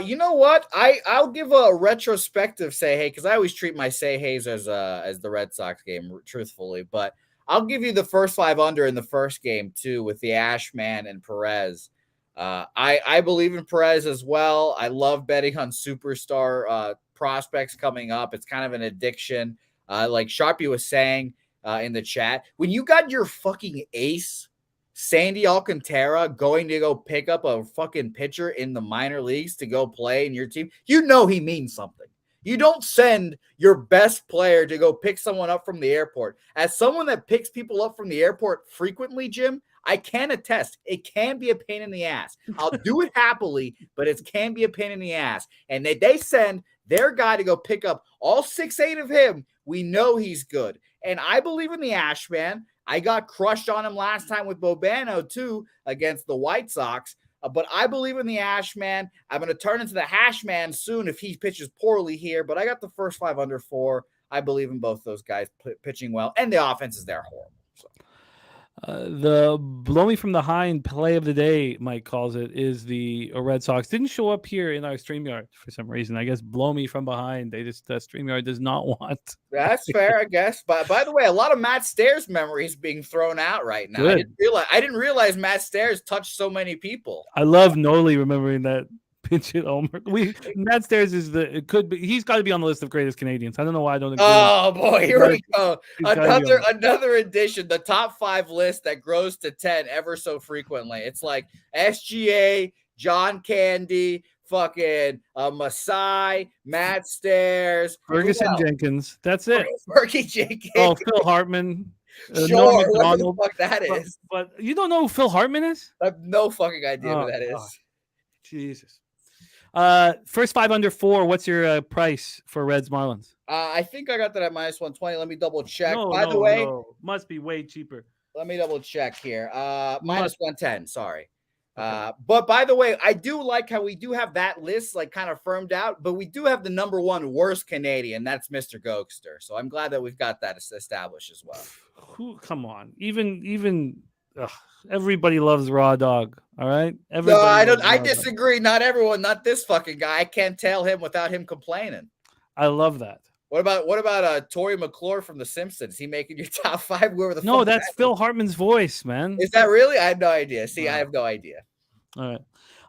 You know what? I'll give a retrospective say hey because I always treat my say heys as the Red Sox game, truthfully, but I'll give you the first 5 under in the first game too with the Ashman and Perez. I believe in Perez as well. I love betting on superstar prospects coming up. It's kind of an addiction. Like Sharpie was saying in the chat, when you got your fucking ace, Sandy Alcantara, going to go pick up a fucking pitcher in the minor leagues to go play in your team, you know he means something. You don't send your best player to go pick someone up from the airport. As someone that picks people up from the airport frequently, Jim, I can attest it can be a pain in the ass. I'll do it happily, but it can be a pain in the ass. And they send their guy to go pick up all 6'8" of him. We know he's good. And I believe in the Ashman. I got crushed on him last time with Bobano, too, against the White Sox. But I believe in the Ashman. I'm going to turn into the Hashman soon if he pitches poorly here. But I got the first 5 under 4. I believe in both those guys pitching well. And the offense is there horrible. So. The blow me from the hind play of the day, Mike calls it, is the Red Sox. Didn't show up here in our StreamYard for some reason. I guess blow me from behind. They just StreamYard does not want. That's fair, I guess. But by the way, a lot of Matt Stairs memories being thrown out right now. Good. I didn't realize Matt Stairs touched so many people. I love Noli remembering that pinch hit homer. Matt Stairs is he's got to be on the list of greatest Canadians. I don't know why I don't agree. Oh boy, here we go. Another edition, the top 5 list that grows to 10 ever so frequently. It's like SGA, John Candy, fucking Masai, Matt Stairs, Ferguson Jenkins. That's it. Fergie Jenkins. Oh, Phil Hartman. Sure, what the fuck that is. But you don't know who Phil Hartman is? I have no fucking idea who that is. God. Jesus. First 5 under 4. What's your price for Reds Marlins? I think I got that at minus 120. Let me double check. By the way, must be way cheaper. Let me double check here. Minus 110. Sorry. Okay. But by the way, I do like how we do have that list like kind of firmed out, but we do have the number 1 worst Canadian. That's Mr. Gokester. So I'm glad that we've got that established as well. Come on, even. Everybody loves Raw Dog. All right. No, I don't. I disagree. Not everyone. Not this fucking guy. I can't tell him without him complaining. I love that. What about Tory McClure from The Simpsons? Is he making your top 5? No, that's Phil Hartman's voice, man. Is that really? I have no idea. See, I have no idea. All right,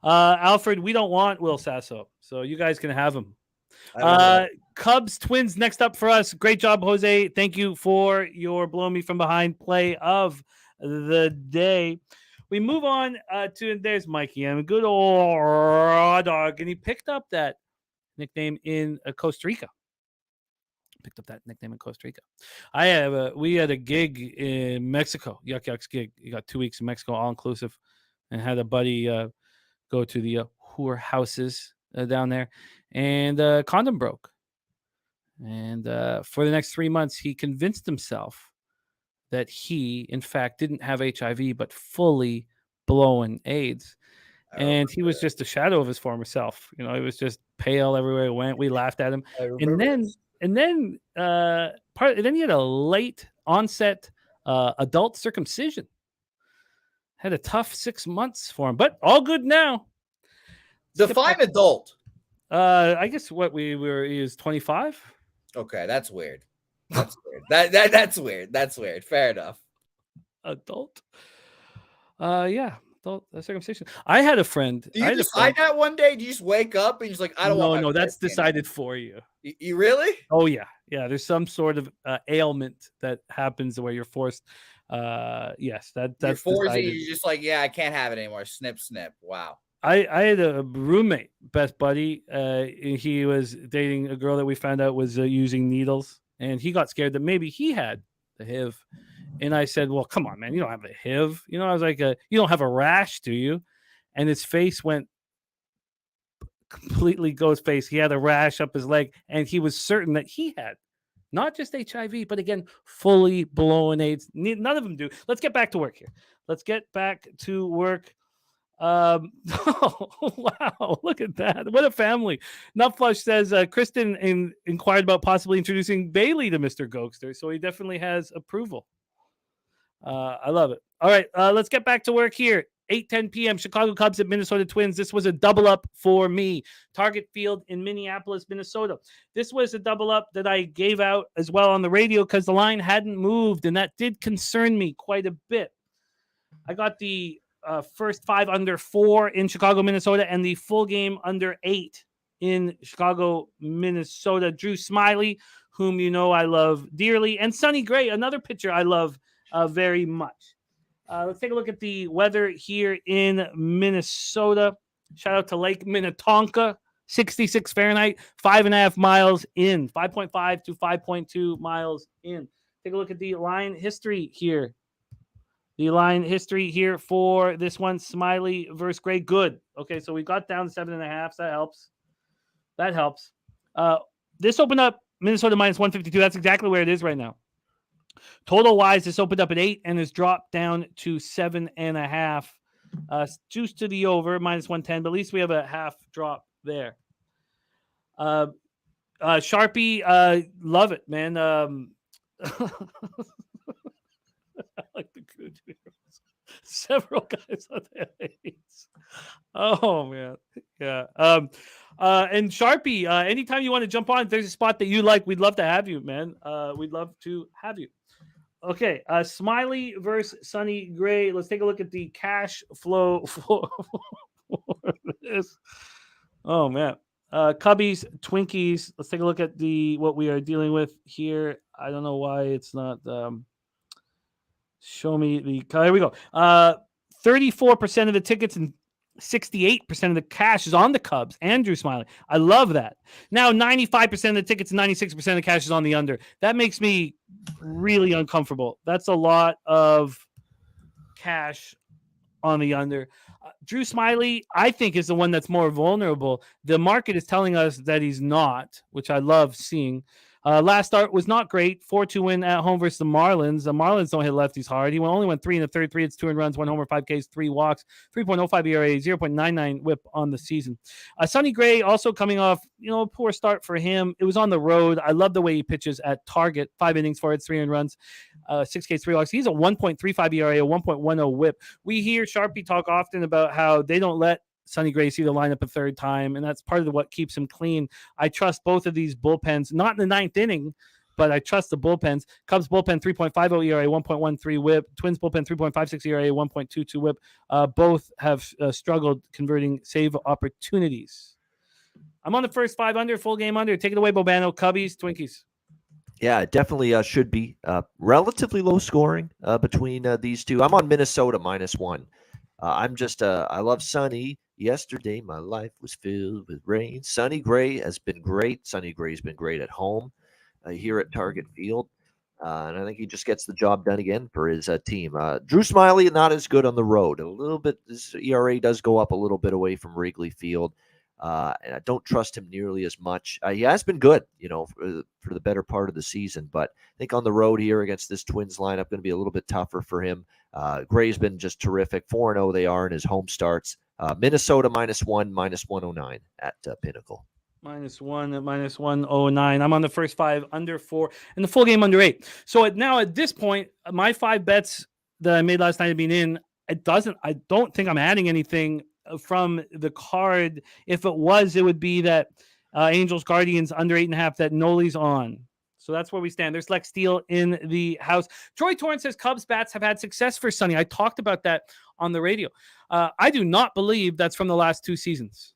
Alfred. We don't want Will Sasso, so you guys can have him. Cubs Twins next up for us. Great job, Jose. Thank you for your blow me from behind play of the day. We move on to there's Mikey and a good old Raw Dog, and he picked up that nickname in Costa Rica. We had a gig in Mexico, Yuck's gig. You got 2 weeks in Mexico, all inclusive, and had a buddy go to the whore houses down there, and condom broke. And for the next 3 months, he convinced himself that he, in fact, didn't have HIV, but fully blown AIDS. And he was just a shadow of his former self. You know, he was just pale everywhere he went. We laughed at him. And then he had a late onset adult circumcision. Had a tough 6 months for him, but all good now. Define adult. I guess he was 25. Okay, that's weird. That's weird. That's weird. That's weird. Fair enough. Adult. Yeah, adult circumcision. I had a friend. Do you decide that one day? Do you just wake up and you're just like, I don't want my No, that's pussy decided for you. anymore? You really? Oh yeah. There's some sort of ailment that happens where you're forced. Yes, that's You're forced. decided. You're just like, yeah, I can't have it anymore. Snip, snip. Wow. I had a roommate, best buddy. He was dating a girl that we found out was using needles, and he got scared that maybe he had the HIV. And I said, well, come on, man, you don't have the HIV. I was like, you don't have a rash, do you? And his face went completely ghost face. He had a rash up his leg, and he was certain that he had not just HIV, but again, fully blown AIDS. None of them do. Let's get back to work here. Let's get back to work. Oh, wow, look at that. What a family. Nutflush says Kristen inquired about possibly introducing Bailey to Mr. Gokster, so he definitely has approval. I love it. All right, let's get back to work here. 8:10 p.m. Chicago Cubs at Minnesota Twins. This was a double up for me. Target Field in Minneapolis, Minnesota. This was a double up that I gave out as well on the radio because the line hadn't moved, and that did concern me quite a bit. I got the first 5 under 4 in Chicago, Minnesota, and the full game under 8 in Chicago, Minnesota. Drew Smiley, whom you know I love dearly, and Sonny Gray, another pitcher I love very much. Let's take a look at the weather here in Minnesota. Shout out to Lake Minnetonka, 66 Fahrenheit, 5.5 miles in, 5.5 to 5.2 miles in. Take a look at the line history here. The line history here for this one, Smiley versus Gray, good. Okay, so we got down to 7.5. So that helps. That helps. This opened up Minnesota minus 152. That's exactly where it is right now. Total wise, this opened up at 8 and has dropped down to 7.5. Juice to the over, minus 110, but at least we have a half drop there. Sharpie, love it, man. I like the good heroes. Several guys on the A's. Oh man, yeah. And Sharpie, anytime you want to jump on, if there's a spot that you like, we'd love to have you, man. We'd love to have you. Okay, Smiley versus Sonny Gray. Let's take a look at the cash flow for this. Oh man, Cubbies, Twinkies. Let's take a look at what we are dealing with here. I don't know why it's not. Show me the. There we go. 34% of the tickets and 68% of the cash is on the Cubs. Andrew Smiley. I love that. Now 95% of the tickets and 96% of the cash is on the under. That makes me really uncomfortable. That's a lot of cash on the under. Drew Smiley, I think, is the one that's more vulnerable. The market is telling us that he's not, which I love seeing. Last start was not great. 4-2 win at home versus the Marlins. The Marlins don't hit lefties hard. He only went 3 in the third, 3 hits, 2 runs, 1 homer, 5 Ks, 3 walks, 3.05 ERA, 0.99 WHIP on the season. Sonny Gray also coming off, a poor start for him. It was on the road. I love the way he pitches at Target. 5 innings, 4 hits, 3 runs, 6 Ks, 3 walks. He's a 1.35 ERA, a 1.10 WHIP. We hear Sharpie talk often about how they don't let Sonny Gray see the lineup a third time, and that's part of what keeps him clean. I trust both of these bullpens, not in the 9th inning, but I trust the bullpens. Cubs bullpen 3.50 ERA, 1.13 WHIP. Twins bullpen 3.56 ERA, 1.22 WHIP. Both have struggled converting save opportunities. I'm on the first 5 under, full game under. Take it away, Bobano. Cubbies, Twinkies. Yeah, it definitely should be relatively low scoring between these two. I'm on Minnesota -1. I love Sonny. Yesterday, my life was filled with rain. Sonny Gray has been great. Sonny Gray's been great at home here at Target Field. And I think he just gets the job done again for his team. Drew Smiley, not as good on the road. A little bit, his ERA does go up a little bit away from Wrigley Field. And I don't trust him nearly as much. He has been good, for the better part of the season. But I think on the road here against this Twins lineup, going to be a little bit tougher for him. Gray's been just terrific. 4-0 they are in his home starts. Minnesota -1, -109 at Pinnacle. -1 at -109. I'm on the first 5 under 4 and the full game under 8. So now at this point, my 5 bets that I made last night being in, I don't think I'm adding anything from the card. If it was, it would be that Angels Guardians under 8.5 that Noli's on. So that's where we stand. There's Lex Steele in the house. Troy Torrance says Cubs bats have had success for Sonny. I talked about that on the radio. I do not believe that's from the last 2 seasons.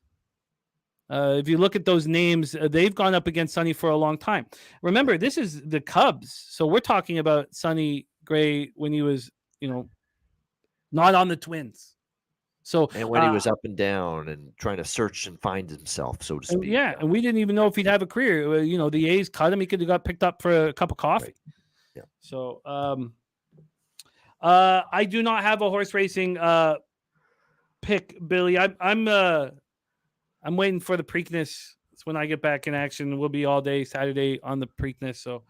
If you look at those names, they've gone up against Sonny for a long time. Remember, this is the Cubs. So we're talking about Sonny Gray when he was, not on the Twins. So and when he was up and down and trying to search and find himself, so to speak. And we didn't even know if he'd have a career. The A's cut him. He could have got picked up for a cup of coffee. Right. Yeah. So I do not have a horse racing pick, Billy. I'm waiting for the Preakness. It's when I get back in action. We'll be all day Saturday on the Preakness. So.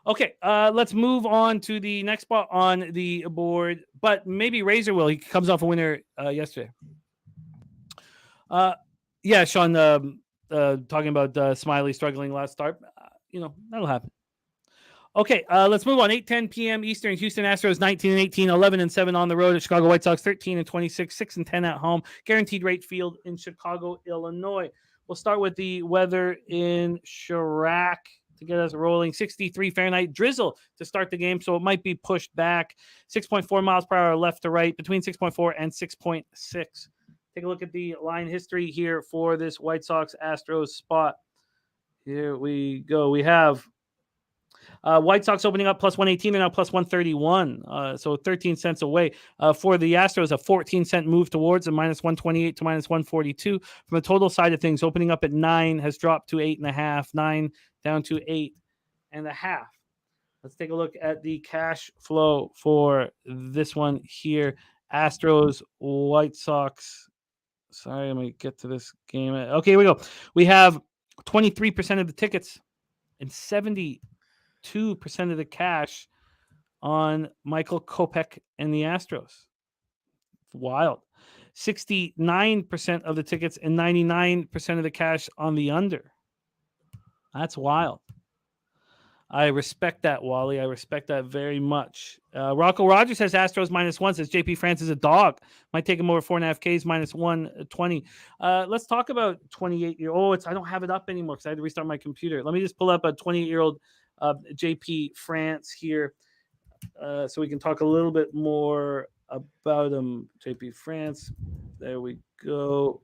Okay, let's move on to the next spot on the board, but maybe Razor will. He comes off a winner yesterday. Yeah, Sean, talking about Smiley struggling last start. That'll happen. Okay, let's move on. 8:10 p.m. Eastern. Houston Astros 19-18, 11-7 on the road at Chicago White Sox 13-26, 6-10 at home. Guaranteed rate field in Chicago, Illinois. We'll start with the weather in Chirac to get us rolling. 63 Fahrenheit drizzle to start the game, so it might be pushed back. 6.4 miles per hour left to right, between 6.4 and 6.6. Take a look at the line history here for this White Sox Astros spot. Here we go. We have White Sox opening up plus 118. They're now plus 131. So 13 cents away. For the Astros, a 14-cent move towards a minus 128 to minus 142. From the total side of things, opening up at 9 has dropped to 8.5. 9 down to 8.5. Let's take a look at the cash flow for this one here. Astros, White Sox. Sorry, I'm going to get to this game. Okay, here we go. We have 23% of the tickets and 72% of the cash on Michael Kopech and the Astros. Wild. 69% of the tickets and 99% of the cash on the under. That's wild. I respect that, Wally. I respect that very much. Rocco Rogers says Astros -1. Says JP France is a dog. Might take him over 4.5 Ks minus 120. Let's talk about 28-year-old. I don't have it up anymore because I had to restart my computer. Let me just pull up a 28-year-old JP France here so we can talk a little bit more about him. JP France. There we go.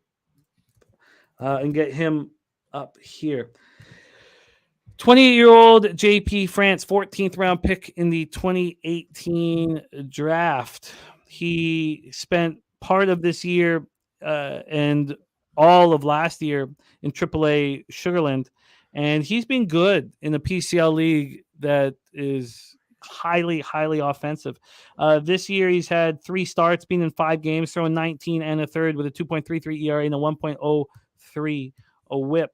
And get him up here. 28-year-old JP France, 14th round pick in the 2018 draft. He spent part of this year and all of last year in AAA Sugarland, and he's been good in the PCL league that is highly, highly offensive. This year he's had 3 starts, been in 5 games, throwing 19 and a third with a 2.33 ERA and a 1.03 whip.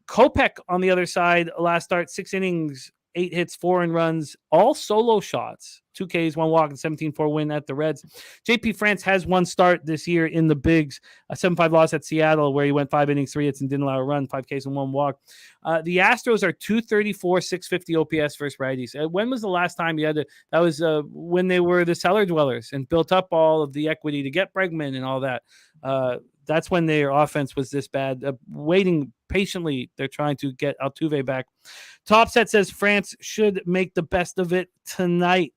Kopech on the other side, last start, 6 innings, 8 hits, 4 earned runs, all solo shots, 2 Ks, 1 walk, and 17-4 win at the Reds. JP France has 1 start this year in the Bigs, a 7-5 loss at Seattle where he went 5 innings, 3 hits, and didn't allow a run, 5 Ks and 1 walk. The Astros are 234, 650 OPS versus righties. When was the last time you had to? That was when they were the cellar dwellers and built up all of the equity to get Bregman and all that. That's when their offense was this bad. Waiting patiently, they're trying to get Altuve back. Top Set says France should make the best of it tonight.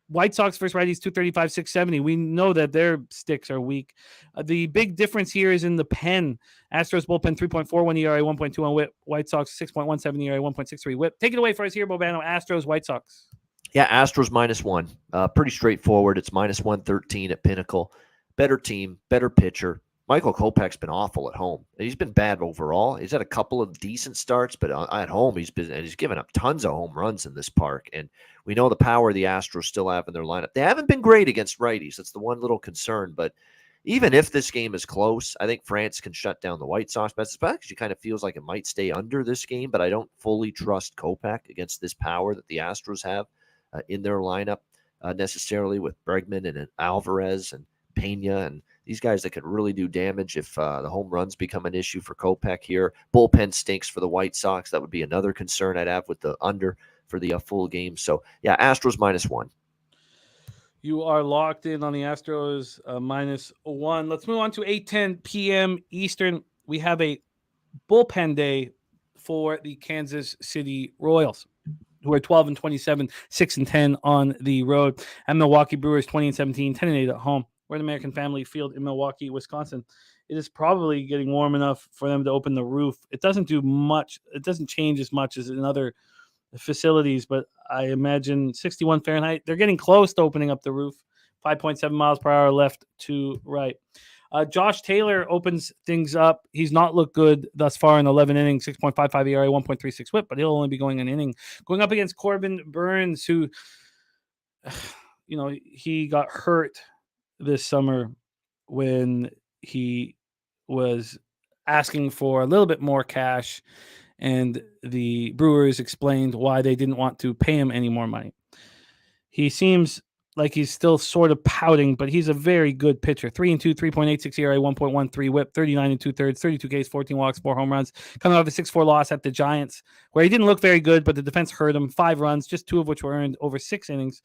White Sox versus righties, 235, 670. We know that their sticks are weak. The big difference here is in the pen. Astros bullpen, 3.41 ERA, 1.21 whip. White Sox, 6.17 ERA, 1.63 whip. Take it away for us here, Bobano. Astros, White Sox. Yeah, Astros -1. Pretty straightforward. It's -113 at Pinnacle. Better team, better pitcher. Michael Kopech's been awful at home. He's been bad overall. He's had a couple of decent starts, but at home he's given up tons of home runs in this park. And we know the power the Astros still have in their lineup. They haven't been great against righties. That's the one little concern. But even if this game is close, I think France can shut down the White Sox. But it kind of feels like it might stay under this game. But I don't fully trust Kopech against this power that the Astros have in their lineup necessarily, with Bregman and Alvarez and Pena and these guys that could really do damage if the home runs become an issue for Kopech here. Bullpen stinks for the White Sox. That would be another concern I'd have with the under for the full game. So, yeah, Astros -1. You are locked in on the Astros -1. Let's move on to 8:10 p.m. Eastern. We have a bullpen day for the Kansas City Royals, who are 12-27, 6-10 on the road. And Milwaukee Brewers 20-17, 10-8 at home. We're at American Family Field in Milwaukee, Wisconsin. It is probably getting warm enough for them to open the roof. It doesn't do much. It doesn't change as much as in other facilities, but I imagine 61 Fahrenheit. They're getting close to opening up the roof. 5.7 miles per hour left to right. Josh Taylor opens things up. He's not looked good thus far in 11 innings, 6.55 ERA, 1.36 whip, but he'll only be going an inning. Going up against Corbin Burns, who, he got hurt this summer when he was asking for a little bit more cash, and the Brewers explained why they didn't want to pay him any more money. He seems like he's still sort of pouting, but he's a very good pitcher. 3-2, 3.86 ERA, 1.13 whip, 39 2/3, 32 Ks, 14 walks, 4 home runs. Coming off a 6-4 loss at the Giants, where he didn't look very good, but the defense hurt him. 5 runs, just 2 of which were earned over 6 innings,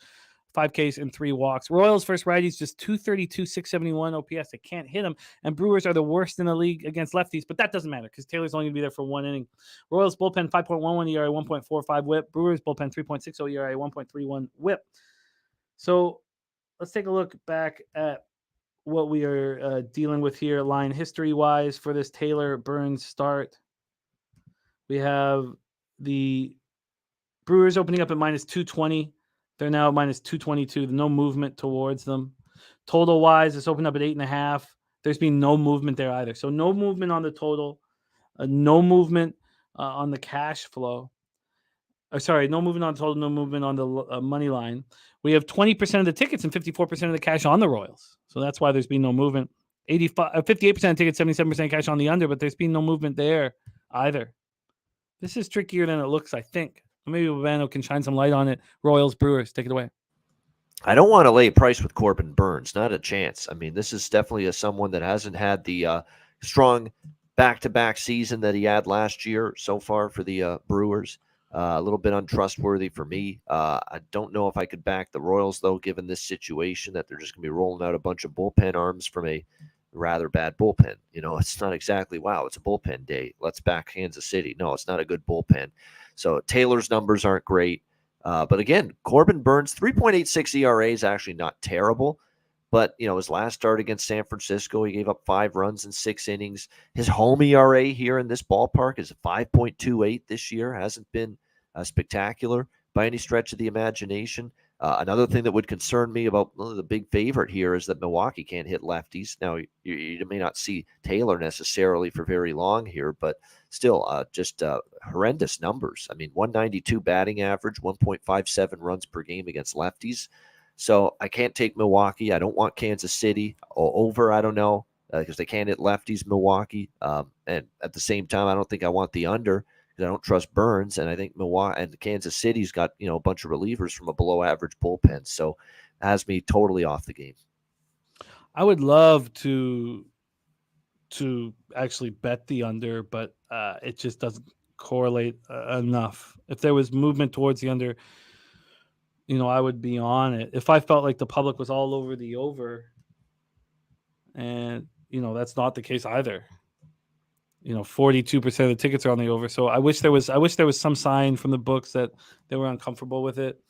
5 Ks and 3 walks. Royals first righties, just 232, 671 OPS. They can't hit him. And Brewers are the worst in the league against lefties, but that doesn't matter because Taylor's only going to be there for 1 inning. Royals bullpen 5.11 ERA, 1.45 whip. Brewers bullpen 3.60 ERA, 1.31 whip. So let's take a look back at what we are dealing with here, line history-wise, for this Taylor-Burns start. We have the Brewers opening up at minus 220. They're now at minus 222. No movement towards them. Total-wise, it's opened up at 8.5. There's been no movement there either. So no movement on the total. No movement on the cash flow. No movement on total, no movement on the money line. We have 20% of the tickets and 54% of the cash on the Royals. So that's why there's been no movement. 58% of tickets, 77% cash on the under, but there's been no movement there either. This is trickier than it looks, I think. Maybe Bobano can shine some light on it. Royals, Brewers, take it away. I don't want to lay a price with Corbin Burns. Not a chance. I mean, this is definitely someone that hasn't had the strong back-to-back season that he had last year so far for the Brewers. A little bit untrustworthy for me. I don't know if I could back the Royals, though, given this situation that they're just going to be rolling out a bunch of bullpen arms from a rather bad bullpen. It's not exactly, wow, it's a bullpen day. Let's back Kansas City. No, it's not a good bullpen. So Taylor's numbers aren't great. But again, Corbin Burns, 3.86 ERA is actually not terrible. But, his last start against San Francisco, he gave up 5 runs in 6 innings. His home ERA here in this ballpark is 5.28 this year. Hasn't been spectacular by any stretch of the imagination. Another thing that would concern me about the big favorite here is that Milwaukee can't hit lefties. Now, you may not see Taylor necessarily for very long here, but still just horrendous numbers. I mean, 192 batting average, 1.57 runs per game against lefties. So I can't take Milwaukee. I don't want Kansas City over. I don't know because they can't hit lefties, Milwaukee. And at the same time, I don't think I want the under because I don't trust Burns. And I think Milwaukee and Kansas City's got a bunch of relievers from a below average bullpen. So it has me totally off the game. I would love to actually bet the under, but it just doesn't correlate enough. If there was movement towards the under, I would be on it. If I felt like the public was all over the over, and that's not the case either. 42% of the tickets are on the over. So I wish there was some sign from the books that they were uncomfortable with it.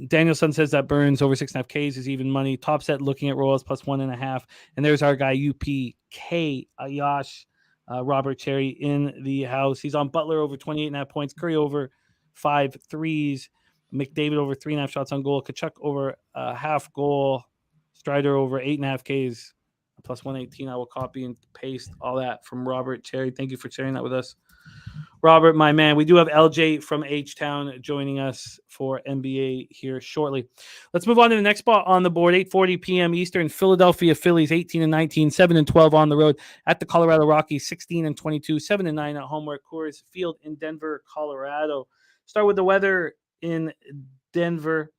Danielson says that Burns over 6.5 Ks is even money. Top set looking at Royals plus 1.5. And there's our guy UPK Ayash, Robert Cherry in the house. He's on Butler over 28.5 points. Curry over 5 threes. McDavid over 3.5 shots on goal. Kachuk over half goal. Strider over 8.5 Ks. Plus 118. I will copy and paste all that from Robert Cherry. Thank you for sharing that with us. Robert, my man. We do have LJ from H-Town joining us for NBA here shortly. Let's move on to the next spot on the board. 8:40 p.m. Eastern. Philadelphia Phillies 18-19, 7-12 on the road at the Colorado Rockies, 16-22, 7-9 at home at Coors Field in Denver, Colorado. Start with the weather in Denver.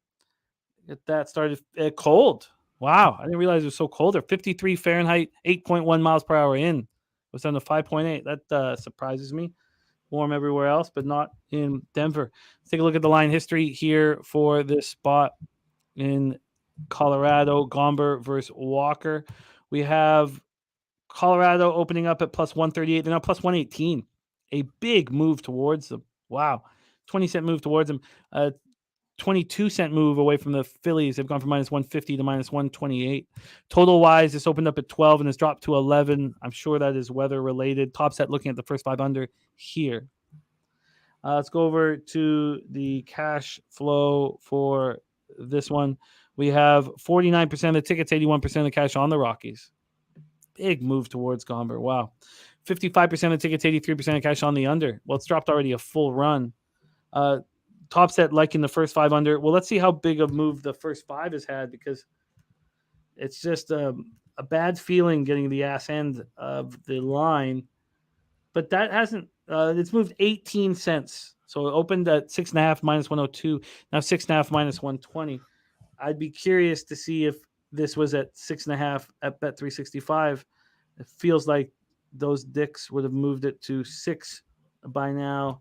Get that started. Cold. Wow, I didn't realize it was so cold there. 53 Fahrenheit, 8.1 miles per hour in. It was down to 5.8. That surprises me. Warm everywhere else, but not in Denver. Let's take a look at the line history here for this spot in Colorado. Gomber versus Walker. We have Colorado opening up at plus 138. They're now plus 118 a big move towards them. Wow. 20-cent move towards them. 22-cent move away from the Phillies. They've gone from minus 150 to minus 128. Total wise, this opened up at 12 and has dropped to 11. I'm sure that is weather related. Top set looking at the first 5 under here. Let's go over to the cash flow for this one. We have 49% of the tickets, 81% of the cash on the Rockies. Big move towards Gomber. Wow. 55% of tickets, 83% of cash on the under. Well, it's dropped already a full run. Top set like in the first 5 under. Well, let's see how big a move the first 5 has had, because it's just a bad feeling getting the ass end of the line. But that hasn't, it's moved 18 cents. So it opened at 6.5 minus 102. Now 6.5 minus 120. I'd be curious to see if this was at 6.5 at Bet365. It feels like those dicks would have moved it to 6 by now.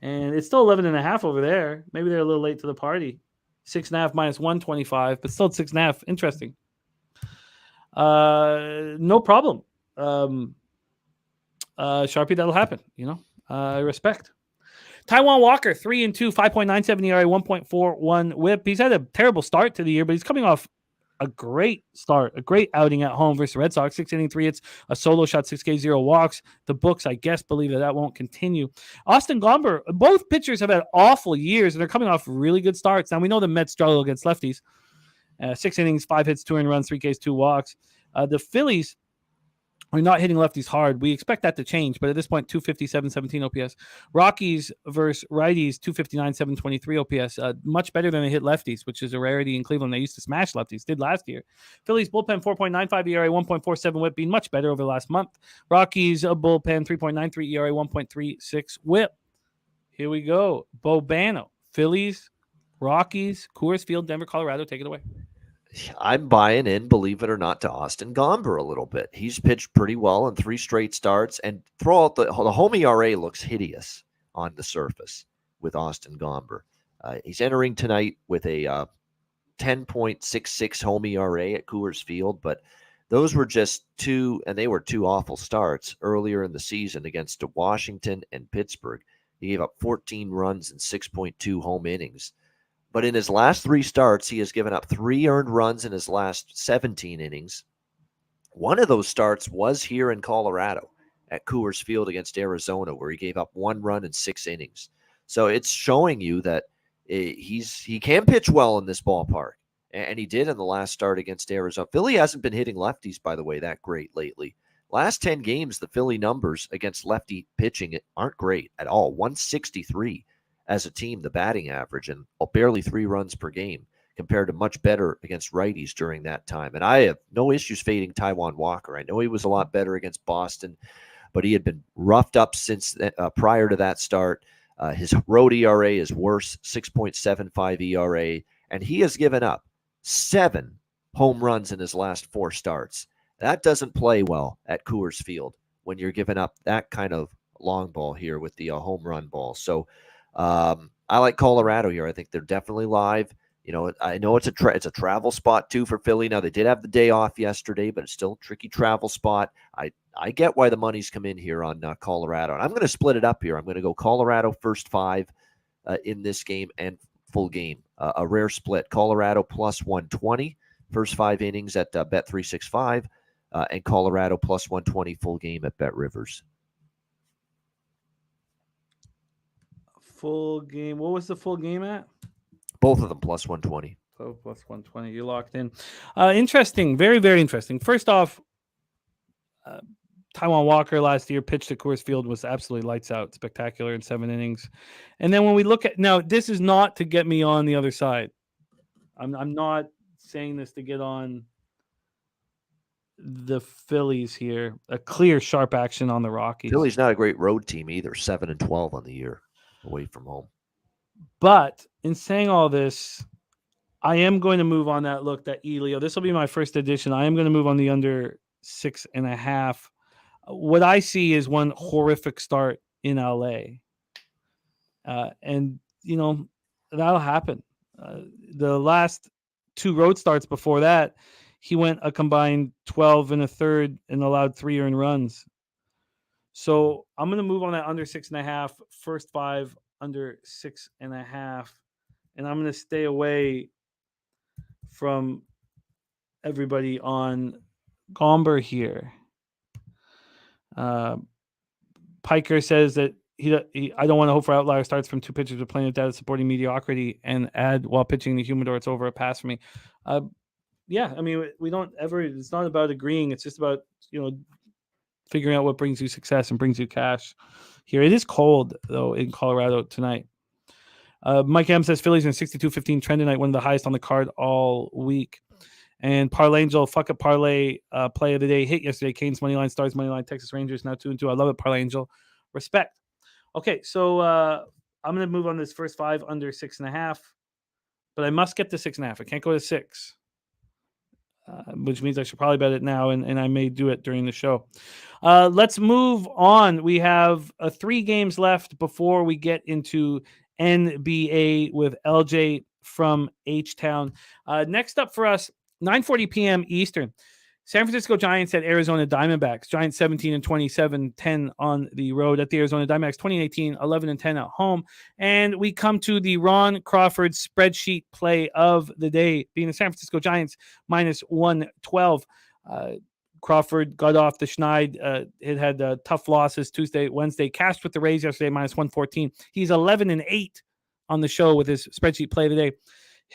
And it's still 11.5 over there. Maybe they're a little late to the party. 6.5 minus 125, but still at 6.5. Interesting. No problem. Sharpie, that'll happen. I respect. Taijuan Walker, 3-2, 5.97 ERA, 1.41 WHIP. He's had a terrible start to the year, but he's coming off a great start, a great outing at home versus the Red Sox. 6 innings, 3 hits, a solo shot, 6K, 0 walks. The books, I guess, believe that won't continue. Austin Gomber, both pitchers have had awful years, and they're coming off really good starts. Now, we know the Mets struggle against lefties. 6 innings, 5 hits, 2 earned runs, 3 Ks, 2 walks. The Phillies are not hitting lefties hard. We expect that to change, but at this point, 257, 17 OPS. Rockies versus righties, 259, 723 OPS. Much better than they hit lefties, which is a rarity in Cleveland. They used to smash lefties, did last year. Phillies bullpen, 4.95 ERA, 1.47 WHIP, being much better over the last month. Rockies bullpen, 3.93 ERA, 1.36 WHIP. Here we go. Bobano, Phillies, Rockies, Coors Field, Denver, Colorado. Take it away. I'm buying in, believe it or not, to Austin Gomber a little bit. He's pitched pretty well in 3 straight starts, and throughout the home ERA looks hideous on the surface with Austin Gomber. He's entering tonight with a 10.66 home ERA at Coors Field, but those were just 2 awful starts earlier in the season against Washington and Pittsburgh. He gave up 14 runs and 6.2 home innings. But in his last 3 starts, he has given up 3 earned runs in his last 17 innings. One of those starts was here in Colorado at Coors Field against Arizona, where he gave up 1 run in 6 innings. So it's showing you that he can pitch well in this ballpark, and he did in the last start against Arizona. Philly hasn't been hitting lefties, by the way, that great lately. Last 10 games, the Philly numbers against lefty pitching aren't great at all. 163. As a team, the batting average, and barely 3 runs per game, compared to much better against righties during that time. And I have no issues fading Taijuan Walker. I know he was a lot better against Boston, but he had been roughed up since prior to that start. His road ERA is worse, 6.75 ERA, and he has given up 7 home runs in his last 4 starts. That doesn't play well at Coors Field when you're giving up that kind of long ball here with the home run ball. So I like Colorado here. I think they're definitely live. I know it's a travel spot too for Philly. Now, they did have the day off yesterday, but it's still a tricky travel spot. I get why the money's come in here on Colorado. And I'm going to split it up here. I'm going to go Colorado first 5 in this game and full game. A rare split. Colorado plus 120, first 5 innings at Bet365, and Colorado plus 120 full game at Bet Rivers. Full game. What was the full game at? Both of them plus 120. Oh, plus 120. You're locked in. Interesting. Very, very interesting. First off, Taijuan Walker last year pitched at Coors Field, was absolutely lights out, spectacular in 7 innings. And then when we look at now, this is not to get me on the other side. I'm not saying this to get on the Phillies here. A clear, sharp action on the Rockies. Philly's not a great road team either. 7-12 on the year away from home. But in saying all this, I am going to move on that look, that Elio. This will be my first edition. I am going to move on the under 6.5. What I see is one horrific start in LA. And, that'll happen. The last 2 road starts before that, he went a combined 12 1/3 and allowed 3 earned runs. So I'm going to move on that under 6.5. First 5 under 6.5. And I'm going to stay away from everybody on Gomber here. Piker says that he I don't want to hope for outlier starts from 2 pitchers with plenty of data supporting mediocrity and add while pitching the humidor. It's over a pass for me. Yeah, I mean, we don't ever. It's not about agreeing. It's just about figuring out what brings you success and brings you cash. Here it is cold though in Colorado tonight. Mike M says Phillies in 62-15 trend tonight, one of the highest on the card all week. And Parlay Angel, fuck it, parlay play of the day hit yesterday. Canes money line, Stars money line, Texas Rangers now 2-2. I love it, Parlay Angel. Respect. Okay, so I'm gonna move on this first 5 under 6.5, but I must get to 6.5. I can't go to 6, which means I should probably bet it now, and I may do it during the show. Let's move on. We have 3 games left before we get into NBA with LJ from H-Town. Next up for us, 9:40 p.m. Eastern. San Francisco Giants at Arizona Diamondbacks. Giants 17-27, 10 on the road at the Arizona Diamondbacks. 2018, 11-10 at home. And we come to the Ron Crawford spreadsheet play of the day, being the San Francisco Giants minus 112. Crawford got off the schneid. It had tough losses Tuesday, Wednesday. Cashed with the Rays yesterday, minus 114. He's 11-8 on the show with his spreadsheet play of the day.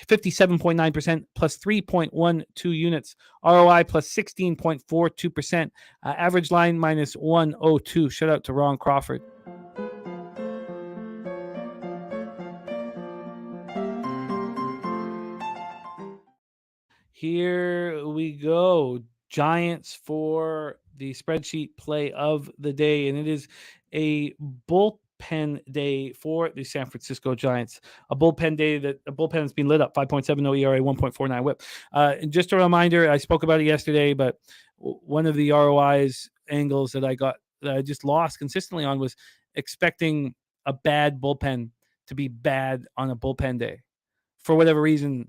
57.9% plus 3.12 units. ROI plus 16.42%. Average line minus 102. Shout out to Ron Crawford. Here we go. Giants for the spreadsheet play of the day, and it is a bullpen day for the San Francisco Giants. A bullpen day that a bullpen has been lit up. 5.70 ERA, 1.49 WHIP. And just a reminder, I spoke about it yesterday, but one of the ROIs angles that I just lost consistently on was expecting a bad bullpen to be bad on a bullpen day. For whatever reason,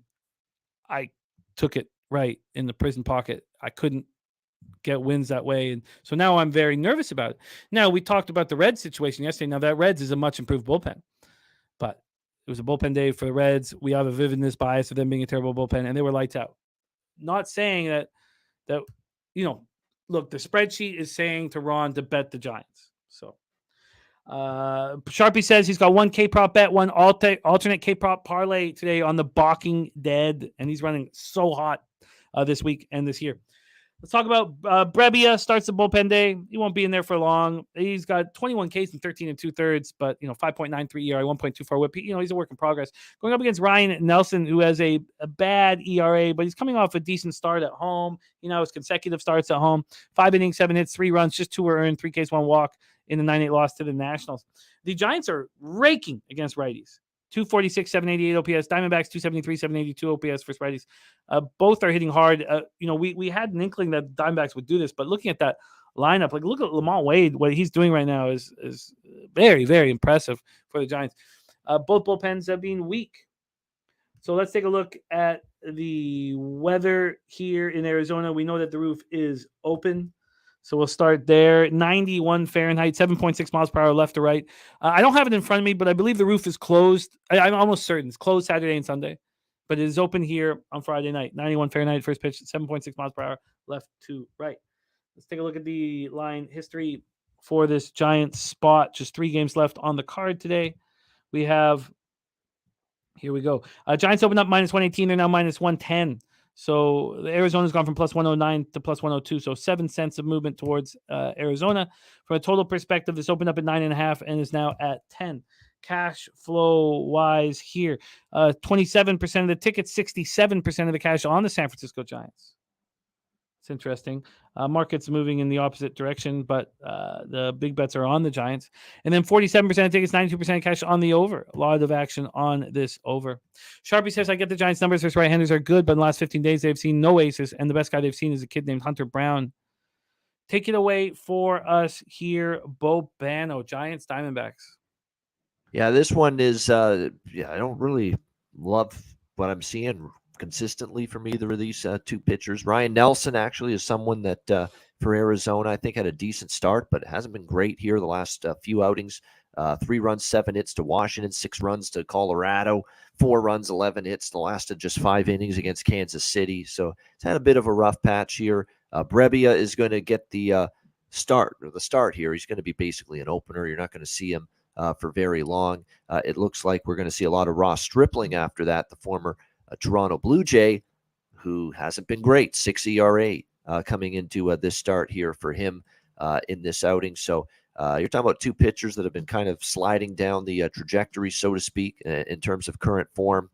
I took it right in the prison pocket. I couldn't get wins that way. And so now I'm very nervous about it. Now, we talked about the Reds situation yesterday. Now, that Reds is a much improved bullpen, but it was a bullpen day for the Reds. We have a vividness bias of them being a terrible bullpen, and they were lights out. Not saying that look, the spreadsheet is saying to Ron to bet the Giants. So Sharpie says he's got 1 K-prop bet, 1 alternate K-prop parlay today on the Balking Dead, and he's running so hot this week and this year. Let's talk about Brebbia. Starts the bullpen day. He won't be in there for long. He's got 21 Ks and 13 2/3, but 5.93 ERA, 1.24 WHIP. He's a work in progress. Going up against Ryan Nelson, who has a bad ERA, but he's coming off a decent start at home. His consecutive starts at home. 5 innings, 7 hits, 3 runs, just 2 were earned, 3 Ks, 1 walk in the 9-8 loss to the Nationals. The Giants are raking against righties. 246, 788 OPS. Diamondbacks 273, 782 OPS for righties. Both are hitting hard. We had an inkling that Diamondbacks would do this, but looking at that lineup, look at Lamont Wade. What he's doing right now is very, very impressive for the Giants. Both bullpens have been weak. So let's take a look at the weather here in Arizona. We know that the roof is open. So we'll start there. 91 Fahrenheit, 7.6 miles per hour left to right. I don't have it in front of me, but I believe the roof is closed. I'm almost certain it's closed Saturday and Sunday, but it is open here on Friday night. 91 Fahrenheit, first pitch, 7.6 miles per hour left to right. Let's take a look at the line history for this Giants spot. Just 3 games left on the card today. Here we go. Giants opened up minus 118. They're now minus 110. So Arizona's gone from plus 109 to plus 102. So 7 cents of movement towards Arizona. From a total perspective, this opened up at 9.5 and is now at 10. Cash flow wise here, 27% of the tickets, 67% of the cash on the San Francisco Giants. It's interesting. Market's moving in the opposite direction, but the big bets are on the Giants. And then 47% of tickets, 92% of cash on the over. A lot of action on this over. Sharpie says, I get the Giants' numbers versus right-handers are good, but in the last 15 days, they've seen no aces, and the best guy they've seen is a kid named Hunter Brown. Take it away for us here, Bobano, Giants, Diamondbacks. Yeah, this one is, I don't really love what I'm seeing consistently from either of these 2 pitchers. Ryan Nelson actually is someone that for Arizona. I think had a decent start, but it hasn't been great here the last few outings. 3 runs, 7 hits to Washington, 6 runs to Colorado, 4 runs, 11 hits the last of just 5 innings against Kansas City. So it's had a bit of a rough patch here. Brebbia is going to get the start here. He's going to be basically an opener. You're not going to see him for very long. It looks like we're going to see a lot of Ross Stripling after that, the former Toronto Blue Jay, who hasn't been great, 6 ERA coming into this start here for him in this outing. So you're talking about 2 pitchers that have been kind of sliding down the trajectory, so to speak, in terms of current form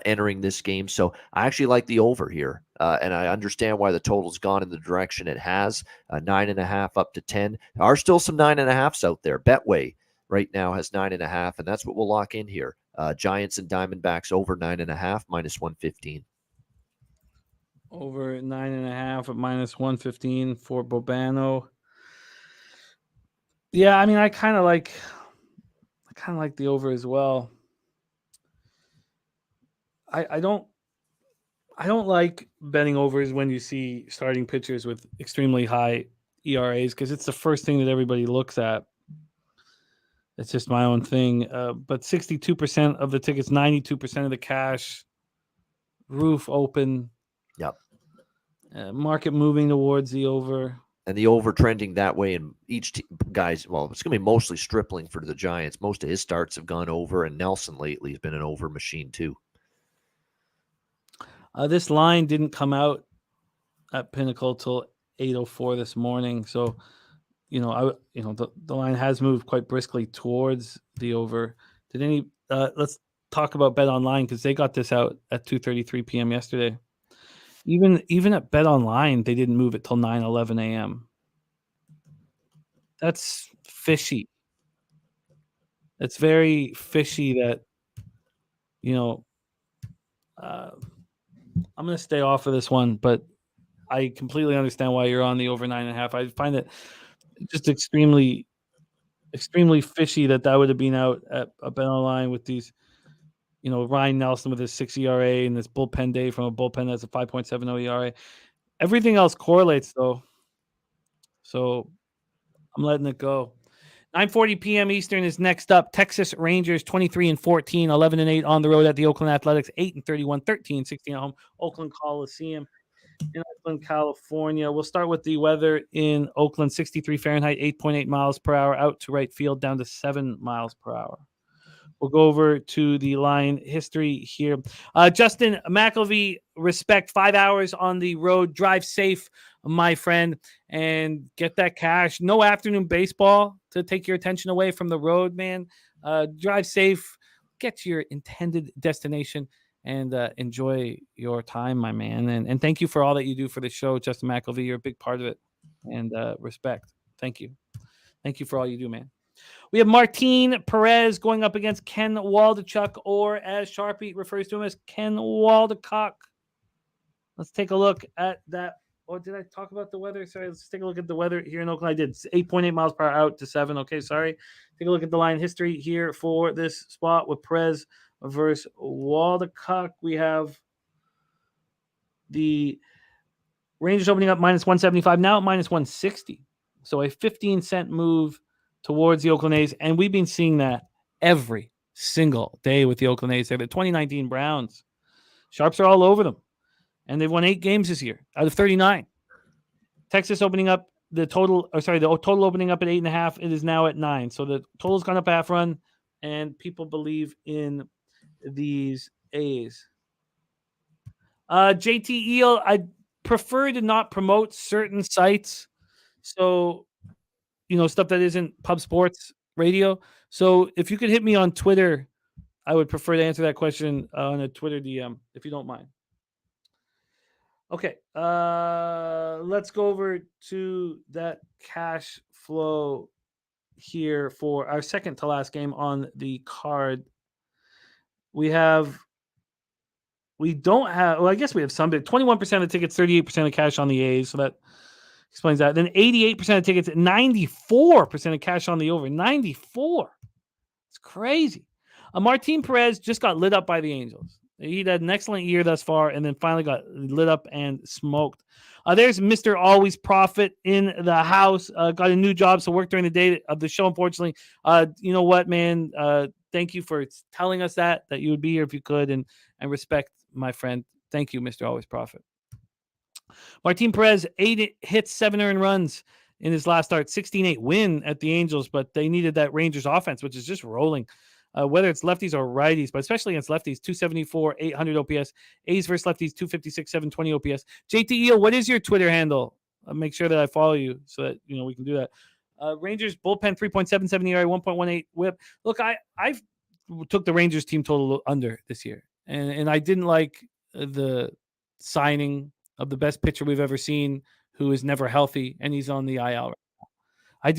entering this game. So I actually like the over here, and I understand why the total's gone in the direction it has, 9.5 up to 10. There are still some 9.5s out there. Betway right now has 9.5, and that's what we'll lock in here. Giants and Diamondbacks over 9.5, minus 115. Over 9.5 at minus 115 for Bobano. Yeah, I mean, I kind of like the over as well. I don't like betting overs when you see starting pitchers with extremely high ERAs, because it's the first thing that everybody looks at. It's just my own thing. But 62% of the tickets, 92% of the cash, roof open. Yep. Market moving towards the over. And the over trending that way, and each guys, well, it's going to be mostly Stripling for the Giants. Most of his starts have gone over, and Nelson lately has been an over machine too. This line didn't come out at Pinnacle till 8:04 this morning, so the line has moved quite briskly towards the over. Let's talk about Bet Online, because they got this out at 2:33 p.m. yesterday. Even at Bet Online, they didn't move it till 9:11 a.m. That's fishy. It's very fishy that, I'm going to stay off of this one, but I completely understand why you're on the over 9.5. I find it just extremely, extremely fishy that would have been out at a Bet Online with these, Ryan Nelson with his 6 ERA and this bullpen day from a bullpen that's a 5.70 ERA. Everything else correlates, though. So I'm letting it go. 9:40 p.m. Eastern is next up. Texas Rangers 23-14, 11-8 on the road at the Oakland Athletics, 8-31, 13-16 at home. Oakland Coliseum in Oakland, California. We'll start with the weather in Oakland. 63 Fahrenheit, 8.8 miles per hour. Out to right field, down to 7 miles per hour. We'll go over to the line history here. Justin McElvey, respect 5 hours on the road. Drive safe, my friend, and get that cash. No afternoon baseball to take your attention away from the road, man. Drive safe, get to your intended destination, and enjoy your time, my man. And thank you for all that you do for the show, Justin McElvey. You're a big part of it. And respect. Thank you. Thank you for all you do, man. We have Martin Perez going up against Ken Waldachuk, or as Sharpie refers to him as Ken Waldecock. Let's take a look at that. Oh, did I talk about the weather? Sorry, let's take a look at the weather here in Oakland. I did. 8.8 miles per hour out to 7. Okay, sorry. Take a look at the line history here for this spot with Perez versus Waldecock. We have the Rangers opening up minus 175, now at minus 160. So a 15-cent move towards the Oakland A's, and we've been seeing that every single day with the Oakland A's. They're the 2019 Browns. Sharps are all over them, and they've won 8 games this year out of 39. Texas opening up the total opening up at 8.5. It is now at 9. So the total's gone up half run, and people believe in these A's. JT Eel, I prefer to not promote certain sites. So, stuff that isn't Pub Sports Radio. So if you could hit me on Twitter, I would prefer to answer that question on a Twitter DM, if you don't mind. Okay, let's go over to that cash flow here for our second to last game on the card. I guess we have some, but 21% of tickets, 38% of cash on the A's. So that explains that. Then 88% of tickets, 94% of cash on the over. 94. It's crazy. Martin Perez just got lit up by the Angels. He had an excellent year thus far, and then finally got lit up and smoked. There's Mr. Always Profit in the house. Got a new job, so worked during the day of the show, unfortunately. You know what, man? Thank you for telling us that you would be here if you could, and respect, my friend. Thank you, Mr. Always Profit. Martin Perez, 8 hits, 7 earned runs in his last start. 16-8 win at the Angels, but they needed that Rangers offense, which is just rolling. Whether it's lefties or righties, but especially against lefties, 274, 800 OPS. A's versus lefties, 256, 720 OPS. JTEO, what is your Twitter handle? I'll make sure that I follow you so that we can do that. Rangers bullpen, 3.77 ERA, 1.18 WHIP. Look, I took the Rangers team total under this year, and I didn't like the signing of the best pitcher we've ever seen, who is never healthy, and he's on the IL right now. I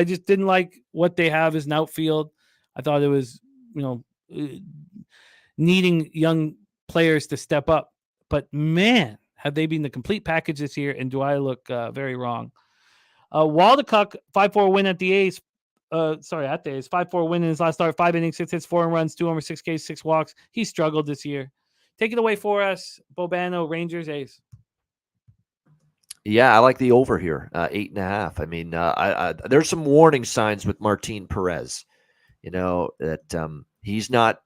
just didn't like what they have as an outfield. I thought it was, needing young players to step up. But man, have they been the complete package this year, and do I look very wrong? Waldekuck, 5-4 win at the A's. At the A's. 5-4 win in his last start. 5 innings, 6 hits, 4 runs, 2 homers, 6 Ks, 6 walks. He struggled this year. Take it away for us, Bobano, Rangers, A's. Yeah, I like the over here, 8.5. I mean, there's some warning signs with Martin Perez. That he's not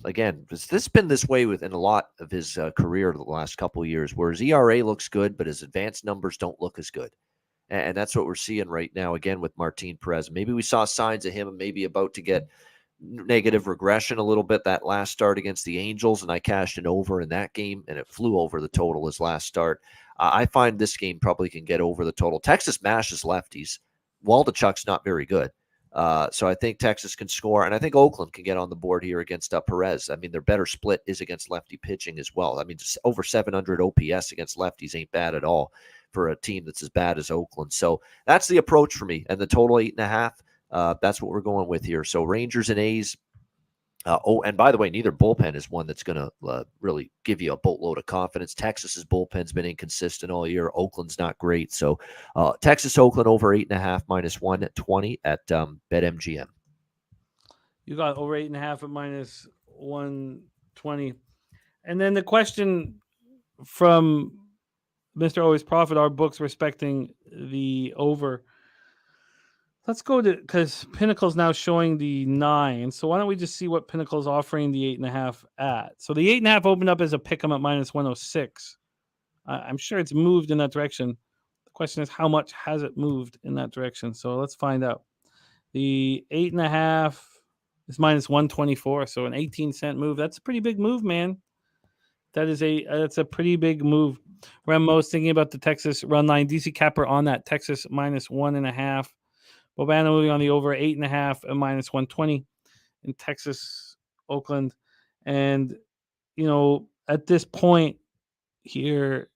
again. This has been this way within a lot of his career the last couple of years, where his ERA looks good, but his advanced numbers don't look as good. And that's what we're seeing right now again with Martin Perez. Maybe we saw signs of him maybe about to get negative regression a little bit that last start against the Angels, and I cashed an over in that game, and it flew over the total his last start. I find this game probably can get over the total. Texas mashes lefties. Waldechuk's not very good. So I think Texas can score, and I think Oakland can get on the board here against Perez. I mean, their better split is against lefty pitching as well. I mean, just over 700 OPS against lefties ain't bad at all for a team that's as bad as Oakland. So that's the approach for me, and the total 8.5. That's what we're going with here. So Rangers and A's. And by the way, neither bullpen is one that's going to really give you a boatload of confidence. Texas's bullpen's been inconsistent all year. Oakland's not great. So Texas, Oakland over 8.5 minus 120 at BetMGM. You got over 8.5 at minus 120. And then the question from Mr. Always Profit, our books respecting the over. Let's go to, because Pinnacle's now showing the 9. So why don't we just see what Pinnacle's offering the 8.5 at? So the 8.5 opened up as a pick 'em at minus 106. I'm sure it's moved in that direction. The question is, how much has it moved in that direction? So let's find out. The 8.5 is minus 124. So an 18-cent move. That's a pretty big move, man. That's a pretty big move. Remmo's thinking about the Texas run line. DC Capper on that. Texas minus 1.5. Bobano moving on the over 8.5 at minus 120 in Texas, Oakland. And, at this point here,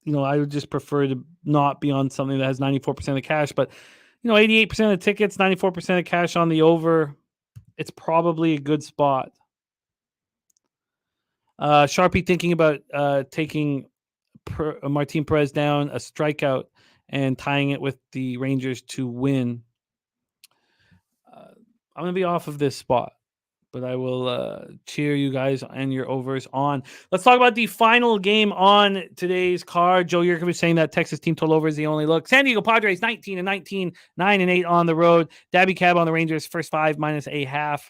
I would just prefer to not be on something that has 94% of cash. But, 88% of tickets, 94% of cash on the over. It's probably a good spot. Sharpie thinking about taking Martin Perez down, a strikeout, and tying it with the Rangers to win. I'm going to be off of this spot, but I will cheer you guys and your overs on. Let's talk about the final game on today's card. Joe Yurkovich saying that Texas team total over is the only look. San Diego Padres 19-19, 9-8 on the road. Dabby Cab on the Rangers, first 5 minus a half.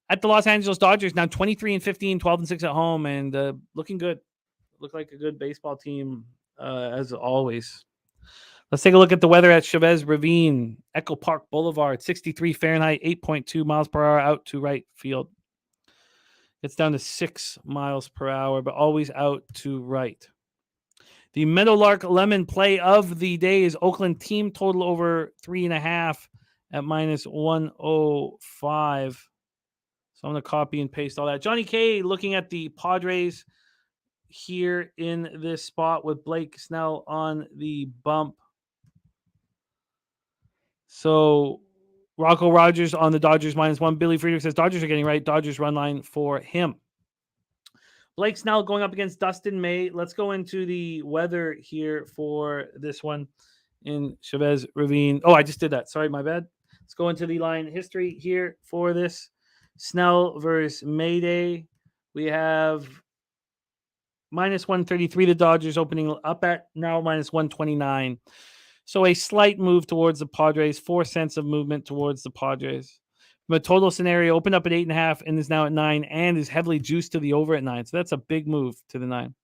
At the Los Angeles Dodgers, now 23-15, 12-6 at home, and looking good. Look like a good baseball team. As always. Let's take a look at the weather at Chavez Ravine, Echo Park Boulevard, 63 Fahrenheit, 8.2 miles per hour out to right field. It's down to 6 miles per hour, but always out to right. The Meadowlark Lemon play of the day is Oakland team total over 3.5 at minus 105. So I'm going to copy and paste all that. Johnny K looking at the Padres here in this spot with Blake Snell on the bump. So Rocco Rogers on the Dodgers minus 1. Billy Friedrich says Dodgers are getting right. Dodgers run line for him. Blake Snell going up against Dustin May. Let's go into the weather here for this one in Chavez Ravine. Oh, I just did that. Sorry, my bad. Let's go into the line history here for this. Snell versus Mayday. We have minus 133. The Dodgers opening up at now minus 129. So a slight move towards the Padres. 4 cents of movement towards the Padres. From a total scenario, opened up at 8.5 and is now at 9 and is heavily juiced to the over at 9. So that's a big move to the 9.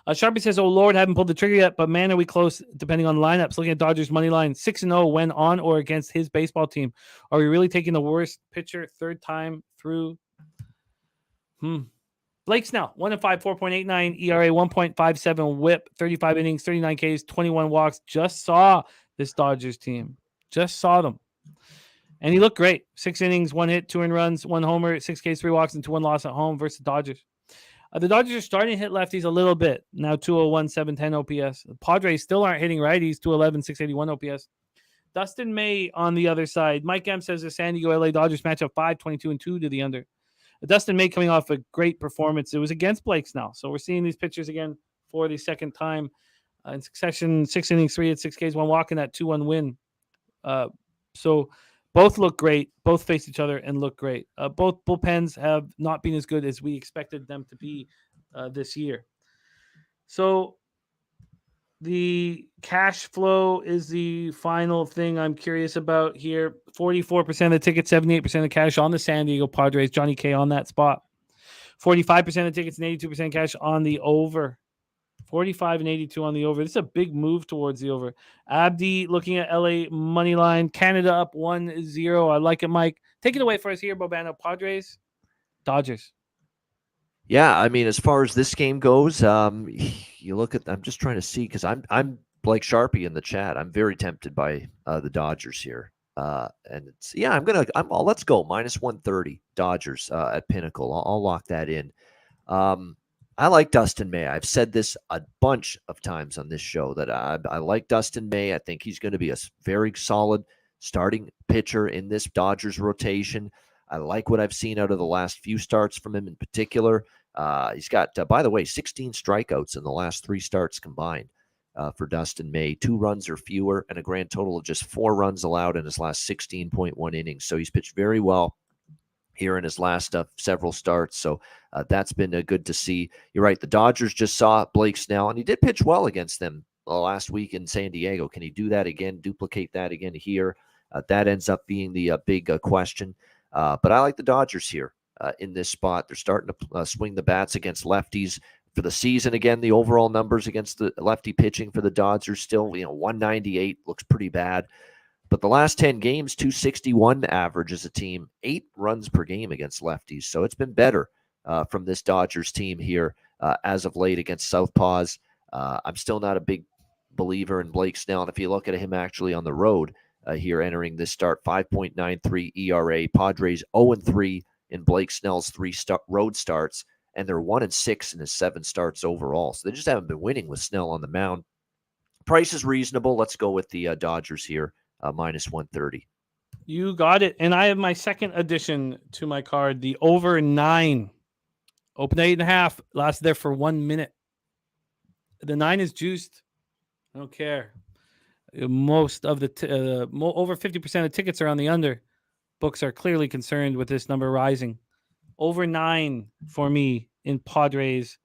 Sharpie says, "Oh Lord, haven't pulled the trigger yet, but man, are we close depending on lineups. Looking at Dodgers money line, 6-0 when on or against his baseball team. Are we really taking the worst pitcher third time through?" Blake Snell, 1-5, 4.89 ERA, 1.57 WHIP, 35 innings, 39 Ks, 21 walks. Just saw this Dodgers team. Just saw them. And he looked great. 6 innings, 1 hit, 2 earned runs, 1 homer, 6 Ks, 3 walks, and 2-1 loss at home versus the Dodgers. The Dodgers are starting to hit lefties a little bit. Now 201, 710 OPS. The Padres still aren't hitting righties, 211, 681 OPS. Dustin May on the other side. Mike M says the San Diego LA Dodgers match up 5-22-2 to the under. Dustin May coming off a great performance. It was against Blake Snell. So we're seeing these pitchers again for the second time in succession. 6 innings, 3 hits, 6 Ks, 1 walk in that 2-1 win. So both look great. Both face each other and look great. Both bullpens have not been as good as we expected them to be this year. So the cash flow is the final thing I'm curious about here. 44% of the tickets, 78% of cash on the San Diego Padres. Johnny K on that spot. 45% of tickets and 82% cash on the over. 45 and 82 on the over. This is a big move towards the over. Abdi looking at LA money line. Canada up 1-0. I like it, Mike. Take it away for us here, Bobano. Padres, Dodgers. Yeah, I mean, as far as this game goes, you look at. I'm just trying to see because I'm like Sharpie in the chat. I'm very tempted by the Dodgers here, and it's let's go minus 130 Dodgers at Pinnacle. I'll lock that in. I like Dustin May. I've said this a bunch of times on this show that I like Dustin May. I think he's going to be a very solid starting pitcher in this Dodgers rotation. I like what I've seen out of the last few starts from him in particular. He's got, by the way, 16 strikeouts in the last 3 starts combined for Dustin May, 2 runs or fewer, and a grand total of just 4 runs allowed in his last 16.1 innings. So he's pitched very well here in his last several starts. So that's been good to see. You're right. The Dodgers just saw Blake Snell, and he did pitch well against them last week in San Diego. Can he do that again, duplicate that again here? That ends up being the big question. But I like the Dodgers here in this spot. They're starting to swing the bats against lefties for the season. Again, the overall numbers against the lefty pitching for the Dodgers still, 198 looks pretty bad. But the last 10 games, 261 average as a team, 8 runs per game against lefties. So it's been better from this Dodgers team here as of late against Southpaws. I'm still not a big believer in Blake Snell. And if you look at him actually on the road here entering this start, 5.93 ERA. Padres 0-3 in Blake Snell's 3 road starts, and they're 1-6 in his 7 starts overall. So they just haven't been winning with Snell on the mound. Price is reasonable. Let's go with the Dodgers here. Minus 130. You got it. And I have my second addition to my card, the over 9. Open 8.5. Lasted there for 1 minute. The 9 is juiced. I don't care. Most of the over 50% of tickets are on the under. Books are clearly concerned with this number rising. Over 9 for me in Padres,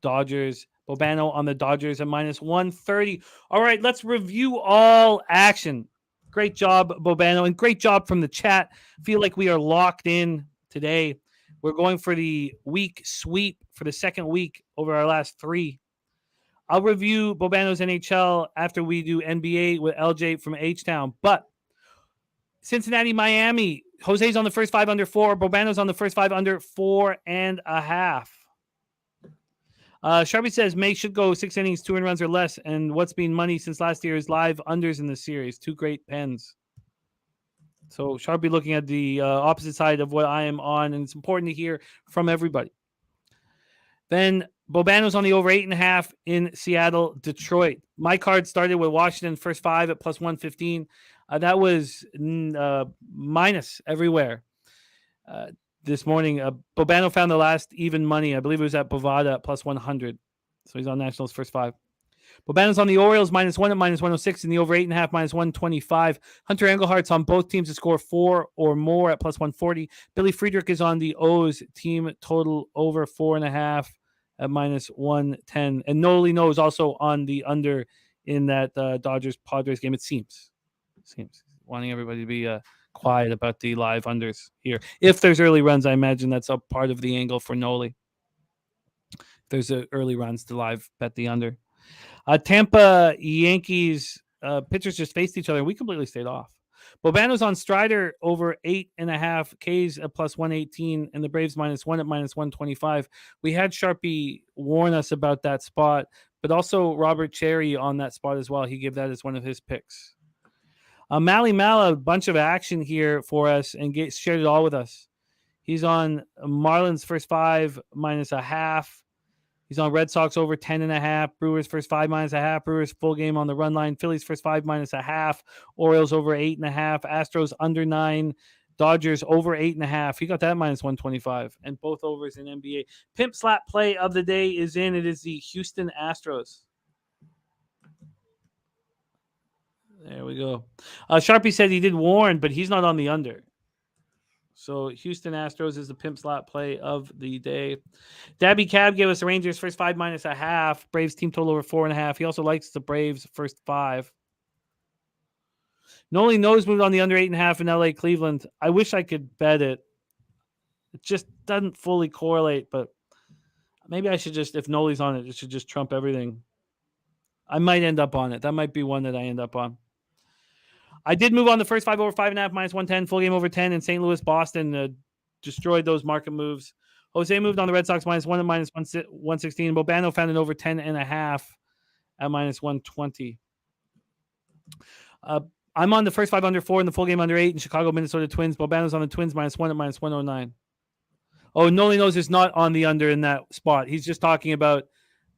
Dodgers. Bobano on the Dodgers at minus 130. All right, let's review all action. Great job, Bobano, and great job from the chat. Feel like we are locked in today. We're going for the week sweep for the second week over our last 3. I'll review Bobano's NHL after we do NBA with LJ from H-Town. But Cincinnati, Miami, Jose's on the first 5 under 4. Bobano's on the first 5 under 4.5. Sharpie says May should go 6 innings, 2 earned runs or less. And what's been money since last year is live unders in the series. 2 great pens. So Sharpie looking at the opposite side of what I am on, and it's important to hear from everybody. Then Bobano's on the over 8.5 in Seattle, Detroit. My card started with Washington first 5 at plus 115. That was minus everywhere. This morning, Bobano found the last even money. I believe it was at Bovada at plus 100. So he's on Nationals first 5. Bobano's on the Orioles -1 at -106, and the over 8.5 -125. Hunter Englehart's on both teams to score 4 or more at +140. Billy Friedrich is on the O's team total over 4.5 at -110. And Noli knows also on the under in that Dodgers-Padres game, it seems. Wanting everybody to be quiet about the live unders here. If there's early runs, I imagine that's a part of the angle for Noli. If there's early runs to live bet the under. Tampa Yankees pitchers just faced each other, and we completely stayed off. Bobano's on Strider over 8.5 Ks at +118, and the Braves -1 at -125. We had Sharpie warn us about that spot, but also Robert Cherry on that spot as well. He gave that as one of his picks. Mally Mala, a bunch of action here for us and shared it all with us. He's on Marlins first 5 -0.5. He's on Red Sox over 10.5. Brewers first 5 -0.5. Brewers full game on the run line. Phillies first 5 -0.5. Orioles over 8.5. Astros under 9. Dodgers over 8.5. He got that -125. And both overs in NBA. Pimp slap play of the day is in. It is the Houston Astros. There we go. Sharpie said he did warn, but he's not on the under. So Houston Astros is the pimp slot play of the day. Dabby Cab gave us the Rangers first 5 -0.5. Braves team total over 4.5. He also likes the Braves first 5. Noli knows moved on the under 8.5 in LA Cleveland. I wish I could bet it. It just doesn't fully correlate, but maybe I should just, if Noli's on it, it should just trump everything. I might end up on it. That might be one that I end up on. I did move on the first 5 over 5.5 -110, full game over 10 in St. Louis, Boston. Destroyed those market moves. Jose moved on the Red Sox -1 at -116. Bobano found an over 10.5 at -120. I'm on the first 5 under 4 in the full game under 8 in Chicago, Minnesota Twins. Bobano's on the Twins -1 at -109. Oh, Noli knows it's not on the under in that spot. He's just talking about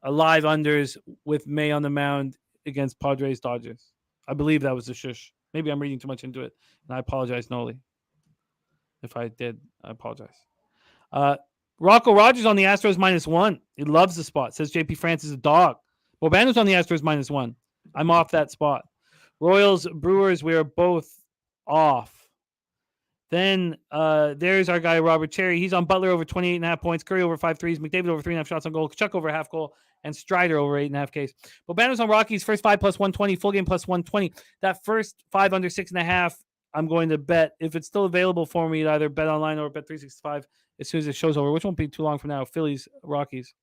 live unders with May on the mound against Padres Dodgers. I believe that was the shush. Maybe I'm reading too much into it, and I apologize, Noli. If I did, I apologize. Rocco Rogers on the Astros -1. He loves the spot. Says JP France is a dog. Bobano's on the Astros -1. I'm off that spot. Royals, Brewers, we are both off. Then there's our guy, Robert Cherry. He's on Butler over 28.5 points. Curry over 5 threes. McDavid over 3.5 shots on goal. Chuck over half goal. And Strider over 8.5 Ks. Bobano's on Rockies first 5 +120. Full game +120. That first 5 under 6.5, I'm going to bet. If it's still available for me, either bet online or bet 365 as soon as it shows over, which won't be too long from now. Phillies, Rockies.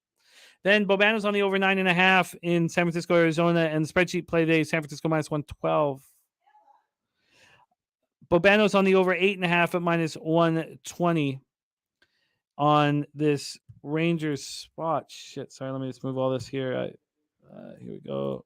Then Bobano's on the over 9.5 in San Francisco, Arizona. And the spreadsheet play today, San Francisco -112. Bobano's on the over 8.5 at -120 on this Rangers spot. Shit, sorry, let me just move all this here. Here we go.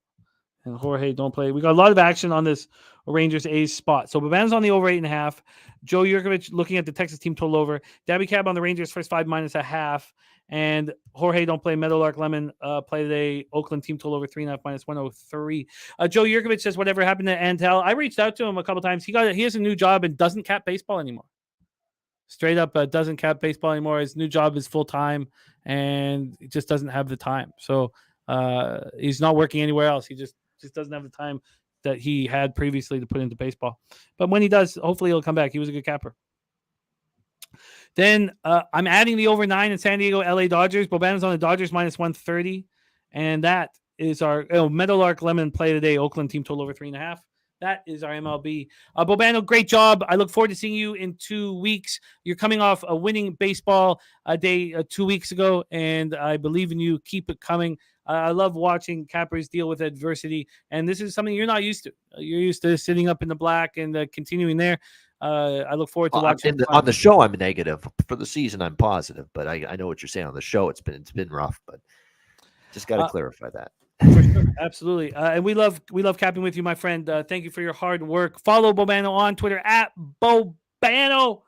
And Jorge, don't play. We got a lot of action on this Rangers A's spot. So Bobano's on the over 8.5. Joe Yurkovich looking at the Texas team total over. Dabby Cab on the Rangers first 5 -0.5. And Jorge, don't play. Meadowlark Lemon play today. Oakland team total over 3.5 -103. Joe Yurkovich says whatever happened to Antel. I reached out to him a couple times. He has a new job and doesn't cap baseball anymore. Straight up doesn't cap baseball anymore. His new job is full time and he just doesn't have the time. So he's not working anywhere else. He just doesn't have the time that he had previously to put into baseball. But when he does, hopefully he'll come back. He was a good capper. Then I'm adding the over 9 in San Diego, LA Dodgers. Bobano's on the Dodgers -130. And that is our Meadowlark Lemon play today. Oakland team total over 3.5. That is our MLB. Bobano, great job. I look forward to seeing you in 2 weeks. You're coming off a winning baseball day 2 weeks ago, and I believe in you. Keep it coming. I love watching cappers deal with adversity, and this is something you're not used to. You're used to sitting up in the black and continuing there. I look forward to watching. On the show, I'm negative. For the season, I'm positive, but I know what you're saying. On the show, it's been rough, but just got to clarify that. For sure, absolutely. And we love capping with you, my friend. Thank you for your hard work. Follow Bobano on Twitter at Bobano.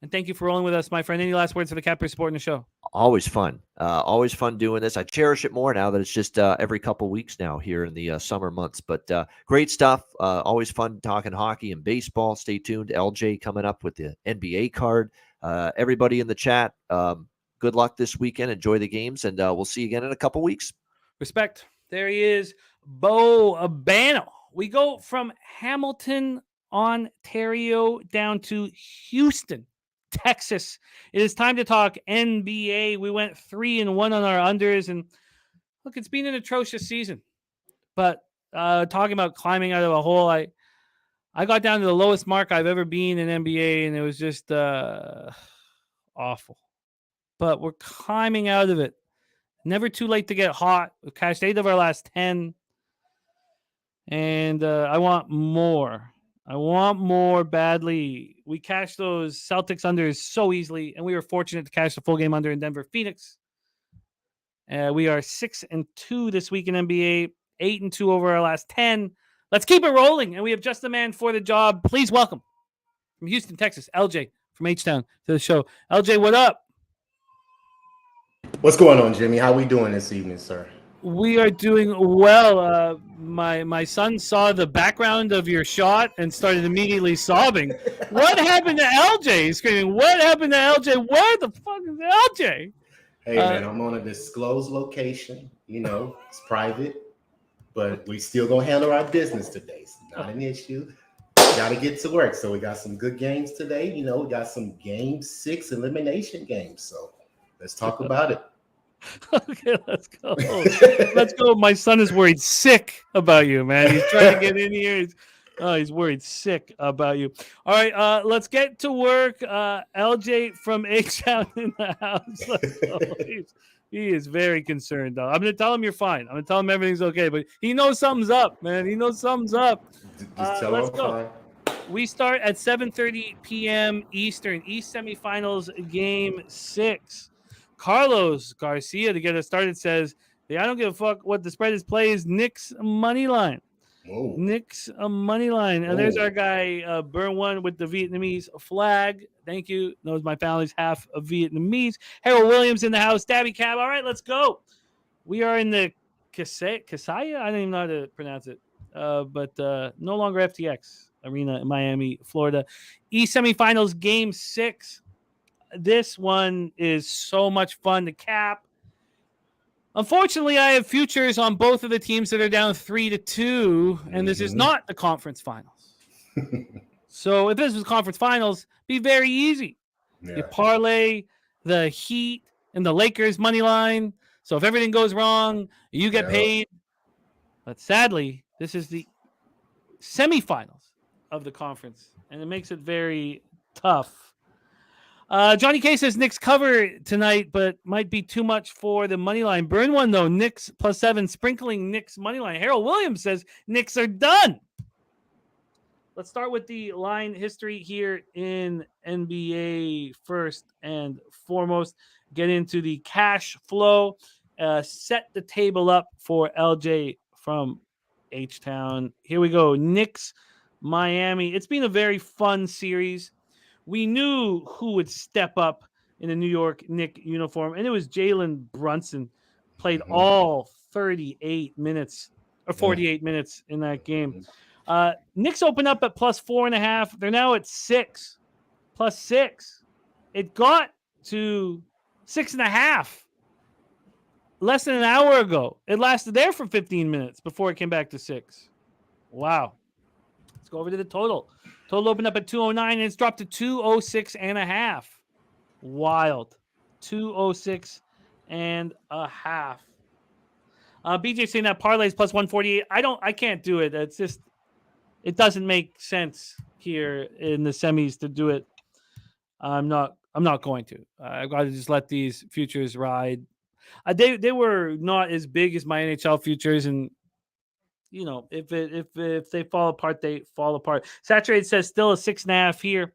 And thank you for rolling with us, my friend. Any last words for the cappers supporting the show? Always fun. Always fun doing this. I cherish it more now that it's just every couple weeks now here in the summer months. But great stuff. Always fun talking hockey and baseball. Stay tuned. LJ coming up with the NBA card. Everybody in the chat, good luck this weekend. Enjoy the games, and we'll see you again in a couple weeks. Respect. There he is. Bobano. We go from Hamilton, Ontario, down to Houston, Texas. It is time to talk NBA. We went 3-1 on our unders, and look, it's been an atrocious season. But talking about climbing out of a hole, I got down to the lowest mark I've ever been in NBA, and it was just awful. But we're climbing out of it. Never too late to get hot. We've cashed 8 of our last 10. And I want more. I want more badly. We cashed those Celtics unders so easily, and we were fortunate to cash the full game under in Denver, Phoenix. We are 6-2 this week in NBA, 8-2 over our last 10. Let's keep it rolling, and we have just the man for the job. Please welcome from Houston, Texas, LJ from H-Town to the show. LJ, what up? What's going on, Jimmy? How we doing this evening, sir? We are doing well. My son saw the background of your shot and started immediately sobbing. What happened to LJ? He's screaming, what happened to LJ? Where the fuck is LJ? Hey, man, I'm on a disclosed location. You know, it's private, but we still going to handle our business today. It's not an issue. Got to get to work. So we got some good games today. You know, we got some Game 6 elimination games. So let's talk about it. Okay, let's go. Let's go. My son is worried sick about you, man. He's trying to get in here. He's worried sick about you. All right, let's get to work. LJ from H-Town in the house. Let's go. He is very concerned, though. I'm going to tell him you're fine. I'm going to tell him everything's okay, but he knows something's up, man. He knows something's up. Just tell let's him go. fine. We start at 7:30 p.m. Eastern, East semifinals, Game 6. Carlos Garcia, to get us started, says, I don't give a fuck what the spread is. Plays Knicks money line. Whoa. Knicks money line. And there's our guy, Burn One, with the Vietnamese flag. Thank you. Knows my family's half of Vietnamese. Harold Williams in the house. Dabby Cab. All right, let's go. We are in the Kasaya? I don't even know how to pronounce it. But no longer FTX Arena in Miami, Florida. East semifinals, Game 6. This one is so much fun to cap. Unfortunately, I have futures on both of the teams that are down 3-2, and this is not the conference finals. So if this was conference finals, it'd be very easy. Yeah. You parlay the Heat and the Lakers money line. So if everything goes wrong, you get paid. But sadly, this is the semifinals of the conference, and it makes it very tough. Johnny K says Knicks cover tonight, but might be too much for the money line. Burn One, though, Knicks +7, sprinkling Knicks money line. Harold Williams says Knicks are done. Let's start with the line history here in NBA first and foremost. Get into the cash flow. Set the table up for LJ from H-Town. Here we go. Knicks, Miami. It's been a very fun series. We knew who would step up in a New York Knicks uniform, and it was Jalen Brunson. Played all 38 minutes or 48 minutes in that game. Knicks opened up at +4.5. They're now at 6, +6. It got to 6.5 less than an hour ago. It lasted there for 15 minutes before it came back to 6. Wow. Let's go over to the total. Total opened up at 209 and it's dropped to 206.5. Wild. 206.5. BJ saying that parlay is +148. I can't do it. It's just, it doesn't make sense here in the semis to do it. I'm not going to. I've got to just let these futures ride. They were not as big as my NHL futures, and you know, if they fall apart, they fall apart. Saturated says still a 6.5 here.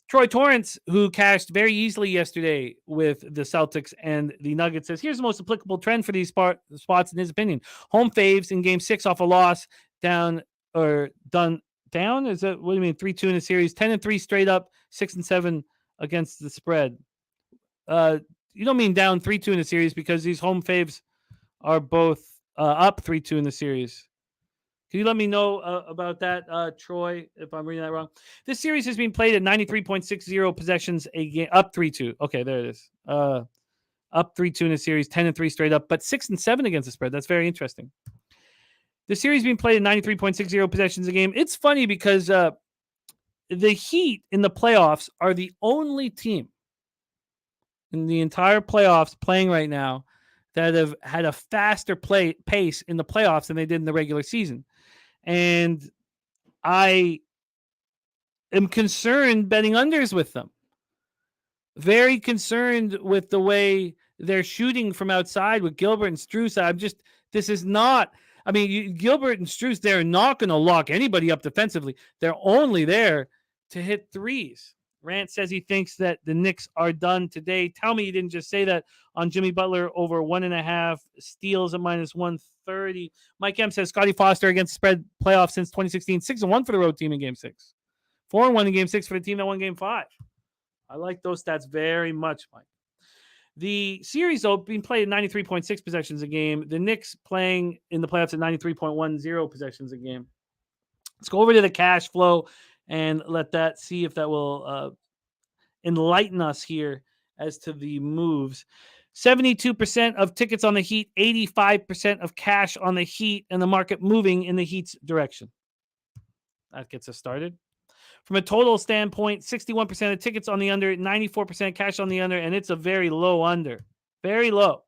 Troy Torrance, who cashed very easily yesterday with the Celtics and the Nuggets, says here's the most applicable trend for these spots in his opinion. Home faves in Game 6 off a loss, down. Is that what do you mean? 3-2 in the series, 10-3 straight up, 6-7 against the spread. You don't mean down 3-2 in the series because these home faves are both up 3-2 in the series. Can you let me know about that, Troy, if I'm reading that wrong? This series has been played at 93.60 possessions a game, up 3-2. Okay, there it is. Up 3-2 in the series, 10-3 straight up, but 6-7 against the spread. That's very interesting. The series being played at 93.60 possessions a game. It's funny because the Heat in the playoffs are the only team in the entire playoffs playing right now that have had a faster pace in the playoffs than they did in the regular season. And I am concerned betting unders with them. Very concerned with the way they're shooting from outside with Gilbert and Strus. This is not, Gilbert and Strus, they're not going to lock anybody up defensively. They're only there to hit threes. Rant says he thinks that the Knicks are done today. Tell me you didn't just say that on Jimmy Butler over 1.5 steals at -130. Mike M says Scotty Foster against spread playoff since 2016, 6-1 for the road team in Game 6, 4-1 in Game 6 for the team that won Game 5. I like those stats very much, Mike. The series, though, being played at 93.6 possessions a game. The Knicks playing in the playoffs at 93.10 possessions a game. Let's go over to the cash flow and see if that will enlighten us here as to the moves. 72% of tickets on the Heat, 85% of cash on the Heat, and the market moving in the Heat's direction. That gets us started. From a total standpoint, 61% of tickets on the under, 94% cash on the under, and it's a very low under. Very low.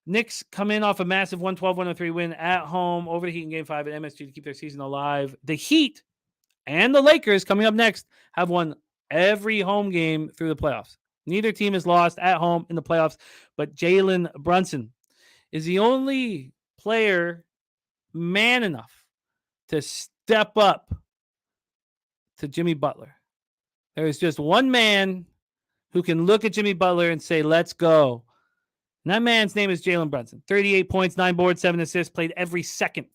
Knicks come in off a massive 112-103 win at home over the Heat in Game 5 at MSG to keep their season alive. The Heat and the Lakers, coming up next, have won every home game through the playoffs. Neither team has lost at home in the playoffs, but Jalen Brunson is the only player man enough to step up to Jimmy Butler. There is just one man who can look at Jimmy Butler and say, let's go. And that man's name is Jalen Brunson. 38 points, 9 boards, 7 assists, played every second.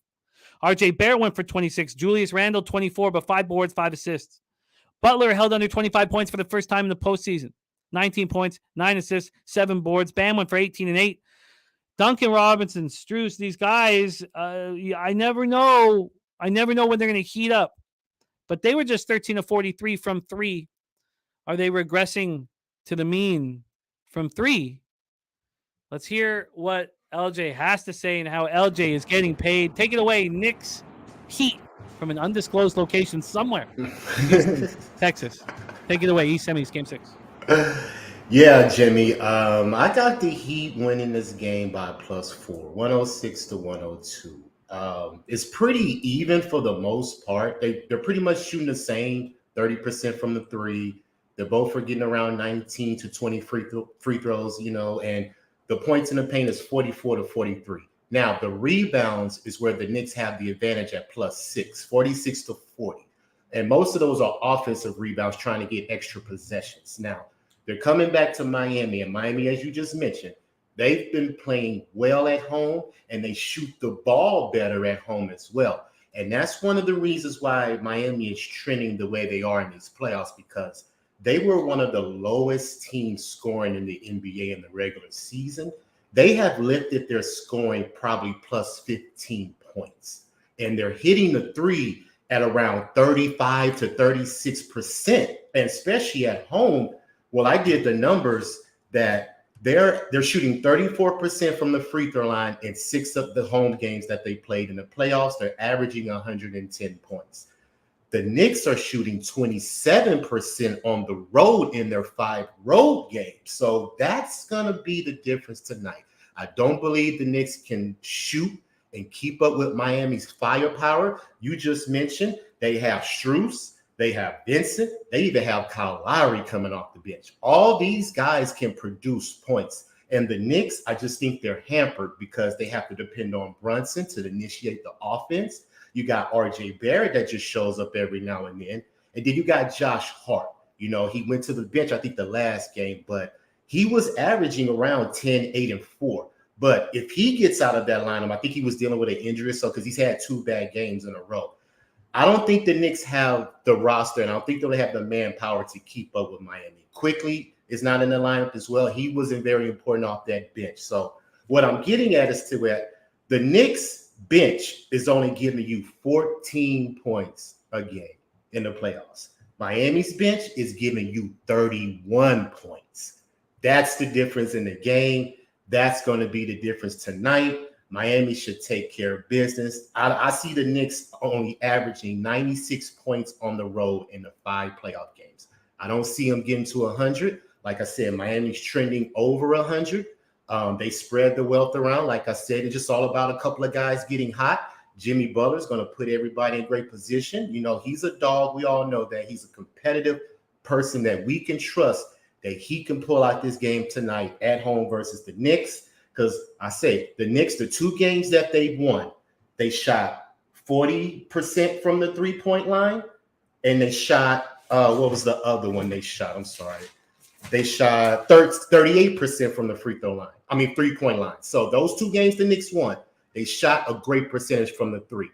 RJ Barrett went for 26. Julius Randle, 24, but 5 boards, 5 assists. Butler held under 25 points for the first time in the postseason. 19 points, 9 assists, 7 boards. Bam went for 18 and 8. Duncan Robinson, Strus, these guys, I never know when they're going to heat up. But they were just 13 of 43 from 3. Are they regressing to the mean from 3? Let's hear what LJ has to say and how LJ is getting paid. Take it away, Knicks Heat from an undisclosed location somewhere. Texas. Take it away, East Semis, Game 6. Yeah, Jimmy. I got the Heat winning this game by +4, 106-102. It's pretty even for the most part. They're pretty much shooting the same, 30% from the 3. They're both are getting around 19 to 20 free throws, and the points in the paint is 44-43. Now, the rebounds is where the Knicks have the advantage at +6, 46-40. And most of those are offensive rebounds trying to get extra possessions. Now, they're coming back to Miami. And Miami, as you just mentioned, they've been playing well at home, and they shoot the ball better at home as well. And that's one of the reasons why Miami is trending the way they are in these playoffs, because they were one of the lowest teams scoring in the NBA in the regular season. They have lifted their scoring probably +15 points. And they're hitting the 3 at around 35 to 36%. And especially at home, well, I did the numbers that they're shooting 34% from the free throw line in 6 of the home games that they played in the playoffs. They're averaging 110 points. The Knicks are shooting 27% on the road in their 5 road games. So that's going to be the difference tonight. I don't believe the Knicks can shoot and keep up with Miami's firepower. You just mentioned they have Strus, they have Vincent, they even have Kyle Lowry coming off the bench. All these guys can produce points. And the Knicks, I just think they're hampered because they have to depend on Brunson to initiate the offense. You got RJ Barrett that just shows up every now and then. And then you got Josh Hart. He went to the bench, I think, the last game, but he was averaging around 10, 8, and 4. But if he gets out of that lineup, I think he was dealing with an injury, because he's had 2 bad games in a row. I don't think the Knicks have the roster, and I don't think they'll have the manpower to keep up with Miami. Quickly is not in the lineup as well. He wasn't very important off that bench. So what I'm getting at is the Knicks bench is only giving you 14 points a game in the playoffs. Miami's bench is giving you 31 points. That's the difference in the game. That's going to be the difference tonight. Miami should take care of business. I see the Knicks only averaging 96 points on the road in the 5 playoff games. I don't see them getting to 100. Like I said, Miami's trending over 100. They spread the wealth around. Like I said, it's just all about a couple of guys getting hot. Jimmy Butler's going to put everybody in great position. You know, he's a dog. We all know that he's a competitive person that we can trust that he can pull out this game tonight at home versus the Knicks. Because I say the Knicks, the 2 games that they've won, they shot 40% from the 3-point line, and they shot what was the other one they shot? I'm sorry. They shot 38% from the free throw line. 3-point line. So those 2 games the Knicks won, they shot a great percentage from the 3.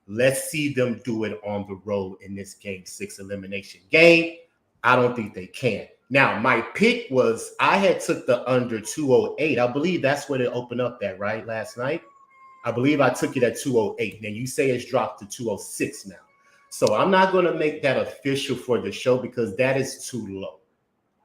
Let's see them do it on the road in this Game 6 elimination game. I don't think they can. Now, my pick was I had took the under 208. I believe that's where they opened up at, right, last night. I believe I took it at 208. Now, you say it's dropped to 206 now. So I'm not going to make that official for the show because that is too low.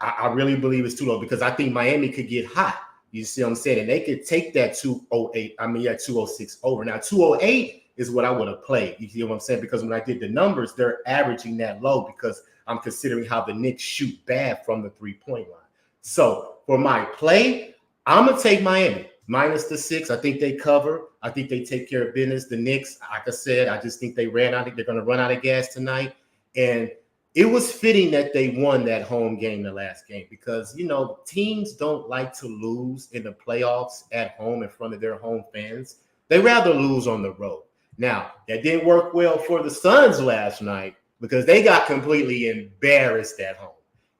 I really believe it's too low because I think Miami could get hot. You see what I'm saying? And they could take that 206 over. Now, 208 is what I would have played. You see what I'm saying? Because when I did the numbers, they're averaging that low because I'm considering how the Knicks shoot bad from the 3-point line. So for my play, I'm going to take Miami minus the 6. I think they cover. I think they take care of business. The Knicks, like I said, I just think they're going to run out of gas tonight. And it was fitting that they won that home game, the last game, because, you know, teams don't like to lose in the playoffs at home in front of their home fans. They rather lose on the road. Now, that didn't work well for the Suns last night because they got completely embarrassed at home.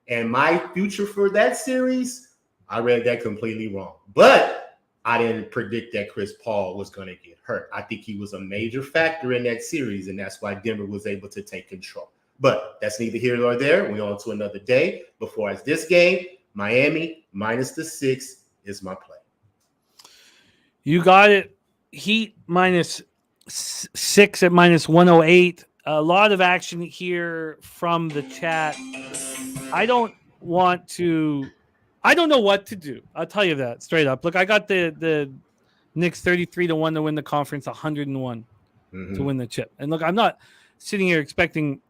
And my future for that series, I read that completely wrong. But I didn't predict that Chris Paul was going to get hurt. I think he was a major factor in that series, and that's why Denver was able to take control. But that's neither here nor there. We're on to another day. Before as this game, Miami minus the 6 is my play. You got it. Heat minus 6 at minus 108. A lot of action here from the chat. I don't know what to do. I'll tell you that straight up. Look, I got the Knicks 33-1 to win the conference, 101 to win the chip. And look, I'm not sitting here expecting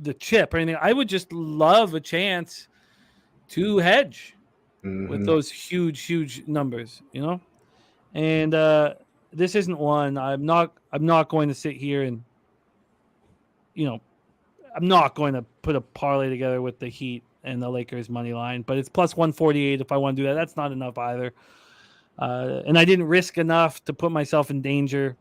the chip or anything. I would just love a chance to hedge with those huge numbers, you know? And this isn't one. I'm not going to sit here and, you know, I'm not going to put a parlay together with the Heat and the Lakers money line, but it's plus 148 if I want to do that. That's not enough either. And I didn't risk enough to put myself in danger.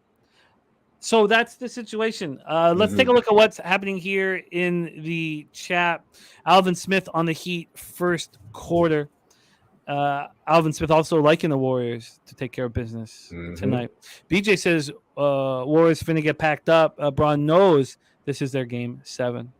So that's the situation. Let's take a look at what's happening here in the chat. Alvin Smith on the Heat first quarter. Alvin Smith also liking the Warriors to take care of business tonight. BJ says Warriors finna get packed up. Braun knows this is their game 7.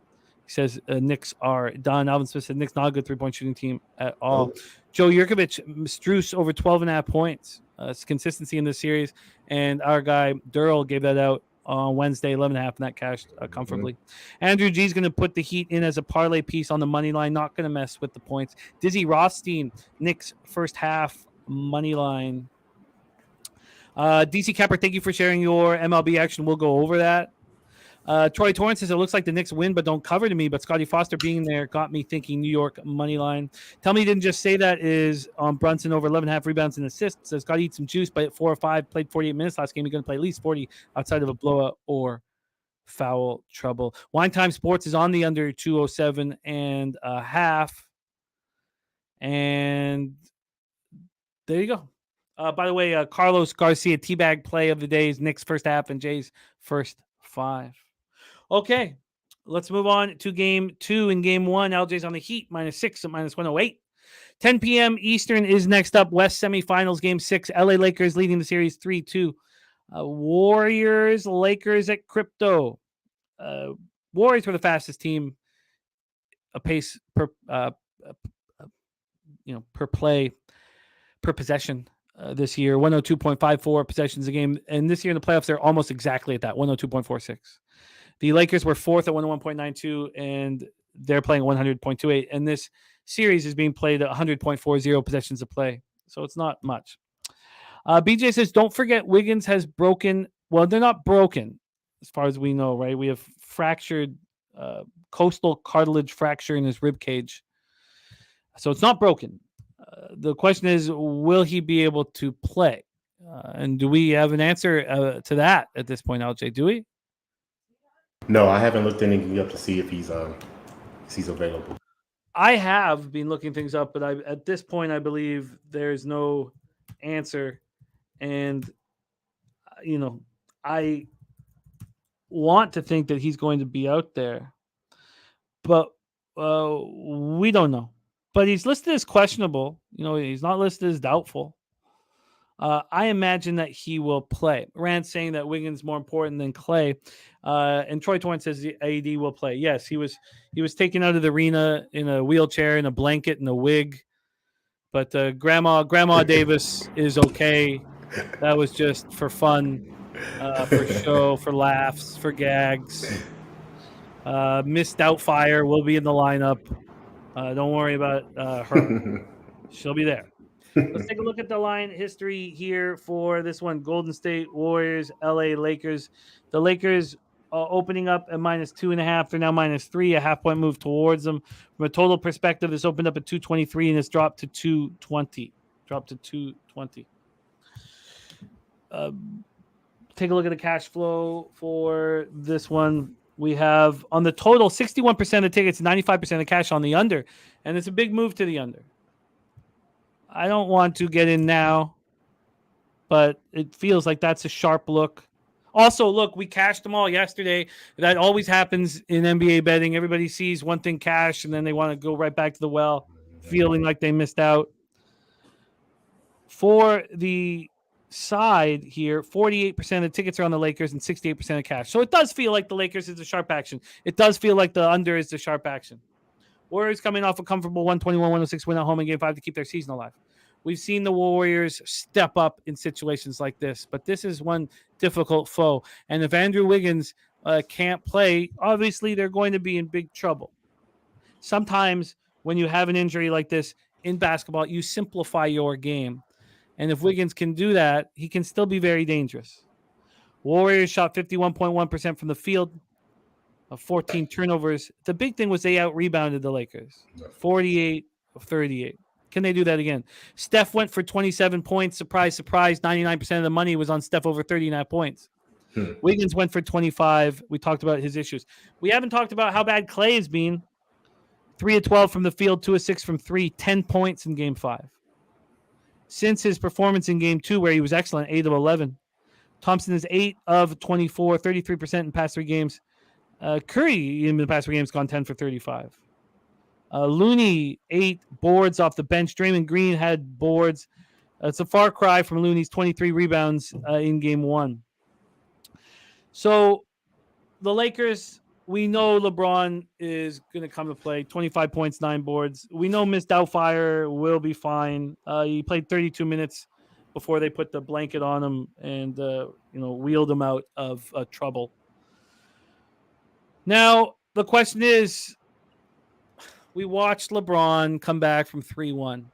He says Knicks are done. Alvin Smith said Knicks not a good 3-point shooting team at all. Joe Yurkovich, Strus over 12.5 points. It's consistency in this series. And our guy Durrell gave that out on Wednesday, 11.5, and that cashed comfortably. Andrew G's going to put the Heat in as a parlay piece on the money line. Not going to mess with the points. Dizzy Rothstein, Knicks first half money line. DC Capper, thank you for sharing your MLB action. We'll go over that. Troy Torrance says it looks like the Knicks win, but don't cover to me. But Scotty Foster being there got me thinking New York money line. Tell me he didn't just say that is Brunson over 11.5 rebounds and assists. Says got to eat some juice, but at 4 or 5, played 48 minutes last game. He's going to play at least 40 outside of a blowout or foul trouble. Wine Time Sports is on the under 207.5. And there you go. By the way, Carlos Garcia teabag play of the day's Knicks first half and Jay's first 5. Okay, let's move on to game 2. In game 1, LJ's on the Heat, minus 6 at minus 108. 10 p.m. Eastern is next up. West semifinals, game 6. LA Lakers leading the series 3-2. Warriors, Lakers at Crypto. Warriors were the fastest team, a pace per play, per possession this year. 102.54 possessions a game. And this year in the playoffs, they're almost exactly at that, 102.46. The Lakers were 4th at 101.92, and they're playing 100.28. And this series is being played at 100.40 possessions of play. So it's not much. BJ says, don't forget Wiggins has broken. Well, they're not broken as far as we know, right? We have fractured coastal cartilage fracture in his rib cage. So it's not broken. The question is, will he be able to play? And do we have an answer to that at this point, LJ? Do we? No, I haven't looked anything up to see if he's available. I have been looking things up, but at this point, I believe there's no answer. And, I want to think that he's going to be out there, but we don't know. But he's listed as questionable. He's not listed as doubtful. I imagine that he will play. Rand saying that Wiggins more important than Clay. And Troy Torrance says the AD will play. Yes, he was taken out of the arena in a wheelchair, in a blanket, and a wig. But Grandma Davis is okay. That was just for fun, for show, for laughs, for gags. Miss Doubtfire will be in the lineup. Don't worry about her. She'll be there. Let's take a look at the line history here for this one. Golden State Warriors, LA Lakers. The Lakers opening up at -2.5. They're now -3, a half-point move towards them. From a total perspective, this opened up at 223 and it's dropped to 220. Take a look at the cash flow for this one. We have on the total 61% of the tickets, 95% of cash on the under, and it's a big move to the under. I don't want to get in now, but it feels like that's a sharp look. Also, look, we cashed them all yesterday. That always happens in NBA betting. Everybody sees one thing cash, and then they want to go right back to the well, feeling like they missed out. For the side here, 48% of the tickets are on the Lakers and 68% of cash. So it does feel like the Lakers is a sharp action. It does feel like the under is the sharp action. Warriors coming off a comfortable 121-106 win at home in Game 5 to keep their season alive. We've seen the Warriors step up in situations like this, but this is one difficult foe. And if Andrew Wiggins can't play, obviously they're going to be in big trouble. Sometimes when you have an injury like this in basketball, you simplify your game. And if Wiggins can do that, he can still be very dangerous. Warriors shot 51.1% from the field. 14 turnovers. The big thing was they out-rebounded the Lakers. 48 of 38. Can they do that again? Steph went for 27 points. Surprise, surprise. 99% of the money was on Steph over 39 points. Wiggins went for 25. We talked about his issues. We haven't talked about how bad Clay has been. 3 of 12 from the field, 2 of 6 from 3, 10 points in Game 5. Since his performance in Game 2, where he was excellent, 8 of 11. Thompson is 8 of 24, 33% in past 3 games. Curry in the past 3 games gone 10 for 35. Looney 8 boards off the bench. Draymond Green had boards. It's a far cry from Looney's 23 rebounds in Game 1. So the Lakers, we know LeBron is going to come to play. 25 points, 9 boards. We know Miss Doubtfire will be fine. He played 32 minutes before they put the blanket on him and wheeled him out of trouble. Now, the question is, we watched LeBron come back from 3-1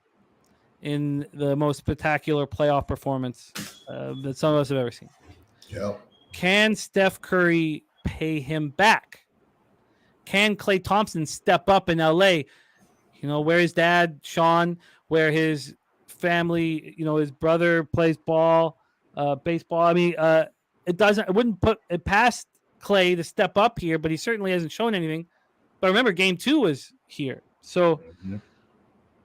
in the most spectacular playoff performance that some of us have ever seen. Yep. Can Steph Curry pay him back? Can Klay Thompson step up in LA? Where his dad, Sean, where his family, his brother plays baseball. I mean, it wouldn't put it past Klay to step up here, but he certainly hasn't shown anything. But remember, Game 2 was here. So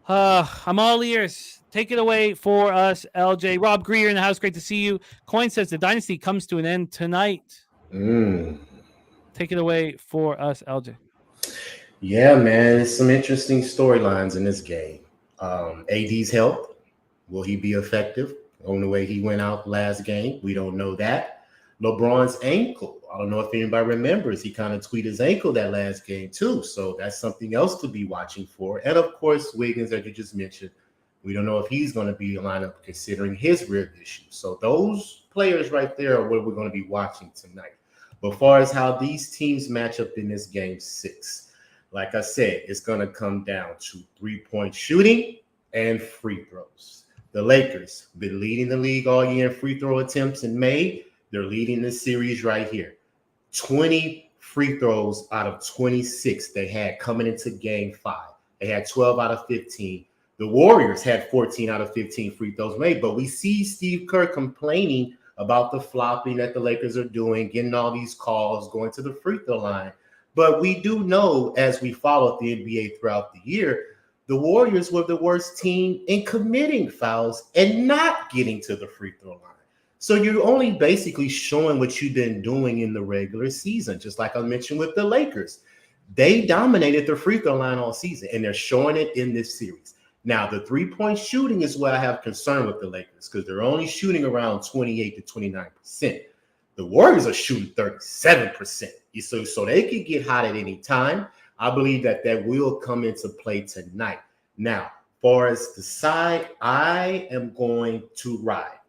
I'm all ears. Take it away for us, LJ. Rob Greer in the house. Great to see you. Coin says the dynasty comes to an end tonight. Take it away for us, LJ. Yeah, man. There's some interesting storylines in this game. AD's health. Will he be effective on the way he went out last game? We don't know that. LeBron's ankle. I don't know if anybody remembers. He kind of tweaked his ankle that last game too. So that's something else to be watching for. And of course, Wiggins, as you just mentioned, we don't know if he's going to be in lineup considering his rib issue. So those players right there are what we're going to be watching tonight. But as far as how these teams match up in this Game 6, like I said, it's going to come down to 3-point shooting and free throws. The Lakers been leading the league all year in free throw attempts and made. They're leading the series right here. 20 free throws out of 26 they had coming into game 5. They had 12 out of 15. The Warriors had 14 out of 15 free throws made, but we see Steve Kerr complaining about the flopping that the Lakers are doing, getting all these calls, going to the free throw line. But we do know, as we followed the NBA throughout the year, the Warriors were the worst team in committing fouls and not getting to the free throw line. So you're only basically showing what you've been doing in the regular season, just like I mentioned with the Lakers. They dominated the free throw line all season, and they're showing it in this series. Now, the three-point shooting is what I have concern with the Lakers because they're only shooting around 28 to 29%. The Warriors are shooting 37%. So they could get hot at any time. I believe that will come into play tonight. Now, far as the side, I am going to ride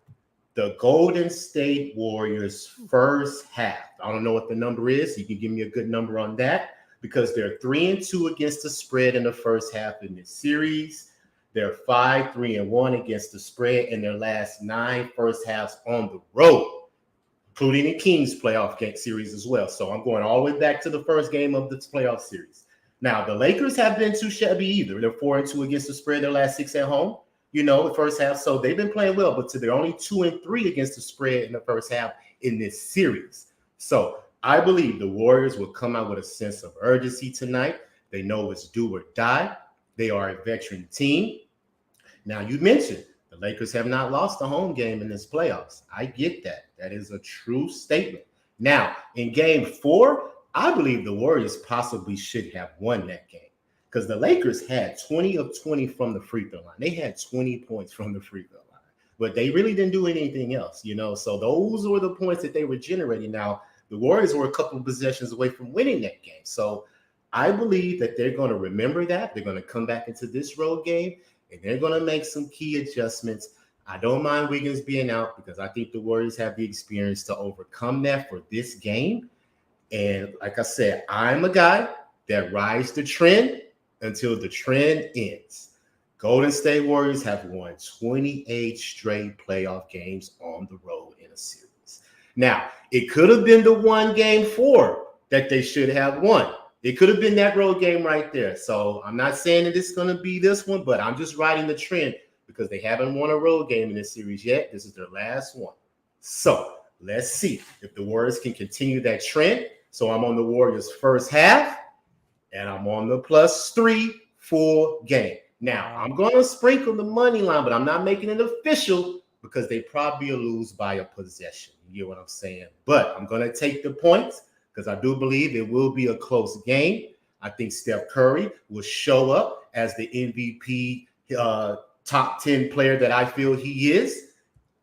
the Golden State Warriors first half. I don't know what the number is. You can give me a good number on that because they're 3-2 against the spread in the first half in this series. They're 5-3-1 against the spread in their last 9 first halves on the road, including the Kings playoff game series as well. So I'm going all the way back to the first game of this playoff series. Now, the Lakers have been too shabby either. They're 4-2 against the spread, their last 6 at home, the first half. So they've been playing well, but they're only 2-3 against the spread in the first half in this series. So I believe the Warriors will come out with a sense of urgency tonight. They know it's do or die. They are a veteran team. Now, you mentioned the Lakers have not lost a home game in this playoffs. I get that. That is a true statement. Now, in game 4, I believe the Warriors possibly should have won that game because the Lakers had 20 of 20 from the free throw line. They had 20 points from the free throw line, but they really didn't do anything else, So those were the points that they were generating. Now, the Warriors were a couple of possessions away from winning that game. So I believe that they're going to remember that. They're going to come back into this road game, and they're going to make some key adjustments. I don't mind Wiggins being out because I think the Warriors have the experience to overcome that for this game. And like I said, I'm a guy that rides the trend until the trend ends. Golden State Warriors have won 28 straight playoff games on the road in a series. Now, it could have been the one game 4 that they should have won. It could have been that road game right there. So I'm not saying that it's going to be this one, but I'm just riding the trend because they haven't won a road game in this series yet. This is their last one. So let's see if the Warriors can continue that trend. So I'm on the Warriors first half, and I'm on the +3 full game. Now, I'm going to sprinkle the money line, but I'm not making it official because they probably will lose by a possession. You get what I'm saying? But I'm going to take the points because I do believe it will be a close game. I think Steph Curry will show up as the MVP top 10 player that I feel he is.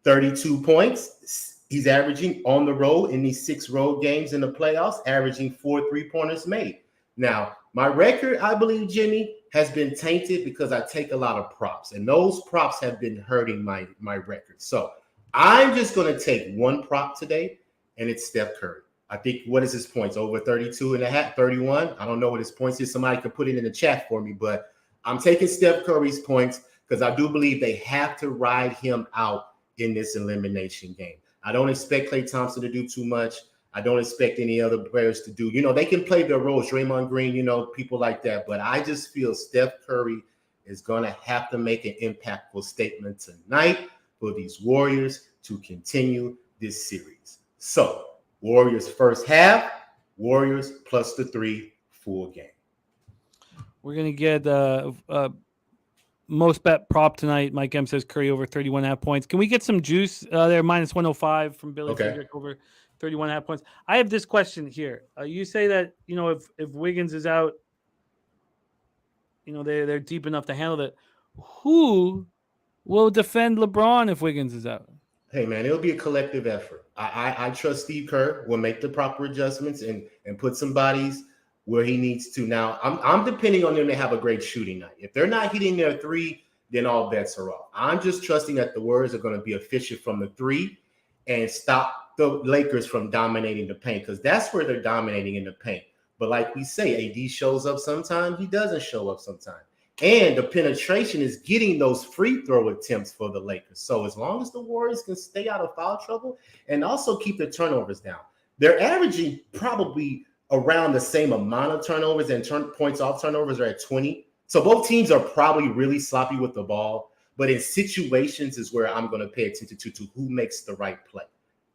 32 points. He's averaging on the road in these 6 road games in the playoffs, averaging 4 3-pointers made. Now, my record, I believe, Jimmy, has been tainted because I take a lot of props, and those props have been hurting my record. So I'm just going to take one prop today, and it's Steph Curry. I think, what is his points? Over 32 and a half, 31? I don't know what his points is. Somebody could put it in the chat for me, but I'm taking Steph Curry's points because I do believe they have to ride him out in this elimination game. I don't expect Klay Thompson to do too much. I don't expect any other players to do. They can play their roles, Draymond Green, people like that. But I just feel Steph Curry is going to have to make an impactful statement tonight for these Warriors to continue this series. So, Warriors first half, Warriors +3 full game. We're going to get most bet prop tonight. Mike M says Curry over 31.5 points. Can we get some juice there? -105 from Billy Frederick over 31.5 points. I have this question here. You say that, if Wiggins is out, they're deep enough to handle it. Who will defend LeBron if Wiggins is out? Hey, man, it'll be a collective effort. I trust Steve Kerr will make the proper adjustments and put some bodies where he needs to. Now, I'm depending on them to have a great shooting night. If they're not hitting their 3, then all bets are off. I'm just trusting that the Warriors are going to be efficient from the 3 and stop the Lakers from dominating the paint because that's where they're dominating in the paint. But like we say, AD shows up sometime. He doesn't show up sometime. And the penetration is getting those free throw attempts for the Lakers. So as long as the Warriors can stay out of foul trouble and also keep the turnovers down, they're averaging probably around the same amount of turnovers, and points off turnovers are at 20. So both teams are probably really sloppy with the ball. But in situations is where I'm going to pay attention to who makes the right play.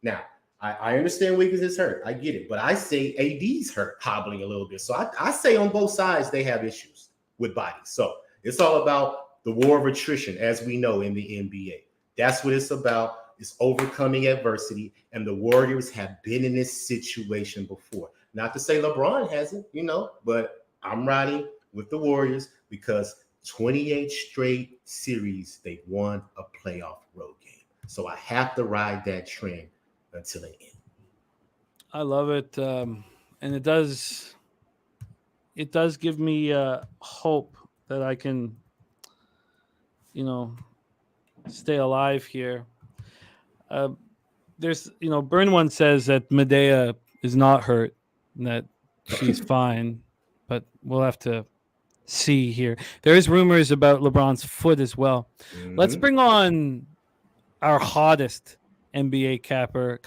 Now, I understand Wiggins is hurt. I get it. But I say AD's hurt, hobbling a little bit. So I say on both sides they have issues with bodies. So it's all about the war of attrition, as we know in the NBA. That's what it's about. It's overcoming adversity. And the Warriors have been in this situation before. Not to say LeBron hasn't, but I'm riding with the Warriors because 28 straight series, they won a playoff road game. So I have to ride that trend until the end. I love it. And it does give me hope that I can, stay alive here. There's, Burn One says that Medea is not hurt and that she's fine, but we'll have to see here. There is rumors about LeBron's foot as well. Mm-hmm. Let's bring on our hottest NBA capper,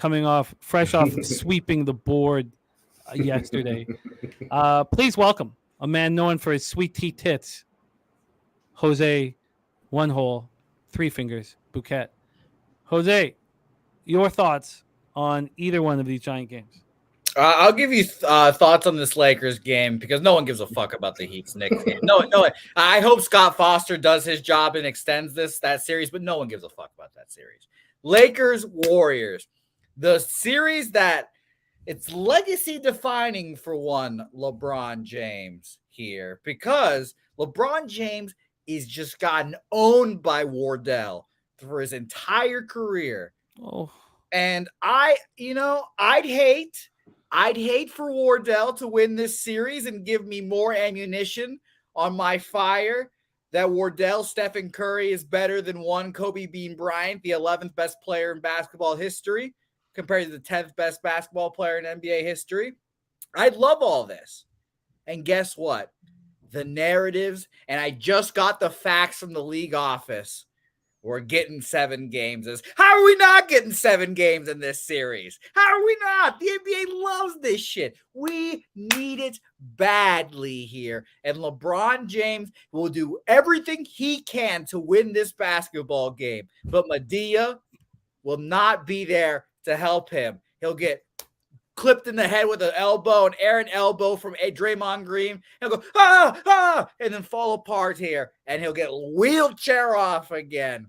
fresh off sweeping the board yesterday. Please welcome a man known for his sweet tea tits, Jose One Hole, Three Fingers Bouquet. Jose, your thoughts on either one of these Giant games? I'll give you thoughts on this Lakers game because no one gives a fuck about the Heat's Knicks game. No. I hope Scott Foster does his job and extends that series, but no one gives a fuck about that series. Lakers Warriors, the series that it's legacy defining for one LeBron James here because LeBron James is just gotten owned by Wardell for his entire career. Oh, and I'd hate for Wardell to win this series and give me more ammunition on my fire that Wardell, Stephen Curry is better than one Kobe Bean Bryant, the 11th best player in basketball history, compared to the 10th best basketball player in NBA history. I'd love all this. And guess what? The narratives, and I just got the facts from the league office. We're getting 7 games. How are we not getting 7 games in this series? How are we not? The NBA loves this shit. We need it badly here. And LeBron James will do everything he can to win this basketball game. But Medea will not be there to help him. He'll get clipped in the head with an elbow, an errant elbow from Draymond Green. He'll go, and then fall apart here. And he'll get wheelchair off again.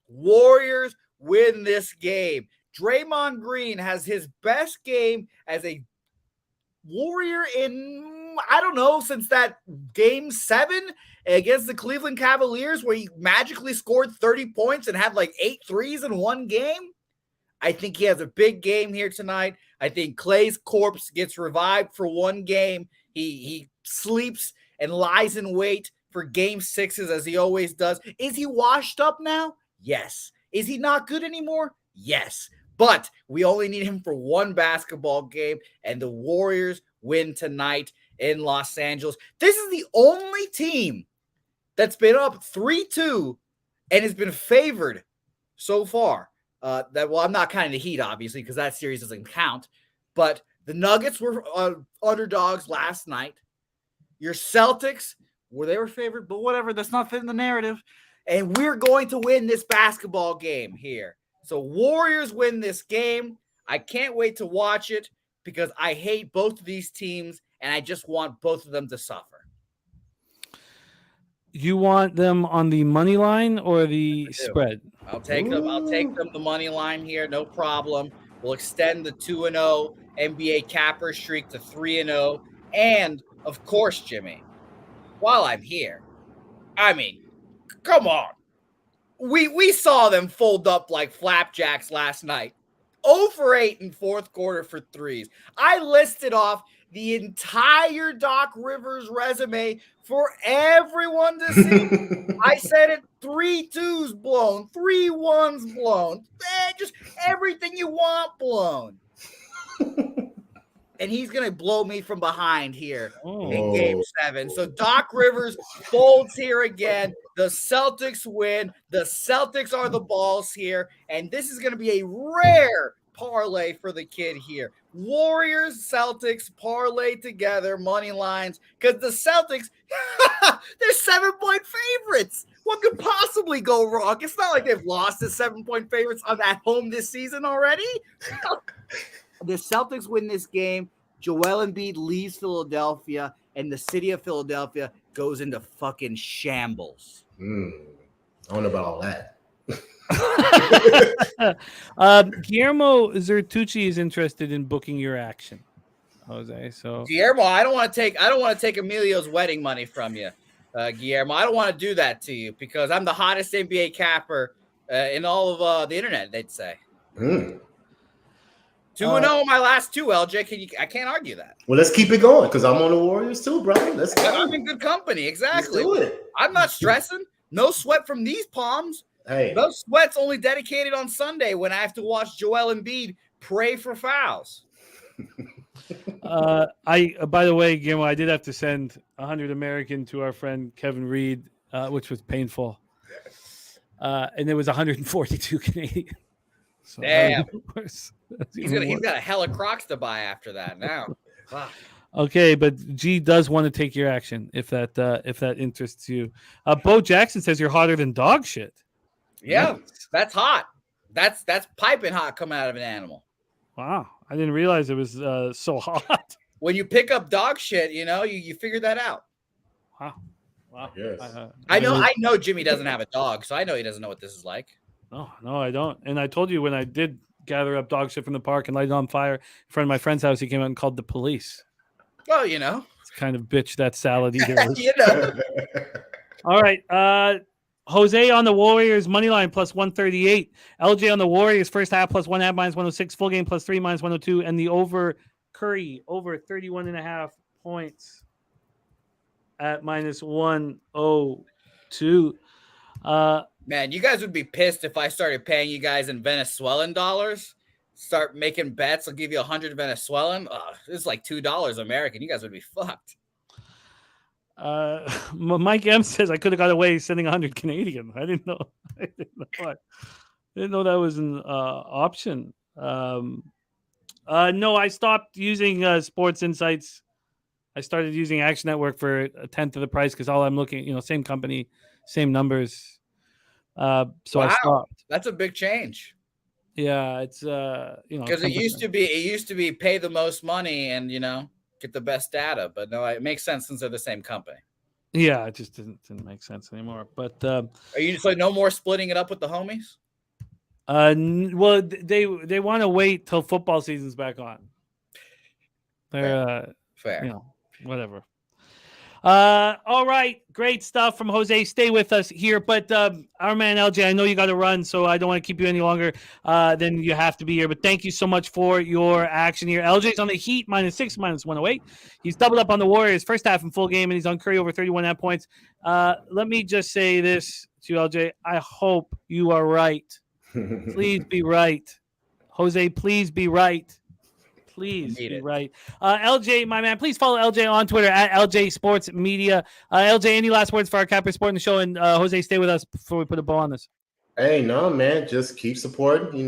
Warriors win this game. Draymond Green has his best game as a Warrior in, since that game 7 against the Cleveland Cavaliers where he magically scored 30 points and had like 8 threes in one game. I think he has a big game here tonight. I think Clay's corpse gets revived for one game. He sleeps and lies in wait for game 6s as he always does. Is he washed up now? Yes. Is he not good anymore? Yes. But we only need him for one basketball game, and the Warriors win tonight in Los Angeles. This is the only team that's been up 3-2 and has been favored so far. I'm not counting the Heat, obviously, because that series doesn't count. But the Nuggets were underdogs last night. Your Celtics, they were favored, but whatever. That's not fitting the narrative. And we're going to win this basketball game here. So Warriors win this game. I can't wait to watch it because I hate both of these teams, and I just want both of them to suffer. You want them on the money line or the spread? I'll take them. I'll take them the money line here. No problem. We'll extend the 2-0 NBA capper streak to 3-0. And, of course, Jimmy, while I'm here, come on. We saw them fold up like flapjacks last night. 0 for 8 in fourth quarter for threes. I listed off the entire Doc Rivers resume for everyone to see. I said it, 3 2s blown, 3 1s blown, just everything you want blown. and he's going to blow me from behind here Oh. in Game 7. So Doc Rivers folds here again. The Celtics win. The Celtics are the balls here, and this is going to be a rare parlay for the kid here. Warriors, Celtics parlay together, money lines, because the Celtics, they're 7-point favorites. What could possibly go wrong? It's not like they've lost the 7-point favorites at home this season already. The Celtics win this game. Joel Embiid leaves Philadelphia, and the city of Philadelphia goes into fucking shambles. I don't know about all that. Guillermo Zertucci is interested in booking your action, Jose. So Guillermo, I don't want to take Emilio's wedding money from you, Guillermo. I don't want to do that to you because I'm the hottest NBA capper in all of the internet. They'd say 2-0 my last 2. LJ, I can't argue that. Well, let's keep it going because I'm on the Warriors too, bro. Let's go. I'm in good company. Exactly. Let's do it. I'm not stressing. No sweat from these palms. Hey, No sweat's only dedicated on Sunday when I have to watch Joel Embiid pray for fouls. By the way, Guillermo, I did have to send 100 American to our friend Kevin Reed, which was painful. And it was 142 Canadian. So Damn. He's got a hella Crocs to buy after that now. Fuck. Okay, but G does want to take your action if that interests you. Bo Jackson says you're hotter than dog shit. Yeah, that's hot. That's piping hot coming out of an animal. Wow, I didn't realize it was so hot. When you pick up dog shit, you figure that out. Wow. yes. I know Jimmy doesn't have a dog, so I know he doesn't know what this is like. No, I don't. And I told you when I did gather up dog shit from the park and light it on fire in front of my friend's house, he came out and called the police. Well, It's kind of bitch that salad eater is. All right. Jose on the Warriors money line plus 138. LJ on the Warriors first half plus 1.5 minus 106. Full game plus 3 minus 102. And the over Curry over 31.5 points at minus 102. Man, you guys would be pissed if I started paying you guys in Venezuelan dollars. Start making bets. I'll give you 100 Venezuelan. This is like $2 American. You guys would be fucked. Mike M says I could have got away sending 100 Canadian. I didn't know. I didn't know that was an option. No, I stopped using Sports Insights. I started using Action Network for a tenth of the price because all I'm looking, same company, same numbers. So I stopped. That's a big change. Yeah, it's because it used to be pay the most money and get the best data, but no, it makes sense since they're the same company. Yeah, it just didn't make sense anymore. But are you just like no more splitting it up with the homies? Well, they want to wait till football season's back on. They're fair. Whatever. All right, great stuff from Jose. Stay with us here, but our man LJ, I know you got to run, so I don't want to keep you any longer than you have to be here. But thank you so much for your action here. LJ's on the Heat -6 -108. He's doubled up on the Warriors first half and full game, and he's on Curry over 31.5 points. Let me just say this to you, LJ. I hope you are right. Please be right, Jose. Please be right. Please be right. LJ, my man, please follow LJ on Twitter at LJ Sports Media. LJ, any last words for our Capper Sport in the show? And Jose, stay with us before we put a bow on this. Hey, no, man, just keep supporting,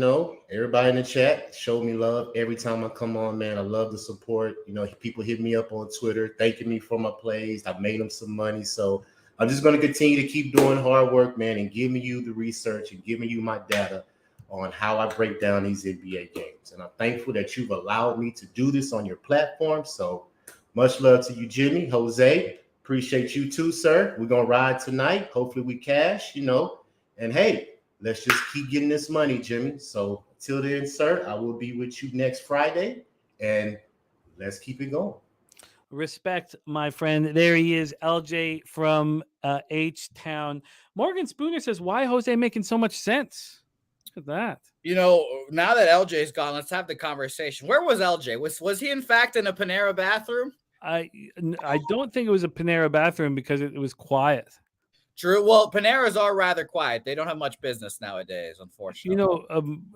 everybody in the chat. Show me love every time I come on, man. I love the support. People hit me up on Twitter, thanking me for my plays. I've made them some money. So I'm just going to continue to keep doing hard work, man, and giving you the research and giving you my data on how I break down these NBA games. And I'm thankful that you've allowed me to do this on your platform. So much love to you, Jimmy. Jose, appreciate you too, sir. We're going to ride tonight. Hopefully we cash, And hey, let's just keep getting this money, Jimmy. So till then, sir, I will be with you next Friday. And let's keep it going. Respect, my friend. There he is, LJ from H-Town. Morgan Spooner says, why Jose making so much sense? Look at that. Now that LJ's gone, let's have the conversation. Where was LJ? Was he in fact in a Panera bathroom? I don't think it was a Panera bathroom because it was quiet. True. Well, Paneras are rather quiet. They don't have much business nowadays, unfortunately.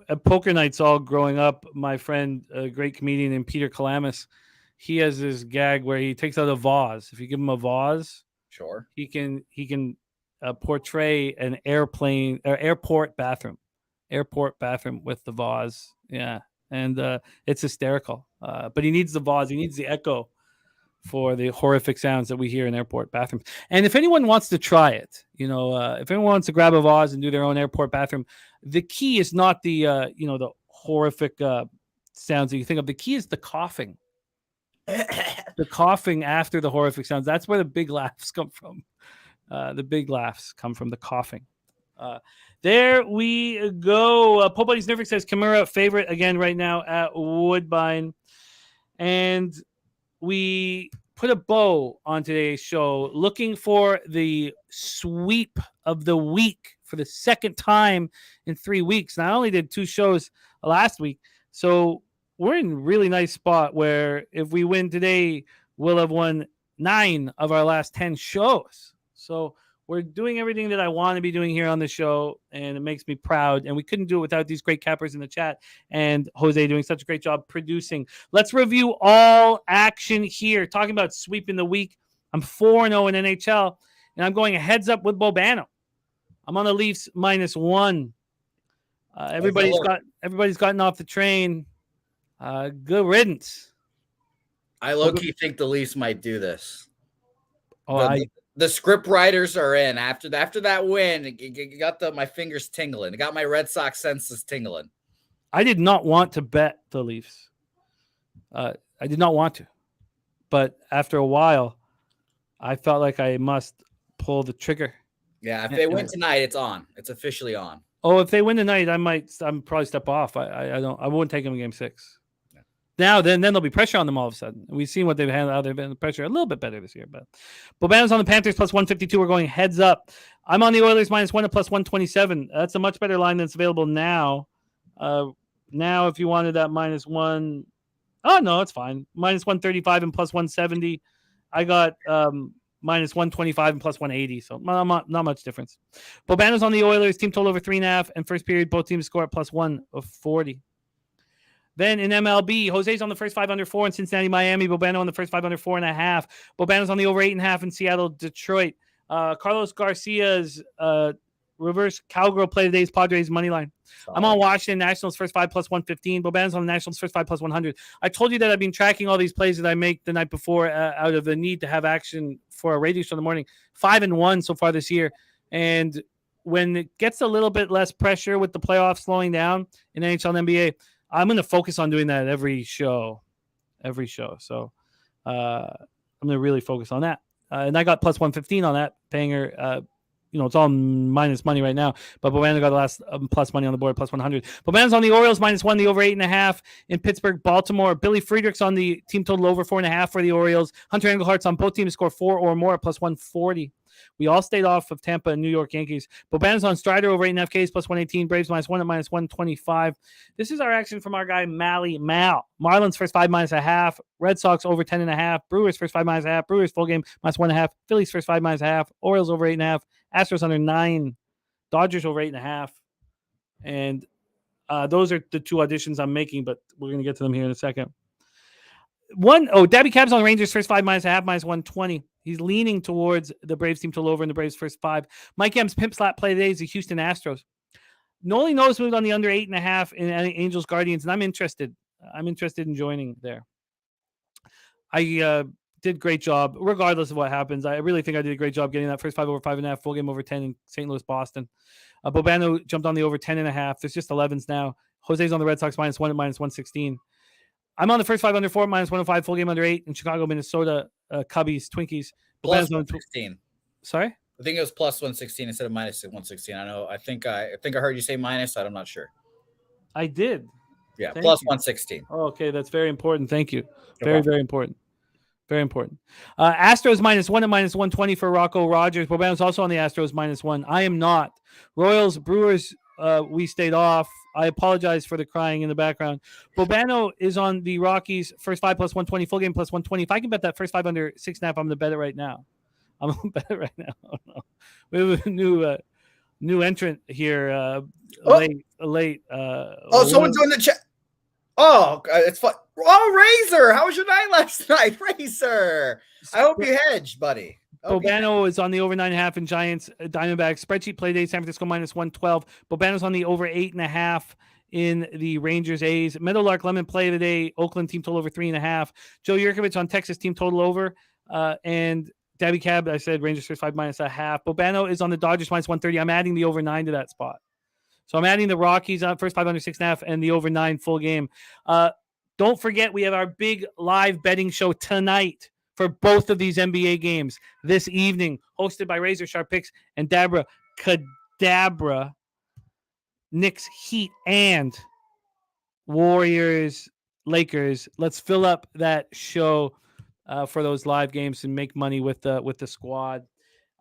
At poker nights all growing up, my friend, a great comedian named Peter Kalamis, he has this gag where he takes out a vase. If you give him a vase, Sure. he can portray an airport bathroom with the vase. Yeah, and it's hysterical. But he needs the vase. He needs the echo for the horrific sounds that we hear in airport bathrooms. And if anyone wants to try it, if anyone wants to grab a vase and do their own airport bathroom, the key is not the the horrific sounds that you think of. The key is the coughing. The coughing after the horrific sounds. That's where the big laughs come from. The big laughs come from the coughing. There we go. Pope Buddy's Nervic says Kimura favorite again right now at Woodbine. And we put a bow on today's show looking for the sweep of the week for the second time in 3 weeks. And I only did 2 shows last week. So we're in a really nice spot where if we win today, we'll have won 9 of our last 10 shows. So we're doing everything that I want to be doing here on the show, and it makes me proud. And we couldn't do it without these great cappers in the chat and Jose doing such a great job producing. Let's review all action here. Talking about sweeping the week. I'm 4-0 in NHL, and I'm going heads up with Bobano. I'm on the Leafs -1. Everybody's gotten off the train. Good riddance. I low-key think the Leafs might do this. Oh, The script writers are in after that win. It got my fingers tingling. It got my Red Sox senses tingling. I did not want to bet the Leafs. I did not want to, but after a while, I felt like I must pull the trigger. Yeah, if they win tonight, it's on. It's officially on. Oh, if they win tonight, I'm probably step off. I wouldn't take them in Game 6. Now, then there'll be pressure on them all of a sudden. We've seen what they've had. How they've been the pressure a little bit better this year. But Bobano's on the Panthers +152. We're going heads up. I'm on the Oilers -1 at +127. That's a much better line that's available now. Now, if you wanted that -1, oh no, it's fine. -135 and +170. I got -125 and +180. So not much difference. Bobano's on the Oilers. Team total over 3.5. And first period, both teams score at +140. Then in MLB, Jose's on the first 5 under 4 in Cincinnati, Miami. Bobano on the first 5 under 4.5. Bobano's on the over 8.5 in Seattle, Detroit. Carlos Garcia's reverse cowgirl play today's Padres money line. I'm on Washington Nationals first 5 +115. Bobano's on the Nationals first 5 +100. I told you that I've been tracking all these plays that I make the night before out of the need to have action for a radio show in the morning. 5-1 so far this year. And when it gets a little bit less pressure with the playoffs slowing down in NHL and NBA, I'm going to focus on doing that every show. So I'm going to really focus on that. And I got +115 on that, paying her, it's all minus money right now. But Bobano got the last plus money on the board, +100. Bobano's on the Orioles -1, the over 8.5 in Pittsburgh, Baltimore. Billy Friedrich's on the team total over 4.5 for the Orioles. Hunter Englehart's on both teams to score 4 or more at +140. We all stayed off of Tampa and New York Yankees. Bobano's on Strider over 8.5 Ks +118. Braves -1 at -125. This is our action from our guy Mally Mal. Marlins first 5 -0.5. Red Sox over 10.5. Brewers first 5 -0.5. Brewers full game -1.5. Phillies first 5 -0.5. Orioles over 8.5. Astros under 9. Dodgers over 8.5. And those are the 2 auditions I'm making, but we're going to get to them here in a second. Dabby Cab's on Rangers first 5 -0.5 -120. He's leaning towards the Braves team total over in the Braves first 5. Mike M's pimp slap play today is the Houston Astros. Noli Nose moved on the under 8.5 in Angels Guardians, and I'm interested. I'm interested in joining there. I did a great job, regardless of what happens. I really think I did a great job getting that first 5 over 5.5, full game over 10 in St. Louis, Boston. Bobano jumped on the over 10.5. There's just 11s now. Jose's on the Red Sox -1 at -116. I'm on the first 5 under 4, -105, full game under 8 in Chicago, Minnesota, Cubbies, Twinkies. +116. Sorry? I think it was +116 instead of -116. I think I heard you say minus. I'm not sure. I did. Yeah, Thank +116. you. Oh, okay, that's very important. Thank you. Very, very important. Very important. Astros -1 at -120 for Rocco Rogers. Bobano's also on the Astros -1. I am not. Royals, Brewers, we stayed off. I apologize for the crying in the background. Bobano is on the Rockies first 5 +120, full game +120. If I can bet that first 5 under 6.5, I'm going to bet it right now. I'm a better right now. Oh, no. We have a new entrant here. Late. Someone's doing the chat. Oh, it's fun. Oh, Razor, how was your night last night, Razor? I hope you hedged, buddy. Bobano is on the over 9.5 in Giants Diamondbacks. Spreadsheet play day, San Francisco -112. Bobano's on the over 8.5 in the Rangers A's. Meadowlark Lemon play today. Oakland team total over 3.5. Joe Yurkovich on Texas team total over. And Dabby Cab, I said Rangers first 5 -0.5. Bobano is on the Dodgers -130. I'm adding the over 9 to that spot. So I'm adding the Rockies on first 5 under 6.5 and the over 9 full game. Don't forget, we have our big live betting show tonight for both of these NBA games this evening, hosted by Razor Sharp Picks and Dabra Cadabra. Knicks, Heat, and Warriors, Lakers. Let's fill up that show for those live games and make money with the squad.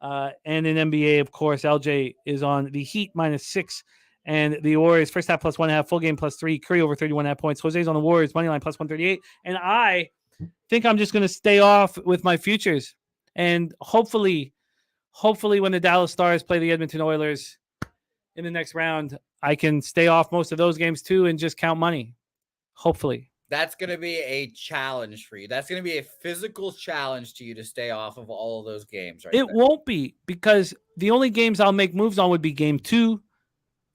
And in NBA, of course, LJ is on the Heat -6 and the Warriors first half +1.5, full game +3. Curry over 31.5 points. Jose's on the Warriors money line +138, and I think I'm just going to stay off with my futures, and hopefully when the Dallas Stars play the Edmonton Oilers in the next round, I can stay off most of those games too and just count money. Hopefully. That's going to be a challenge for you. That's going to be a physical challenge to you to stay off of all of those games, right? It won't be, because the only games I'll make moves on would be game 2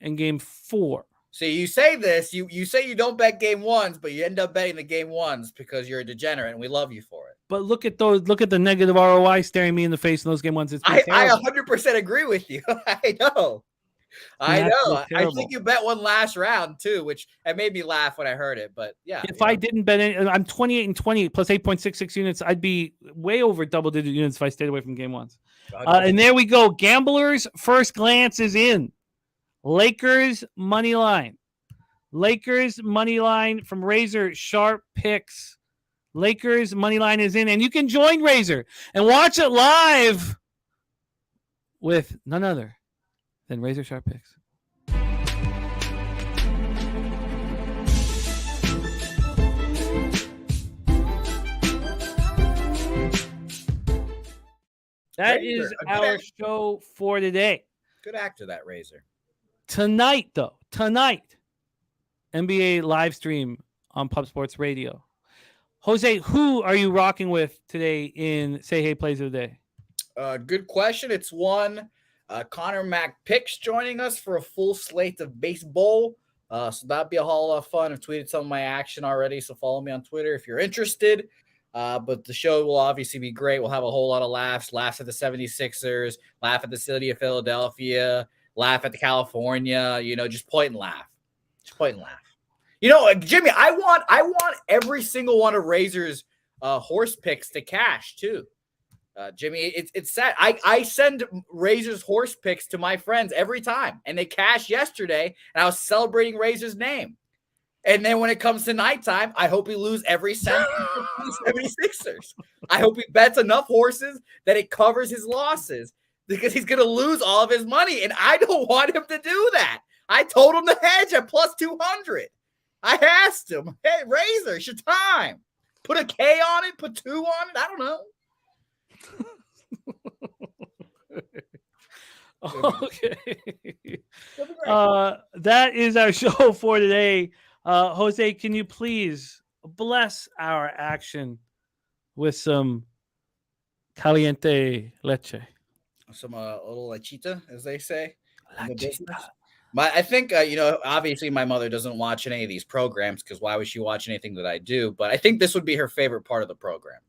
and game 4. So you say this, you say you don't bet game 1s, but you end up betting the game 1s because you're a degenerate and we love you for it. But look at the negative ROI staring me in the face in those game 1s. I 100% agree with you. I know. I think you bet one last round too, which it made me laugh when I heard it. But yeah, if I didn't bet any, I'm 28-20 plus 8.66 units. I'd be way over double-digit units if I stayed away from game 1s. And there we go. Gamblers first glance is in. Lakers money line. Lakers money line from Razor Sharp Picks. Lakers money line is in, and you can join Razor and watch it live with none other than Razor Sharp Picks. That Razor, is our show for today. Good actor, that Razor. Tonight, NBA live stream on Pub Sports Radio. Jose, who are you rocking with today in Say Hey Plays of the Day? Good question. It's one. Connor Mac Picks joining us for a full slate of baseball. So that'd be a whole lot of fun. I've tweeted some of my action already, so follow me on Twitter if you're interested. But the show will obviously be great. We'll have a whole lot of laughs at the 76ers, laugh at the city of Philadelphia, laugh at the California, just point and laugh. Just point and laugh. Jimmy, I want every single one of Razor's horse picks to cash too. Jimmy, it's sad. I send Razor's horse picks to my friends every time, and they cashed yesterday, and I was celebrating Razor's name. And then when it comes to nighttime, I hope he lose every cent for the 76ers. I hope he bets enough horses that it covers his losses, because he's going to lose all of his money, and I don't want him to do that. I told him to hedge at +200. I asked him, hey, Razor, it's your time. Put a K on it, put 2 on it. I don't know. Okay. That is our show for today. Jose, can you please bless our action with some caliente leche? Some little lechita, as they say. I think, obviously my mother doesn't watch any of these programs, because why would she watch anything that I do? But I think this would be her favorite part of the program.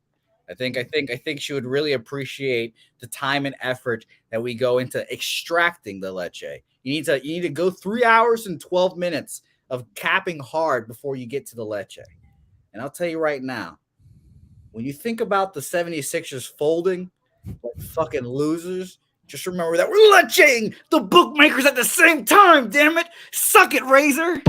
I think she would really appreciate the time and effort that we go into extracting the leche. You need to go 3 hours and 12 minutes of capping hard before you get to the leche. And I'll tell you right now, when you think about the 76ers folding like fucking losers, just remember that we're lecheing the bookmakers at the same time, damn it. Suck it, Razor.